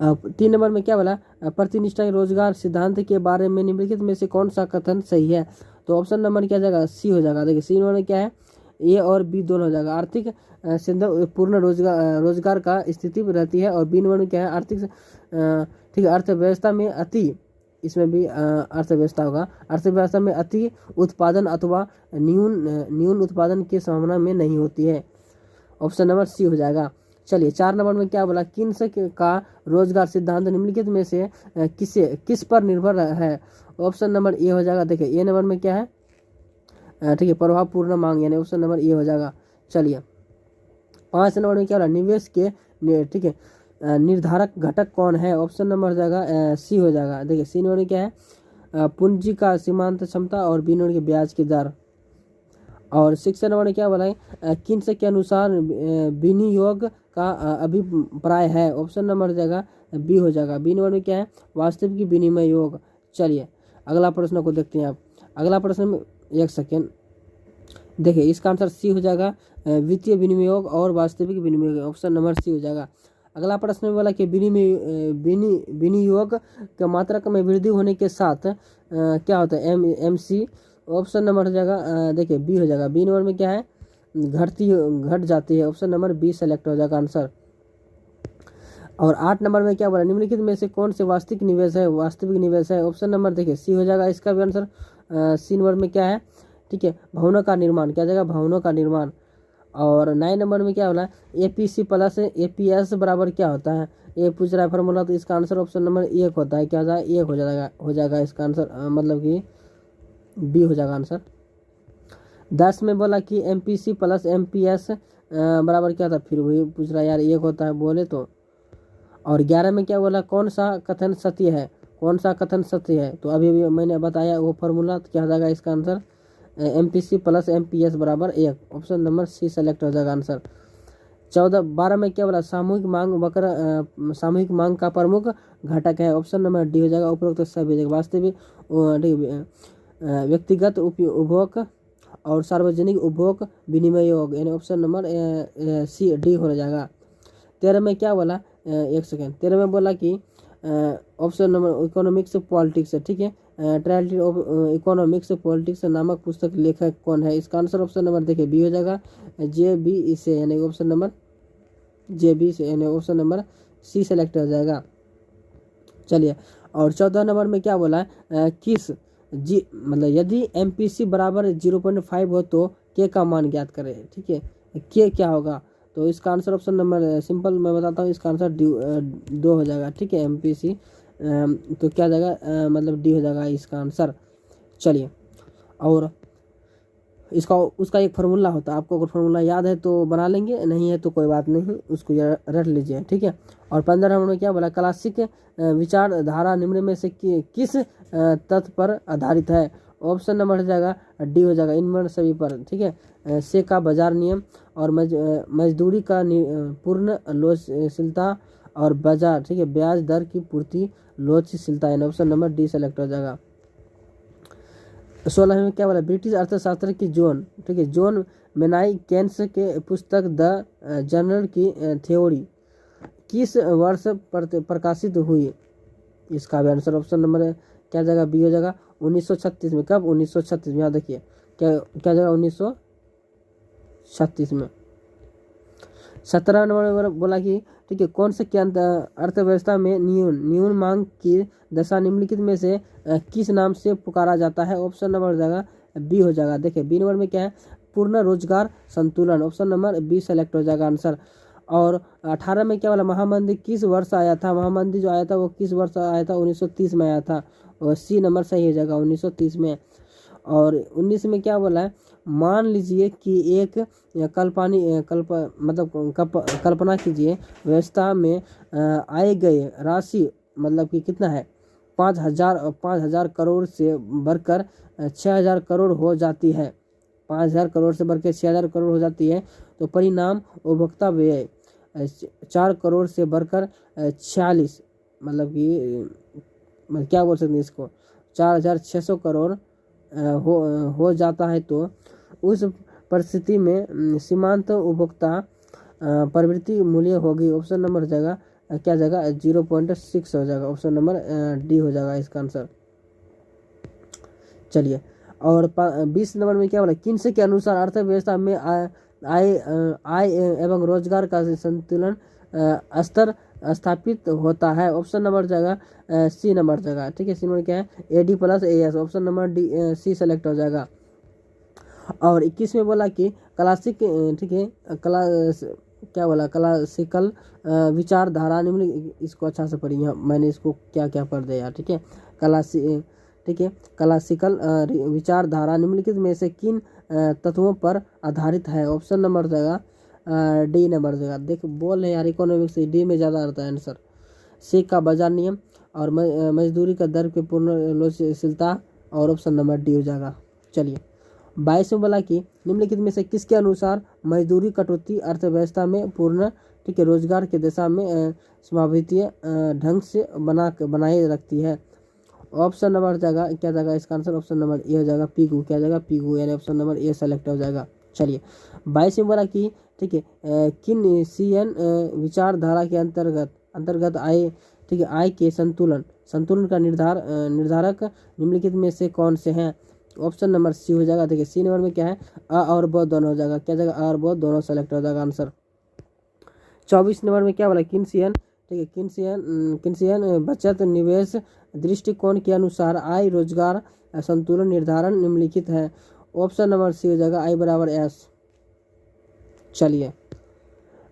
3 नंबर में क्या बोला, प्रतिनिष्ठा रोजगार सिद्धांत के बारे में निम्नलिखित में से कौन सा कथन सही है? तो ऑप्शन नंबर क्या जाएगा, सी हो जाएगा। देखिए सी नंबर में क्या है, ए और बी दोनों हो जाएगा। आर्थिक पूर्ण रोजगार का स्थिति रहती है। और बी नंबर में क्या है, आर्थिक ठीक है अर्थव्यवस्था में अति, इसमें भी अर्थव्यवस्था होगा, अर्थव्यवस्था में अति उत्पादन अथवा न्यून उत्पादन की संभावना में नहीं होती है। ऑप्शन नंबर सी हो जाएगा। चलिए 4 नंबर में क्या बोला, किन्स का रोजगार सिद्धांत निम्नलिखित में से किस पर निर्भर है? ऑप्शन नंबर ए हो जाएगा। देखिए ए नंबर में क्या है, ठीक है प्रभावपूर्ण मांग, यानी ऑप्शन नंबर ए हो जाएगा। चलिए 5 नंबर में क्या बोला, निवेश के ठीक है निर्धारक घटक कौन है? ऑप्शन नंबर हो जाएगा सी हो जाएगा। देखिए सी नंबर में क्या है, पूंजी का सीमांत क्षमता, और बी नंबर की ब्याज की दर। और 6 नंबर में क्या बोला है, किन्स के अनुसार विनियोग का अभिप्राय है? ऑप्शन नंबर हो जाएगा बी हो जाएगा। बी नंबर में क्या है, वास्तविक विनिमय योग। चलिए अगला प्रश्न को देखते हैं आप। अगला प्रश्न में एक सेकेंड, देखिए इसका आंसर सी हो जाएगा, वित्तीय विनियोग और वास्तविक विनिमय, ऑप्शन नंबर सी हो जाएगा। अगला प्रश्न में बोला कि विनियोग के मात्रक में वृद्धि होने के साथ क्या होता है, एम सी, ऑप्शन नंबर हो जाएगा देखिए बी हो जाएगा। बी नंबर में क्या है, घट जाती है, ऑप्शन नंबर बी सेलेक्ट हो जाएगा आंसर। और 8 नंबर में क्या बोला, निम्नलिखित में से कौन से वास्तविक निवेश है? वास्तविक निवेश है, ऑप्शन नंबर देखिए सी हो जाएगा। इसका भी आंसर सी नंबर में क्या है, ठीक है भवनों का निर्माण, क्या जाएगा भवनों का निर्माण। और 9 नंबर में क्या बोला, APC प्लस APS बराबर क्या होता है? ये पूछ रहा है फॉर्मूला, तो इसका आंसर ऑप्शन नंबर 1 होता है। क्या होता है, 1 हो जाएगा इसका आंसर, मतलब कि बी हो जाएगा आंसर। 10 में बोला कि MPC प्लस MPS बराबर क्या था, फिर वही पूछ रहा है यार 1 होता है बोले तो। और 11 में क्या बोला, कौन सा कथन सत्य है? कौन सा कथन सत्य है? तो अभी मैंने बताया वो फॉर्मूला, तो क्या हो जाएगा इसका आंसर, MPC प्लस MPS बराबर 1, ऑप्शन नंबर सी सेलेक्ट हो जाएगा आंसर। 12 में क्या बोला, सामूहिक मांग वक्र सामूहिक मांग का प्रमुख घटक है। ऑप्शन नंबर डी हो जाएगा, उपरोक्त सभी हो जाएगा। वास्तविक व्यक्तिगत उपभोग और सार्वजनिक उपभोग विनिमय योग, यानी ऑप्शन नंबर सी डी हो जाएगा। 13 में क्या बोला, एक सेकेंड, 13 में बोला कि ऑप्शन नंबर इकोनॉमिक्स पॉलिटिक्स है, ठीक है। ट्रायलिटी ऑफ इकोनॉमिक्स पॉलिटिक्स नामक पुस्तक लेखक कौन है? इसका आंसर ऑप्शन नंबर देखिए बी हो जाएगा, जे बी इसे, यानी ऑप्शन नंबर जे बी से, यानी ऑप्शन नंबर सी सेलेक्ट हो जाएगा। चलिए, और 14 नंबर में क्या बोला है, किस जी मतलब यदि MPC बराबर 0.5 हो तो के का मान ज्ञात करें, ठीक है। के क्या होगा, तो इसका आंसर ऑप्शन नंबर सिंपल मैं बताता हूँ, इसका आंसर 2 हो जाएगा, ठीक है। MPC तो क्या जाएगा, मतलब डी हो जाएगा इसका आंसर। चलिए, और इसका उसका एक फार्मूला होता है, आपको अगर फार्मूला याद है तो बना लेंगे, नहीं है तो कोई बात नहीं, उसको रट लीजिए, ठीक है। और 15 नंबर में क्या बोला, क्लासिक विचारधारा निम्न में से किस तथ्य पर आधारित है? ऑप्शन नंबर हो जाएगा डी हो जाएगा, इनमें सभी पर, ठीक है। से का बाजार नियम और मजदूरी का पूर्ण लोचशीलता और बाजार, ठीक है, ब्याज दर की पूर्ति लोचशीलता, यानी ऑप्शन नंबर डी सेलेक्ट हो जाएगा। 16 में क्या बोला, ब्रिटिश अर्थशास्त्र की जॉन, ठीक है, जॉन मेनाई केन्स के पुस्तक द जनरल की थ्योरी किस वर्ष प्रकाशित हुई? इसका भी आंसर ऑप्शन नंबर क्या जाएगा, बी हो जाएगा, 1936 में। कब? 1936 में, याद रखिए, क्या जाएगा, 1936 में। 17 नंबर में बोला कि ठीक है, कौन से अर्थव्यवस्था में न्यून मांग की दशा निम्नलिखित में से किस नाम से पुकारा जाता है? ऑप्शन नंबर हो जाएगा बी हो जाएगा। देखिए, बी नंबर में क्या है, पूर्ण रोजगार संतुलन, ऑप्शन नंबर बी सेलेक्ट हो जाएगा आंसर। और 18 में क्या बोला, महामंदी किस वर्ष आया था? महामंदी जो आया था वो किस वर्ष आया था? 1930 में आया था, और सी नंबर सही हो जाएगा, 1930 में। और 19 में क्या बोला है, मान लीजिए कि एक कल्पना कीजिए व्यवस्था में आए गए राशि मतलब कि कितना है, 5,000 करोड़ से बढ़कर 6,000 करोड़ हो जाती है। 5,000 करोड़ से बढ़कर 6,000 करोड़ हो जाती है, तो परिणाम उपभोक्ता व्यय 4 करोड़ से बढ़कर 46 मतलब कि क्या बोल सकते हैं इसको, 4,600 करोड़ हो जाता है। तो उस परिस्थिति में सीमांत उपभोक्ता प्रवृत्ति मूल्य होगी, ऑप्शन नंबर हो जाएगा क्या जाएगा, 0.6 हो जाएगा, ऑप्शन नंबर डी हो जाएगा इसका आंसर। चलिए, और 20 नंबर में क्या बोला, किन्स के अनुसार अर्थव्यवस्था में आय एवं रोजगार का संतुलन स्तर स्थापित होता है? ऑप्शन नंबर जाएगा सी नंबर जाएगा, ठीक है। सी नंबर क्या है, AD plus AS, option number D C select हो जाएगा। और 21 में बोला कि क्लासिक, ठीक है, क्या बोला, क्लासिकल विचारधारा निम्न, इसको अच्छा से पढ़िए, मैंने इसको क्या क्या पढ़ दिया, ठीक है। ठीक है, क्लासिकल विचारधारा निम्नलिखित में से किन तत्वों पर आधारित है? ऑप्शन नंबर जाएगा डी नंबर जाएगा। देख बोल रहे यार, इकोनॉमिक्स डी में ज़्यादा आता है आंसर। सी का बाजार नियम और मजदूरी का दर के पूर्ण लोचशीलता, और ऑप्शन नंबर डी हो जाएगा। चलिए, 22 में बोला कि निम्नलिखित में से किसके अनुसार मजदूरी कटौती अर्थव्यवस्था में पूर्ण, ठीक है, रोजगार की दिशा में संभावितीय ढंग से बनाए रखती है? ऑप्शन नंबर जाएगा क्या जाएगा इसका आंसर, ऑप्शन नंबर ए हो जाएगा, पीगू, क्या जाएगा, पीगू, यानी ऑप्शन नंबर ए सेलेक्ट हो जाएगा। चलिए, 22 में बोला कि ठीक है, किन CN विचारधारा के अंतर्गत आय, ठीक है, आय के संतुलन का निर्धारक निम्नलिखित में से कौन से हैं? ऑप्शन नंबर सी हो जाएगा। देखिए, सी नंबर में क्या है, अ और ब दोनों हो जाएगा, क्या जाएगा, अ और ब दोनों सेलेक्ट हो जाएगा आंसर। 24 नंबर में क्या बोला, किन्सियन, ठीक है, किन्सियन बचत निवेश दृष्टिकोण के अनुसार आय रोजगार संतुलन निर्धारण निम्नलिखित है? ऑप्शन नंबर सी हो जाएगा, आई बराबर एस। चलिए,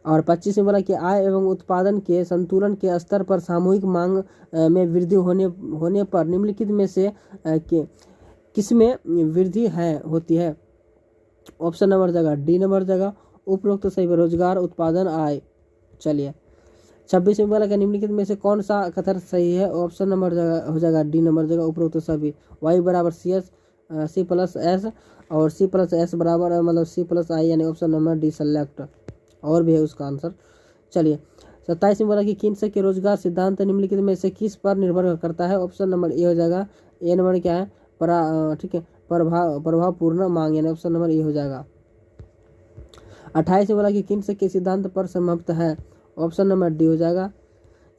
और 25 में बोला कि आय एवं उत्पादन के संतुलन के स्तर पर सामूहिक मांग में वृद्धि होने पर निम्नलिखित में से किसमें वृद्धि होती है? ऑप्शन नंबर जाएगा डी नंबर जाएगा, उपरोक्त सही पर रोजगार, उत्पादन, आय। चलिए, 26 में बोला कि निम्नलिखित में से कौन सा कथन सही है? ऑप्शन नंबर हो जाएगा डी नंबर जाएगा, उपरोक्त सभी। Y बराबर सी प्लस एस और सी प्लस एस बराबर मतलब सी प्लस आई, यानी ऑप्शन नंबर डी सेलेक्ट। और भी है उसका आंसर। चलिए 27 में बोला कि किन्स के रोजगार सिद्धांत निम्नलिखित में से किस पर निर्भर करता है। ऑप्शन नंबर ए हो जाएगा। ए नंबर क्या है, ठीक है, प्रभावपूर्ण मांग, यानी ऑप्शन नंबर ए हो जाएगा। 28 में बोला कि किन्स के सिद्धांत पर समाप्त है। ऑप्शन नंबर डी हो जाएगा।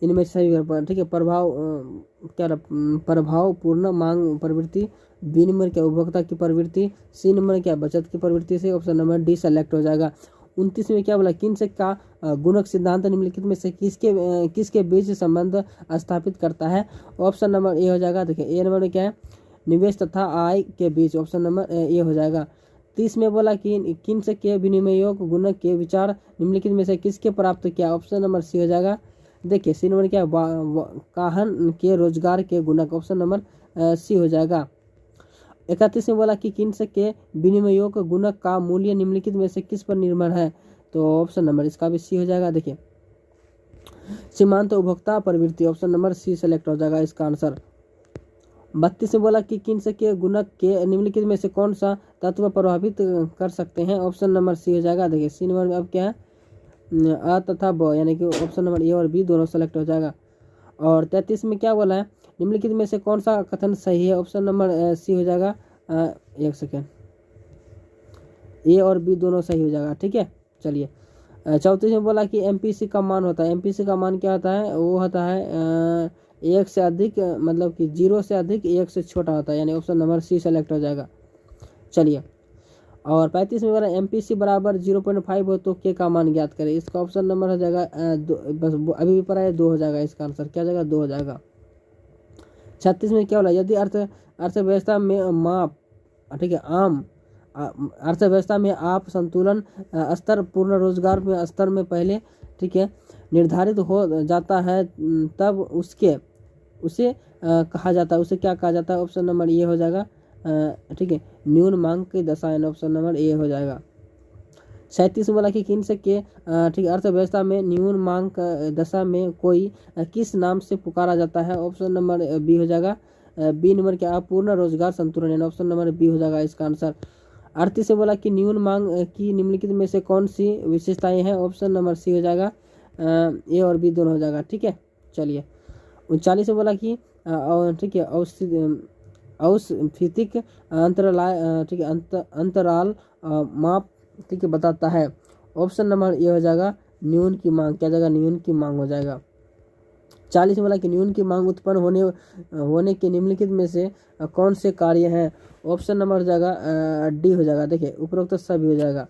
इनमें से सही, ठीक है, प्रभावपूर्ण मांग प्रवृत्ति। बी नंबर क्या, उपभोक्ता की प्रवृत्ति। सी नंबर क्या, बचत की प्रवृत्ति से ऑप्शन नंबर डी सेलेक्ट हो जाएगा। 29 में क्या बोला, किन्स का गुणक सिद्धांत निम्नलिखित में से किसके बीच संबंध स्थापित करता है। ऑप्शन नंबर ए हो जाएगा। देखिए ए नंबर में क्या है, निवेश तथा आय के बीच, ऑप्शन नंबर ए हो जाएगा। 30 में बोला कि किन्स के विनिमयोग गुणक के विचार निम्नलिखित में से किसके प्राप्त किया। ऑप्शन नंबर सी हो जाएगा। देखिए सी नंबर क्या, काहन के रोजगार के गुणक, ऑप्शन नंबर सी हो जाएगा। 31 में बोला कि किन्स के विनिमयोग गुणक का मूल्य निम्नलिखित में से किस पर निर्भर है। तो ऑप्शन नंबर इसका भी सी हो जाएगा। देखिए सीमांत उपभोक्ता प्रवृत्ति, ऑप्शन नंबर सी सेलेक्ट हो जाएगा इसका आंसर। 32 में बोला कि किन्स के गुणक के निम्नलिखित में से कौन सा तत्व प्रभावित कर सकते हैं। ऑप्शन नंबर सी हो जाएगा। देखिए सी नंबर में अब क्या है, अ तथा ब, यानी कि ऑप्शन नंबर ए और बी दोनों सेलेक्ट हो जाएगा। और 33 में क्या बोला है, निम्नलिखित में से कौन सा कथन सही है। ऑप्शन नंबर सी हो जाएगा। एक सेकेंड, ए और बी दोनों सही हो जाएगा, ठीक है। चलिए 34 में बोला कि एमपीसी का मान होता है। एमपीसी का मान क्या होता है, वो होता है एक से अधिक, मतलब कि 0 से अधिक, 1 से छोटा होता है, यानी ऑप्शन नंबर सी सेलेक्ट हो जाएगा। चलिए और 35 में बोला एमपीसी बराबर 0.5 हो तो के का मान ज्ञात करें। इसका ऑप्शन नंबर हो जाएगा बस अभी भी पढ़ा है, 2 हो जाएगा इसका आंसर। क्या जाएगा, 2 हो जाएगा। 36 में क्या बोला, यदि अर्थव्यवस्था में माप, ठीक है, अर्थव्यवस्था में आप संतुलन स्तर पूर्ण रोजगार में स्तर में पहले, ठीक है, निर्धारित हो जाता है, तब उसे कहा जाता है, उसे क्या कहा जाता है। ऑप्शन नंबर ये हो जाएगा, ठीक है, न्यून मांग की दशा, यानी ऑप्शन नंबर ए हो जाएगा। 37 बोला कि किन्स के, ठीक है, अर्थव्यवस्था में न्यून मांग दशा में कोई किस नाम से पुकारा जाता है। ऑप्शन नंबर बी हो जाएगा। बी नंबर क्या, अपूर्ण रोजगार संतुलन, यानी ऑप्शन नंबर बी हो जाएगा इसका आंसर। 38 से बोला कि न्यून मांग की निम्नलिखित में से कौन सी विशेषताएं हैं। ऑप्शन नंबर सी हो जाएगा। ए और बी दोनों हो जाएगा, ठीक है। चलिए 39 से बोला कि ठीक है, औसफितिक अंतराल, ठीक है, अंतराल माप, ठीक है, बताता है। ऑप्शन नंबर ए हो जाएगा, न्यून की मांग। क्या जाएगा, न्यून की मांग हो जाएगा। 40 में बोला कि न्यून की मांग उत्पन्न होने के निम्नलिखित में से कौन से कार्य हैं। ऑप्शन नंबर हो जाएगा डी हो जाएगा। देखिए उपरोक्त सभी हो जाएगा।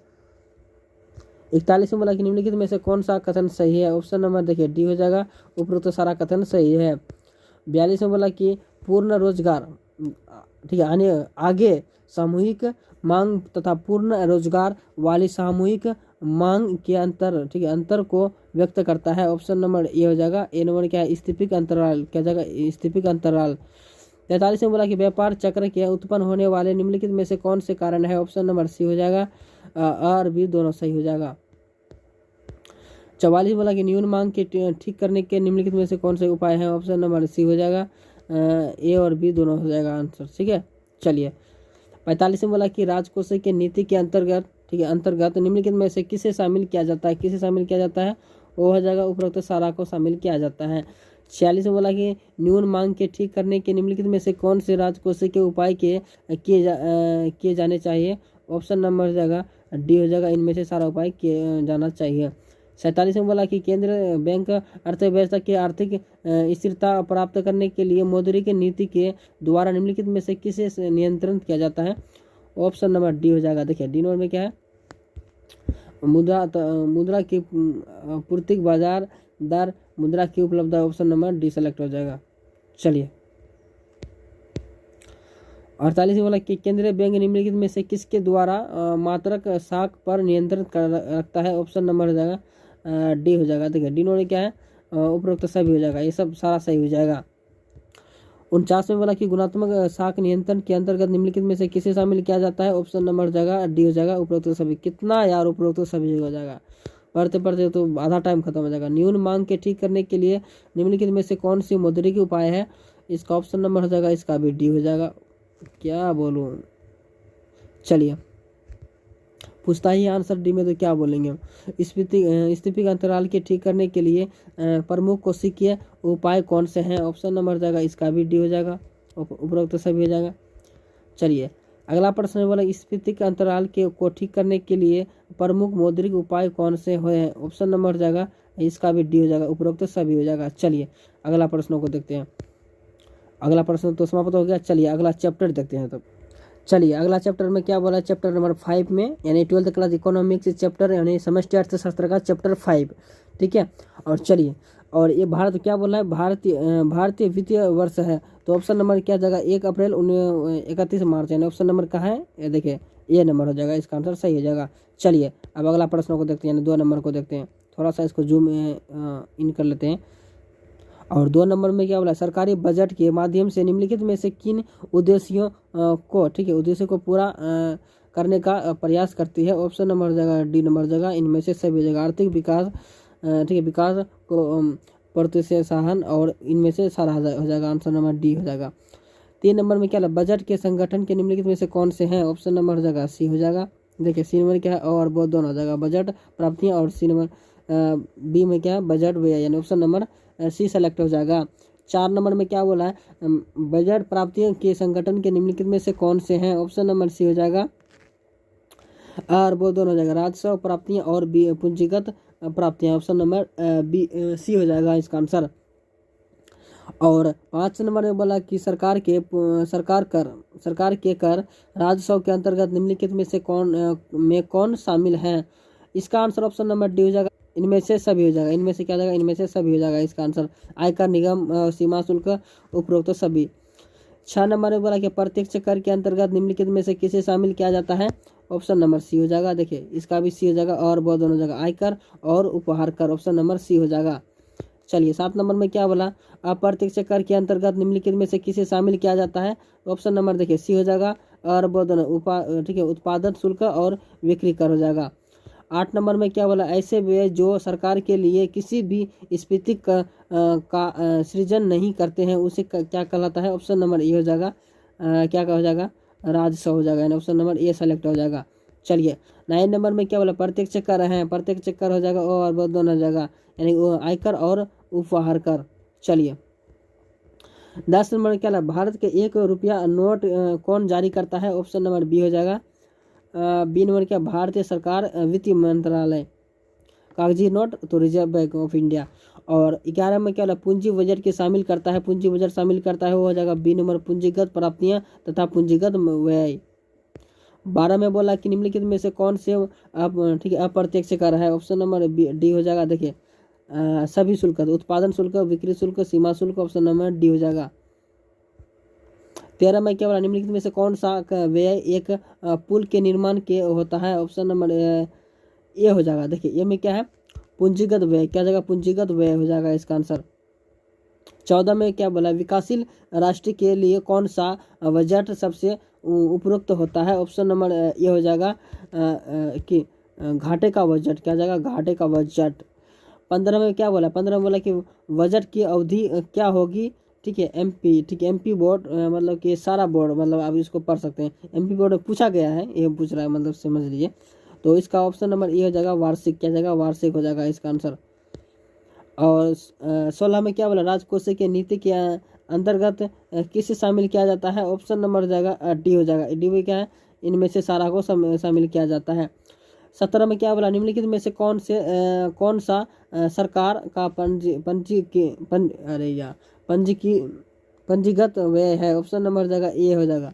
41 में बोला कि निम्नलिखित में से कौन सा कथन सही है। ऑप्शन नंबर देखिए डी हो जाएगा, उपरोक्त सारा कथन सही है। 42 में बोला कि पूर्ण रोजगार, ठीक है, आगे सामूहिक मांग तथा पूर्ण रोजगार वाली सामूहिक मांग के अंतर, ठीक है, अंतर को व्यक्त करता है। ऑप्शन नंबर ए हो जाएगा। ए नंबर क्या है, स्थितिक अंतराल। क्या जाएगा, स्थितिक अंतराल। 43 में बोला कि व्यापार चक्र के उत्पन्न होने वाले निम्नलिखित में से कौन से कारण है। ऑप्शन नंबर सी हो जाएगा। और बी दोनों सही हो जाएगा। 44 बोला कि न्यून मांग के ठीक करने के निम्नलिखित में से कौन से उपाय हैं। ऑप्शन नंबर सी हो जाएगा। ए और बी दोनों हो जाएगा आंसर, ठीक है। चलिए 45 में बोला कि राजकोषीय के नीति के अंतर्गत, ठीक है, अंतर्गत निम्नलिखित में से किसे शामिल किया जाता है। किसे शामिल किया जाता है, वो हो जाएगा उपरोक्त सारा को शामिल किया जाता है। 46 में बोला कि न्यून मांग के ठीक करने के निम्नलिखित में से कौन से राजकोषीय के उपाय किए जाने चाहिए। ऑप्शन नंबर हो जाएगा डी हो जाएगा, इनमें से सारा उपाय किए जाना चाहिए। 47 में बोला कि केंद्रीय बैंक अर्थव्यवस्था की आर्थिक स्थिरता प्राप्त करने के लिए मौद्रिक नीति के द्वारा निम्नलिखित में से किसे नियंत्रण किया जाता है। ऑप्शन नंबर डी हो जाएगा। देखिए डी नंबर में क्या है, मुद्रा की पूर्ति बाजार दर मुद्रा की उपलब्धता। ऑप्शन नंबर डी सेलेक्ट हो जाएगा। चलिए 48 में बोला कि केंद्रीय बैंक निम्नलिखित में से किसके द्वारा मात्रक साख पर नियंत्रण रखता है। ऑप्शन नंबर हो जाएगा डी हो जाएगा। देखिए डी नंबर क्या है, उपरोक्त सभी हो जाएगा, ये सब सारा सही हो जाएगा। 49 में बोला कि गुणात्मक साख नियंत्रण के अंतर्गत निम्नलिखित में से किसे शामिल किया जाता है। ऑप्शन नंबर हो जाएगा डी हो जाएगा, उपरोक्त सभी। कितना यार उपरोक्त सभी हो जाएगा, पढ़ते पढ़ते तो आधा टाइम खत्म हो जाएगा। न्यून मांग के ठीक करने के लिए निम्नलिखित में से कौन सी मौद्रिक उपाय है। इसका ऑप्शन नंबर हो जाएगा, इसका भी डी हो जाएगा। क्या बोलूं, चलिए पूछता ही आंसर डी में तो क्या बोलेंगे हम। स्फीति अंतराल के ठीक करने के लिए प्रमुख कोशिकीय उपाय कौन से हैं? ऑप्शन नंबर जाएगा इसका भी डी हो जाएगा, उपरोक्त सभी हो जाएगा। चलिए अगला प्रश्न बोला स्फीति अंतराल को ठीक करने के लिए प्रमुख मौद्रिक उपाय कौन से हैं? ऑप्शन नंबर जाएगा इसका भी डी हो जाएगा, उपरोक्त सभी हो जाएगा। चलिए अगला प्रश्नों को देखते हैं। अगला प्रश्न तो समाप्त हो गया। चलिए अगला चैप्टर देखते हैं। तो चलिए अगला चैप्टर में क्या बोला, चैप्टर नंबर 5 में यानी 12th क्लास इकोनॉमिक्स चैप्टर यानी समष्टि अर्थशास्त्र का चैप्टर 5, ठीक है। और चलिए और ये भारत क्या बोला है, भारतीय वित्तीय वर्ष है। तो ऑप्शन नंबर क्या जाएगा 1 अप्रैल 31 मार्च यानी ऑप्शन नंबर कहाँ है, ये देखिए ये नंबर हो जाएगा, इसका आंसर सही हो जाएगा। चलिए अब अगला प्रश्न को देखते हैं, यानी 2 नंबर को देखते हैं। थोड़ा सा इसको जूम इन कर लेते हैं। और 2 नंबर में क्या बोला, सरकारी बजट के माध्यम से निम्नलिखित में से किन उद्देश्यों को, ठीक है, उद्देश्य को पूरा करने का प्रयास करती है? ऑप्शन नंबर जगह डी नंबर जगह इनमें से सभी जगह आर्थिक विकास, ठीक है, विकास को प्रोत्साहन और इनमें से सारा हो जाएगा, आंसर नंबर डी हो जाएगा। 3 नंबर में क्या है, बजट के संगठन के निम्नलिखित में से कौन से हैं? ऑप्शन नंबर जगह सी हो जाएगा। देखिए सी नंबर क्या है और वो दोनों हो जाएगा, बजट प्राप्तियां, और सी नंबर बी में क्या है बजट व्यय यानी ऑप्शन नंबर सी सेलेक्ट हो जाएगा। 4 नंबर में क्या बोला है, बजट प्राप्तियों के संगठन के निम्नलिखित में से कौन से हैं? ऑप्शन नंबर सी हो जाएगा, और वो दोनों हो जाएगा राजस्व प्राप्तियां और पूंजीगत प्राप्तियां, ऑप्शन नंबर बी सी हो जाएगा इसका आंसर। और 5 नंबर में बोला कि सरकार के कर राजस्व के अंतर्गत निम्नलिखित में से कौन शामिल है? इसका आंसर ऑप्शन नंबर डी हो जाएगा, इनमें से सभी हो जाएगा। इनमें से क्या जाएगा, इनमें से सभी हो जाएगा इसका आंसर, आयकर, निगम, सीमा शुल्क, उपरोक्त सभी। 6 नंबर में बोला कि प्रत्यक्ष कर के अंतर्गत निम्नलिखित में से किसे शामिल किया जाता है? ऑप्शन नंबर सी हो जाएगा, देखिए इसका भी सी हो जाएगा, और वो दोनों जगह आयकर और उपहार कर, ऑप्शन नंबर सी हो जाएगा। चलिए 7 नंबर में क्या बोला, अप्रत्यक्ष कर के अंतर्गत निम्नलिखित में से किसे शामिल किया जाता है? ऑप्शन नंबर देखिए सी हो जाएगा, और वो दोनों ठीक है उत्पादन शुल्क और बिक्री कर हो जाएगा। 8 नंबर में क्या बोला, ऐसे व्यय जो सरकार के लिए किसी भी स्फीति का सृजन नहीं करते हैं उसे क्या कहलाता है? ऑप्शन नंबर ए हो जाएगा, क्या हो जाएगा, राजस्व हो जाएगा, यानी ऑप्शन नंबर ए सेलेक्ट हो जाएगा। चलिए 9 नंबर में क्या बोला, प्रत्यक्ष कर है, प्रत्यक्ष कर हो जाएगा, और वो दोनों जगह यानी आयकर और उपहार कर। चलिए 10 नंबर में क्या है, भारत के 1 रुपया नोट कौन जारी करता है? ऑप्शन नंबर बी हो जाएगा, बी नंबर क्या, भारतीय सरकार, वित्त मंत्रालय। कागजी नोट तो रिजर्व बैंक ऑफ इंडिया। और 11 में क्या, पूंजी बजट के शामिल करता है, पूंजी बजट शामिल करता है, वो हो जाएगा बी नंबर, पूंजीगत प्राप्तियां तथा पूंजीगत व्यय। 12 में बोला कि निम्नलिखित में से कौन से ठीक है अप्रत्यक्ष कर है? ऑप्शन नंबर डी हो जाएगा, देखिए सभी शुल्क, उत्पादन शुल्क, बिक्री शुल्क, सीमा शुल्क, ऑप्शन नंबर डी हो जाएगा। 13 में क्या बोला, निम्नलिखित में से कौन सा व्यय एक पुल के निर्माण के होता है? ऑप्शन नंबर ए हो जाएगा, देखिए ये में क्या है, पूंजीगत व्यय, क्या जाएगा, पूंजीगत व्यय हो जाएगा इसका आंसर। 14 में क्या बोला, विकासशील राष्ट्र के लिए कौन सा बजट सबसे उपयुक्त होता है? ऑप्शन नंबर ये हो जाएगा कि घाटे का बजट, क्या जाएगा, घाटे का बजट। 15 में क्या बोला, 15 में बोला कि बजट की अवधि क्या होगी? ठीक है एमपी, ठीक है एमपी बोर्ड मतलब कि सारा बोर्ड, मतलब आप इसको पढ़ सकते हैं, एमपी बोर्ड में पूछा गया है, ये पूछ रहा है, मतलब समझ लीजिए। तो इसका ऑप्शन नंबर ए हो जाएगा, वार्षिक, क्या जाएगा, वार्षिक हो जाएगा इसका आंसर। और 16 में क्या बोला, राजकोषीय के नीति के अंतर्गत किसे शामिल किया जाता है? ऑप्शन नंबर जाएगा डी हो जाएगा, डी में क्या है, इनमें से सारा को शामिल किया जाता है। 17 में क्या बोला, निम्नलिखित में से कौन सा सरकार का पंजीगत व्यय है? ऑप्शन नंबर जाएगा ए हो जाएगा,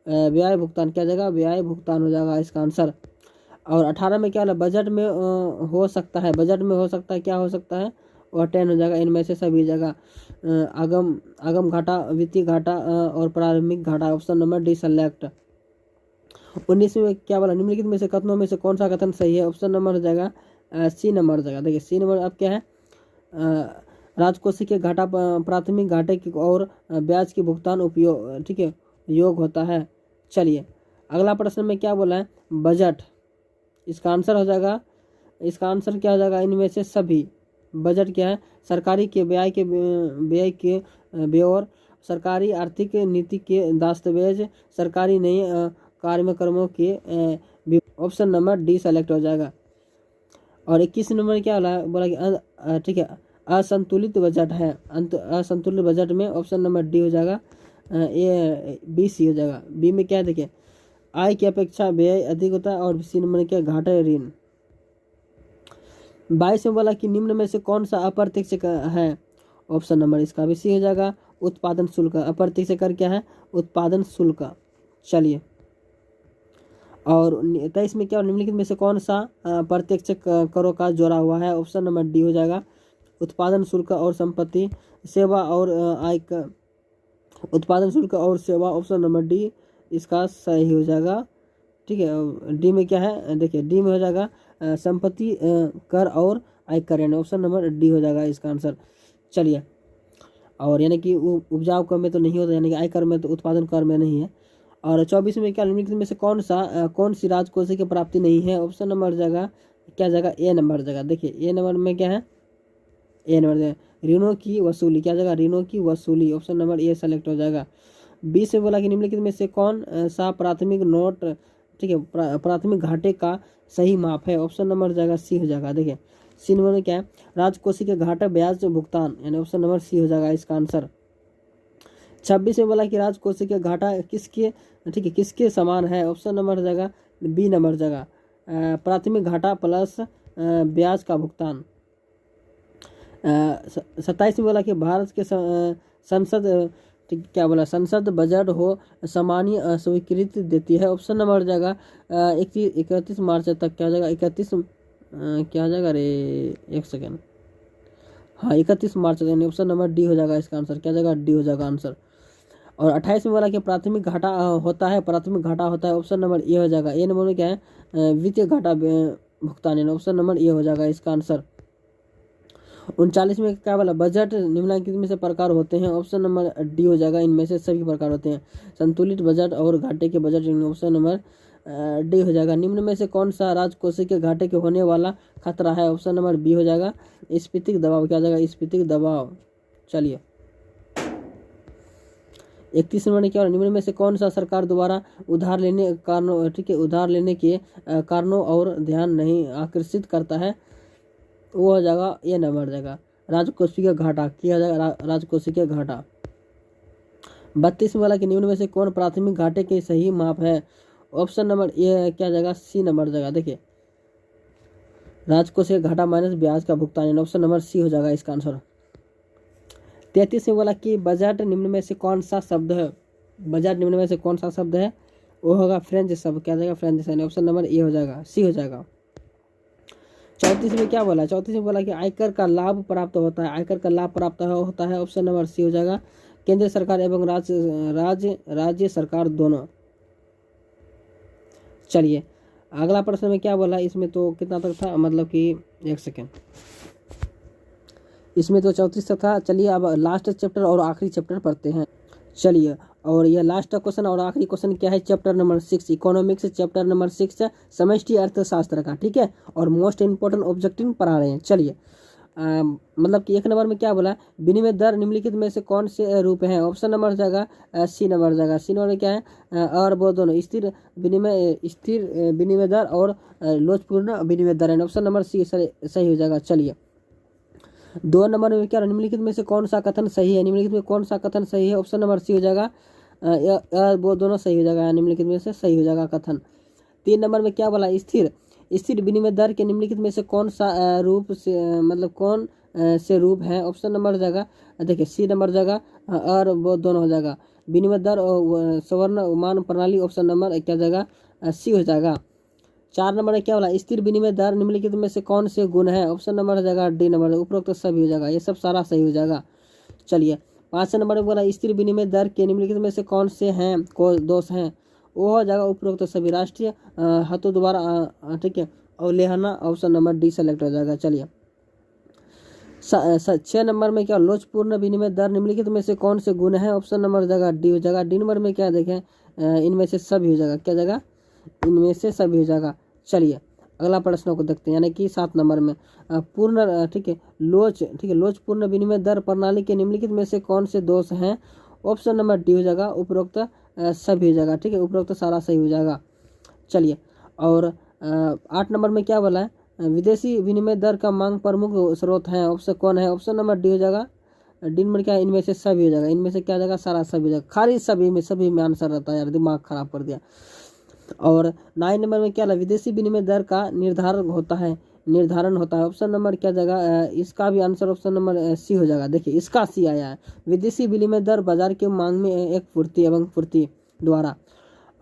व्यय भुगतान, क्या जाएगा, व्यय भुगतान हो जाएगा इसका आंसर। और 18 में क्या बोला, बजट में हो सकता है, बजट में हो सकता है, क्या हो सकता है, और 10 हो जाएगा, इनमें से सभी जगह आगम घाटा, वित्तीय घाटा और प्रारंभिक घाटा, ऑप्शन नंबर डी सेलेक्ट। 19 में क्या बोला, निम्नलिखित में से कथनों में से कौन सा कथन सही है? ऑप्शन नंबर हो जाएगा सी नंबर हो जाएगा, देखिए सी नंबर अब क्या है, राजकोषीय के घाटा प्राथमिक घाटे की और ब्याज की भुगतान उपयोग, ठीक है, योग होता है। चलिए अगला प्रश्न में क्या बोला है, बजट, इसका आंसर हो जाएगा, इसका आंसर क्या हो जाएगा, इनमें से सभी। बजट क्या है, सरकारी के व्यय के ब्यौर, सरकारी आर्थिक नीति के दस्तावेज, सरकारी नए कार्यक्रमों के ऑप्शन नंबर डी सेलेक्ट हो जाएगा। और 21 नंबर क्या बोला कि ठीक है असंतुलित बजट है। असंतुलित बजट में ऑप्शन नंबर डी हो जाएगा, ए बी सी हो जाएगा। बी में क्या है देखिए, आय की अपेक्षा व्यय अधिक होता है। और सी नंबर क्या, घाटा ऋण। 22 में बोला कि निम्न में से कौन सा अप्रत्यक्ष है, ऑप्शन नंबर इसका भी सी हो जाएगा, उत्पादन शुल्क। अप्रत्यक्ष कर क्या है, उत्पादन शुल्क। चलिए, और 23 में क्या, निम्नलिखित में से कौन सा प्रत्यक्ष करों का जोड़ा हुआ है, ऑप्शन नंबर डी हो जाएगा, उत्पादन शुल्क और संपत्ति सेवा और आय का। उत्पादन शुल्क और सेवा, ऑप्शन नंबर डी इसका सही हो जाएगा। ठीक है, डी में क्या है देखिए, डी में हो जाएगा संपत्ति कर और आयकर, यानी ऑप्शन नंबर डी हो जाएगा इसका आंसर। चलिए, और यानी कि उपजाऊ कर में तो नहीं होता, यानी कि आयकर में, तो उत्पादन कर में नहीं है। और 24 में क्या, निम्नलिखित में से कौन सी राजकोषीय की प्राप्ति नहीं है, ऑप्शन नंबर जाएगा क्या जाएगा, ए नंबर जाएगा। देखिए ए नंबर में क्या है, ए नंबर ऋणों की वसूली, क्या जाएगा, ऋणों की वसूली, ऑप्शन नंबर ए सेलेक्ट हो जाएगा। 20 में बोला कि निम्नलिखित में से कौन सा प्राथमिक नोट, ठीक है, प्राथमिक घाटे का सही माप है, ऑप्शन नंबर जाएगा सी हो जाएगा। देखिए सी नंबर में क्या है, राजकोषीय के घाटा ब्याज भुगतान, यानी ऑप्शन नंबर सी हो जाएगा इसका आंसर। 26 में बोला कि राजकोषीय के घाटा किसके, ठीक है, किसके समान है, ऑप्शन नंबर जाएगा बी नंबर जाएगा, प्राथमिक घाटा प्लस ब्याज का भुगतान। 27 में बोला कि भारत के संसद, क्या बोला, संसद बजट हो सामान्य स्वीकृति देती है, ऑप्शन नंबर जाएगा 31 मार्च तक, क्या जाएगा 31 क्या जाएगा रे, एक सेकेंड, हाँ 31 मार्च तक, यानी ऑप्शन नंबर डी हो जाएगा इसका आंसर, क्या जाएगा, डी हो जाएगा आंसर। और 28 में बोला कि प्राथमिक घाटा होता है, प्राथमिक घाटा होता है, ऑप्शन नंबर ए हो जाएगा। ए नंबर में क्या है, वित्तीय घाटा भुगतान, यानी ऑप्शन नंबर ए हो जाएगा इसका आंसर। 39 में क्या बोला, बजट निम्नलिखित में से प्रकार होते हैं, ऑप्शन नंबर डी हो जाएगा, इनमें से सभी प्रकार होते हैं, संतुलित बजट और घाटे के बजट, ऑप्शन नंबर डी हो जाएगा। निम्न में से कौन सा राजकोषीय के घाटे के होने वाला खतरा है, ऑप्शन नंबर बी हो जाएगा, स्फीतिक दबाव, क्या जाएगा, स्फीतिक दबाव। चलिए, 31 नंबर क्या, निम्न में से कौन सा सरकार द्वारा उधार लेने कारणों, ठीक है, उधार लेने के कारणों और ध्यान नहीं आकर्षित करता है, वो हो जाएगा ए नंबर जाएगा, राजकोषीय घाटा, किया जाएगा राजकोषीय घाटा। 32 में बोला कि निम्न में से कौन प्राथमिक घाटे के सही माप है, ऑप्शन नंबर ए क्या जाएगा, सी नंबर जाएगा। देखिए राजकोषीय घाटा माइनस ब्याज का भुगतान, ऑप्शन नंबर सी हो जाएगा इसका आंसर। 33 में बोला कि बजट निम्न में से कौन सा शब्द है, बजट निम्न में से कौन सा शब्द है, वो होगा फ्रेंच शब्द, क्या जाएगा, फ्रेंच, ऑप्शन नंबर ए हो जाएगा, सी हो जाएगा। 34 में क्या बोला, 34 में बोला कि आयकर का लाभ प्राप्त होता है, आयकर का लाभ प्राप्त होता है, ऑप्शन नंबर सी हो जाएगा, केंद्र सरकार एवं राज्य सरकार दोनों। चलिए, अगला प्रश्न में क्या बोला, इसमें तो कितना तक था, मतलब कि एक सेकेंड, इसमें तो 34 तक था। चलिए, अब लास्ट चैप्टर और आखिरी चैप्टर पढ़ते हैं। चलिए, और यह लास्ट क्वेश्चन और आखिरी क्वेश्चन क्या है, chapter number 6 economics, chapter number 6 समष्टि अर्थशास्त्र का, ठीक है, और मोस्ट इंपोर्टेंट ऑब्जेक्टिव पढ़ा रहे हैं। चलिए, मतलब कि 1 नंबर में क्या बोला, विनिमय दर निम्नलिखित में से कौन से रूप हैं, ऑप्शन नंबर जाएगा सी नंबर जाएगा। सी नंबर में क्या है, और वो दोनों स्थिर विनिमय दर और लोचपूर्ण विनिमय दर है, ऑप्शन नंबर सी सही हो जाएगा। चलिए, 2 नंबर में क्या, निम्नलिखित में से कौन सा कथन सही है, निम्नलिखित में कौन सा कथन सही है, ऑप्शन नंबर सी हो जाएगा, वो दोनों सही हो जाएगा, निम्नलिखित में से सही हो जाएगा कथन। 3 नंबर में क्या बोला, स्थिर विनिमय दर के निम्नलिखित में से कौन सा रूप से, मतलब कौन से रूप है, ऑप्शन नंबर जाएगा, देखिए सी नंबर जाएगा, और वो दोनों हो जाएगा, विनिमय दर और स्वर्णमान प्रणाली, ऑप्शन नंबर क्या जाएगा, सी हो जाएगा। 4 नंबर में क्या बोला, स्थिर विनिमय दर निम्नलिखित में से कौन से गुण है, ऑप्शन नंबर हो जाएगा डी नंबर, उपरोक्त तो सभी हो जाएगा, ये सब सारा सही हो जाएगा। चलिए, 5 नंबर में बोला, स्थिर विनिमय दर के निम्नलिखित में से कौन से हैं, को दोष हैं, वो हो जाएगा उपरोक्त तो सभी, राष्ट्रीय हाथों द्वारा, ठीक है, और Lehna, option number D select हो जाएगा। चलिए, 6 नंबर में क्या, लोचपूर्ण विनिमय दर निम्नलिखित में से कौन से गुण है, ऑप्शन नंबर जाएगा डी हो जाएगा। डी नंबर में क्या देखें, इनमें से सभी हो जाएगा, क्या जाएगा, इनमें से सभी हो जाएगा। चलिए, अगला प्रश्न को देखते हैं, यानी कि 7 नंबर में पूर्ण, ठीक है, लोचपूर्ण विनिमय दर प्रणाली के निम्नलिखित में से कौन से दोष हैं, ऑप्शन नंबर डी हो जाएगा, उपरोक्त सभी हो जाएगा, ठीक है, उपरोक्त सारा सही हो जाएगा। चलिए, और 8 नंबर में क्या बोला है, विदेशी विनिमय दर का मांग प्रमुख स्रोत है। ऑप्शन कौन है, ऑप्शन नंबर डी हो जाएगा। डी नंबर क्या है, इनमें से सभी हो जाएगा। इनमें से क्या हो जाएगा, सारा सभी हो जाएगा। खाली सभी में आंसर रहता है यार, दिमाग खराब कर दिया। और 9 नंबर में क्या है, विदेशी विनिमय दर का निर्धारण होता है। ऑप्शन नंबर क्या जाएगा, इसका भी आंसर ऑप्शन नंबर सी हो जाएगा। देखिए इसका सी आया है, विदेशी विनिमय दर बाजार के मांग में एक पूर्ति द्वारा।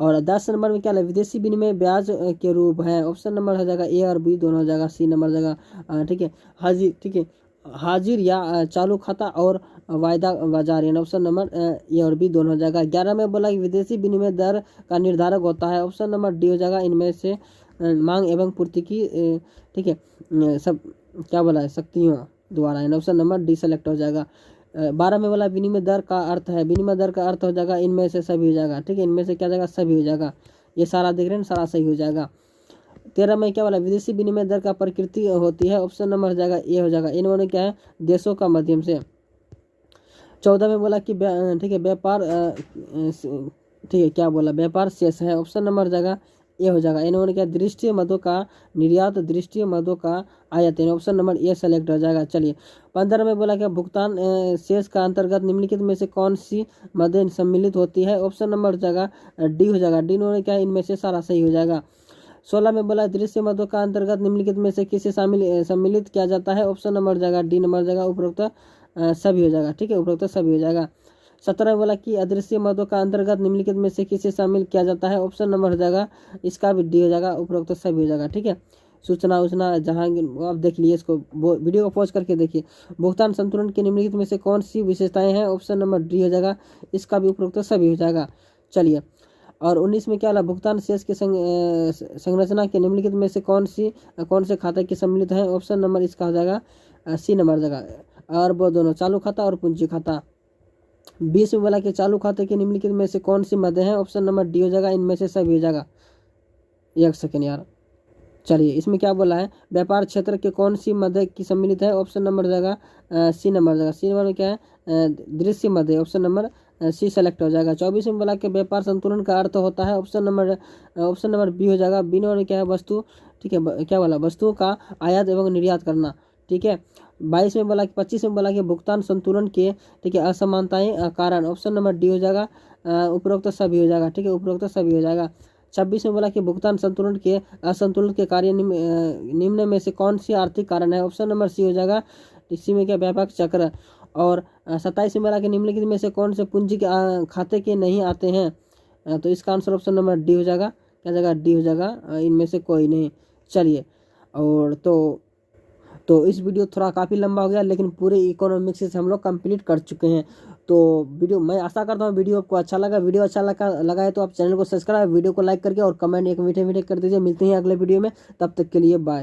और 10 नंबर में क्या है, विदेशी विनिमय ब्याज के रूप है। ऑप्शन नंबर हो जाएगा ए और बी दोनों हो जाएगा। सी नंबर हो जाएगा, ठीक है, हाजिर, ठीक है, हाजिर या चालू खाता और वायदा बाजार, यानी ऑप्शन नंबर ए और बी दोनों हो जाएगा। 11 में बोला कि विदेशी विनिमय दर का निर्धारक होता है। ऑप्शन नंबर डी हो जाएगा। इनमें से मांग एवं पूर्ति की, ठीक है, सब क्या बोला है, शक्तियों द्वारा, यानी ऑप्शन नंबर डी सेलेक्ट हो जाएगा। 12 में बोला विनिमय दर का अर्थ है। विनिमय दर का अर्थ हो जाएगा इनमें से सभी हो जाएगा, ठीक है, इनमें से क्या जाएगा, सभी हो जाएगा। ये सारा देख रहे हैं, सारा सही हो जाएगा। 13 में क्या बोला, विदेशी विनिमय दर का प्रकृति होती है। ऑप्शन नंबर हो जाएगा ए हो जाएगा। इन्होंने क्या है, देशों का माध्यम से। 14 में बोला कि ठीक है, व्यापार, ठीक है, क्या बोला, व्यापार शेष है। ऑप्शन नंबर हो जाएगा ए हो जाएगा। इन्होंने क्या, दृष्टि मदों का निर्यात, दृष्टि मदों का आयात, ऑप्शन नंबर ए सेलेक्ट हो जाएगा। चलिए 15 में बोला क्या, भुगतान शेष का अंतर्गत निम्नलिखित में से कौन सी मदें सम्मिलित होती है। ऑप्शन नंबर हो जाएगा डी हो जाएगा। डी इन्होंने क्या, इनमें से सारा सही हो जाएगा। 16 में बोला दृश्य मदों का अंतर्गत निम्नलिखित में से किसे सम्मिलित किया जाता है। ऑप्शन नंबर हो जाएगा डी नंबर हो जाएगा, उपरोक्त सभी हो जाएगा, ठीक है, उपरोक्त सभी हो जाएगा। 17 बोला कि अदृश्य मदों का अंतर्गत निम्नलिखित में से किसे शामिल किया जाता है। ऑप्शन नंबर हो जाएगा, इसका भी डी हो जाएगा, उपरोक्त सभी हो जाएगा, ठीक है। सूचना जहाँ आप देख लिए, इसको वीडियो को पॉज करके देखिए। भुगतान संतुलन के निम्नलिखित में से कौन सी विशेषताएं हैं। ऑप्शन नंबर डी हो जाएगा, इसका भी उपरोक्त सभी हो जाएगा। चलिए, और 19 में क्या वाला, भुगतान शेष के संरचना के निम्नलिखित में से कौन से खाते के सम्मिलित हैं। ऑप्शन नंबर इसका हो जाएगा सी नंबर हो जाएगा। और वो दोनों, चालू खाता और पूंजी खाता। 20 में बोला कि चालू खाते के निम्नलिखित में से कौन सी मदें हैं। ऑप्शन नंबर डी हो जाएगा, इनमें से सभी हो जाएगा। एक सेकेंड यार, चलिए इसमें क्या बोला है, व्यापार क्षेत्र के कौन सी मदें की सम्मिलित है। ऑप्शन नंबर हो जाएगा सी नंबर हो जाएगा। सी नंबर में क्या है, दृश्य मदें, ऑप्शन नंबर सी सेलेक्ट हो जाएगा। 24 में बोला कि व्यापार संतुलन का अर्थ होता है। ऑप्शन नंबर बी हो जाएगा। बी नंबर में क्या है, वस्तु, ठीक है, क्या बोला, वस्तुओं का आयात एवं निर्यात करना, ठीक है। 22 में बोला कि 25 में बोला कि भुगतान संतुलन के, ठीक है, असमानताएं कारण। ऑप्शन नंबर डी हो जाएगा, उपरोक्त सभी हो जाएगा, ठीक है, उपरोक्त सभी हो जाएगा। 26 में बोला कि भुगतान संतुलन के असंतुलन के कार्य निम्न में से कौन सी आर्थिक कारण है। ऑप्शन नंबर सी हो जाएगा, इसी में क्या, व्यापक चक्र। और 27 में बोला कि निम्नलिखित में से कौन से पूंजी के खाते के नहीं आते हैं। तो इसका आंसर ऑप्शन नंबर डी हो जाएगा, क्या जाएगा, डी हो जाएगा, इनमें से कोई नहीं। चलिए, और तो इस वीडियो थोड़ा काफ़ी लंबा हो गया, लेकिन पूरे इकोनॉमिक्स से हम लोग कंप्लीट कर चुके हैं। तो वीडियो, मैं आशा करता हूँ वीडियो आपको अच्छा लगा। वीडियो अच्छा लगा है तो आप चैनल को सब्सक्राइब, वीडियो को लाइक करके और कमेंट एक मीठे कर दीजिए। मिलते हैं अगले वीडियो में, तब तक के लिए बाय।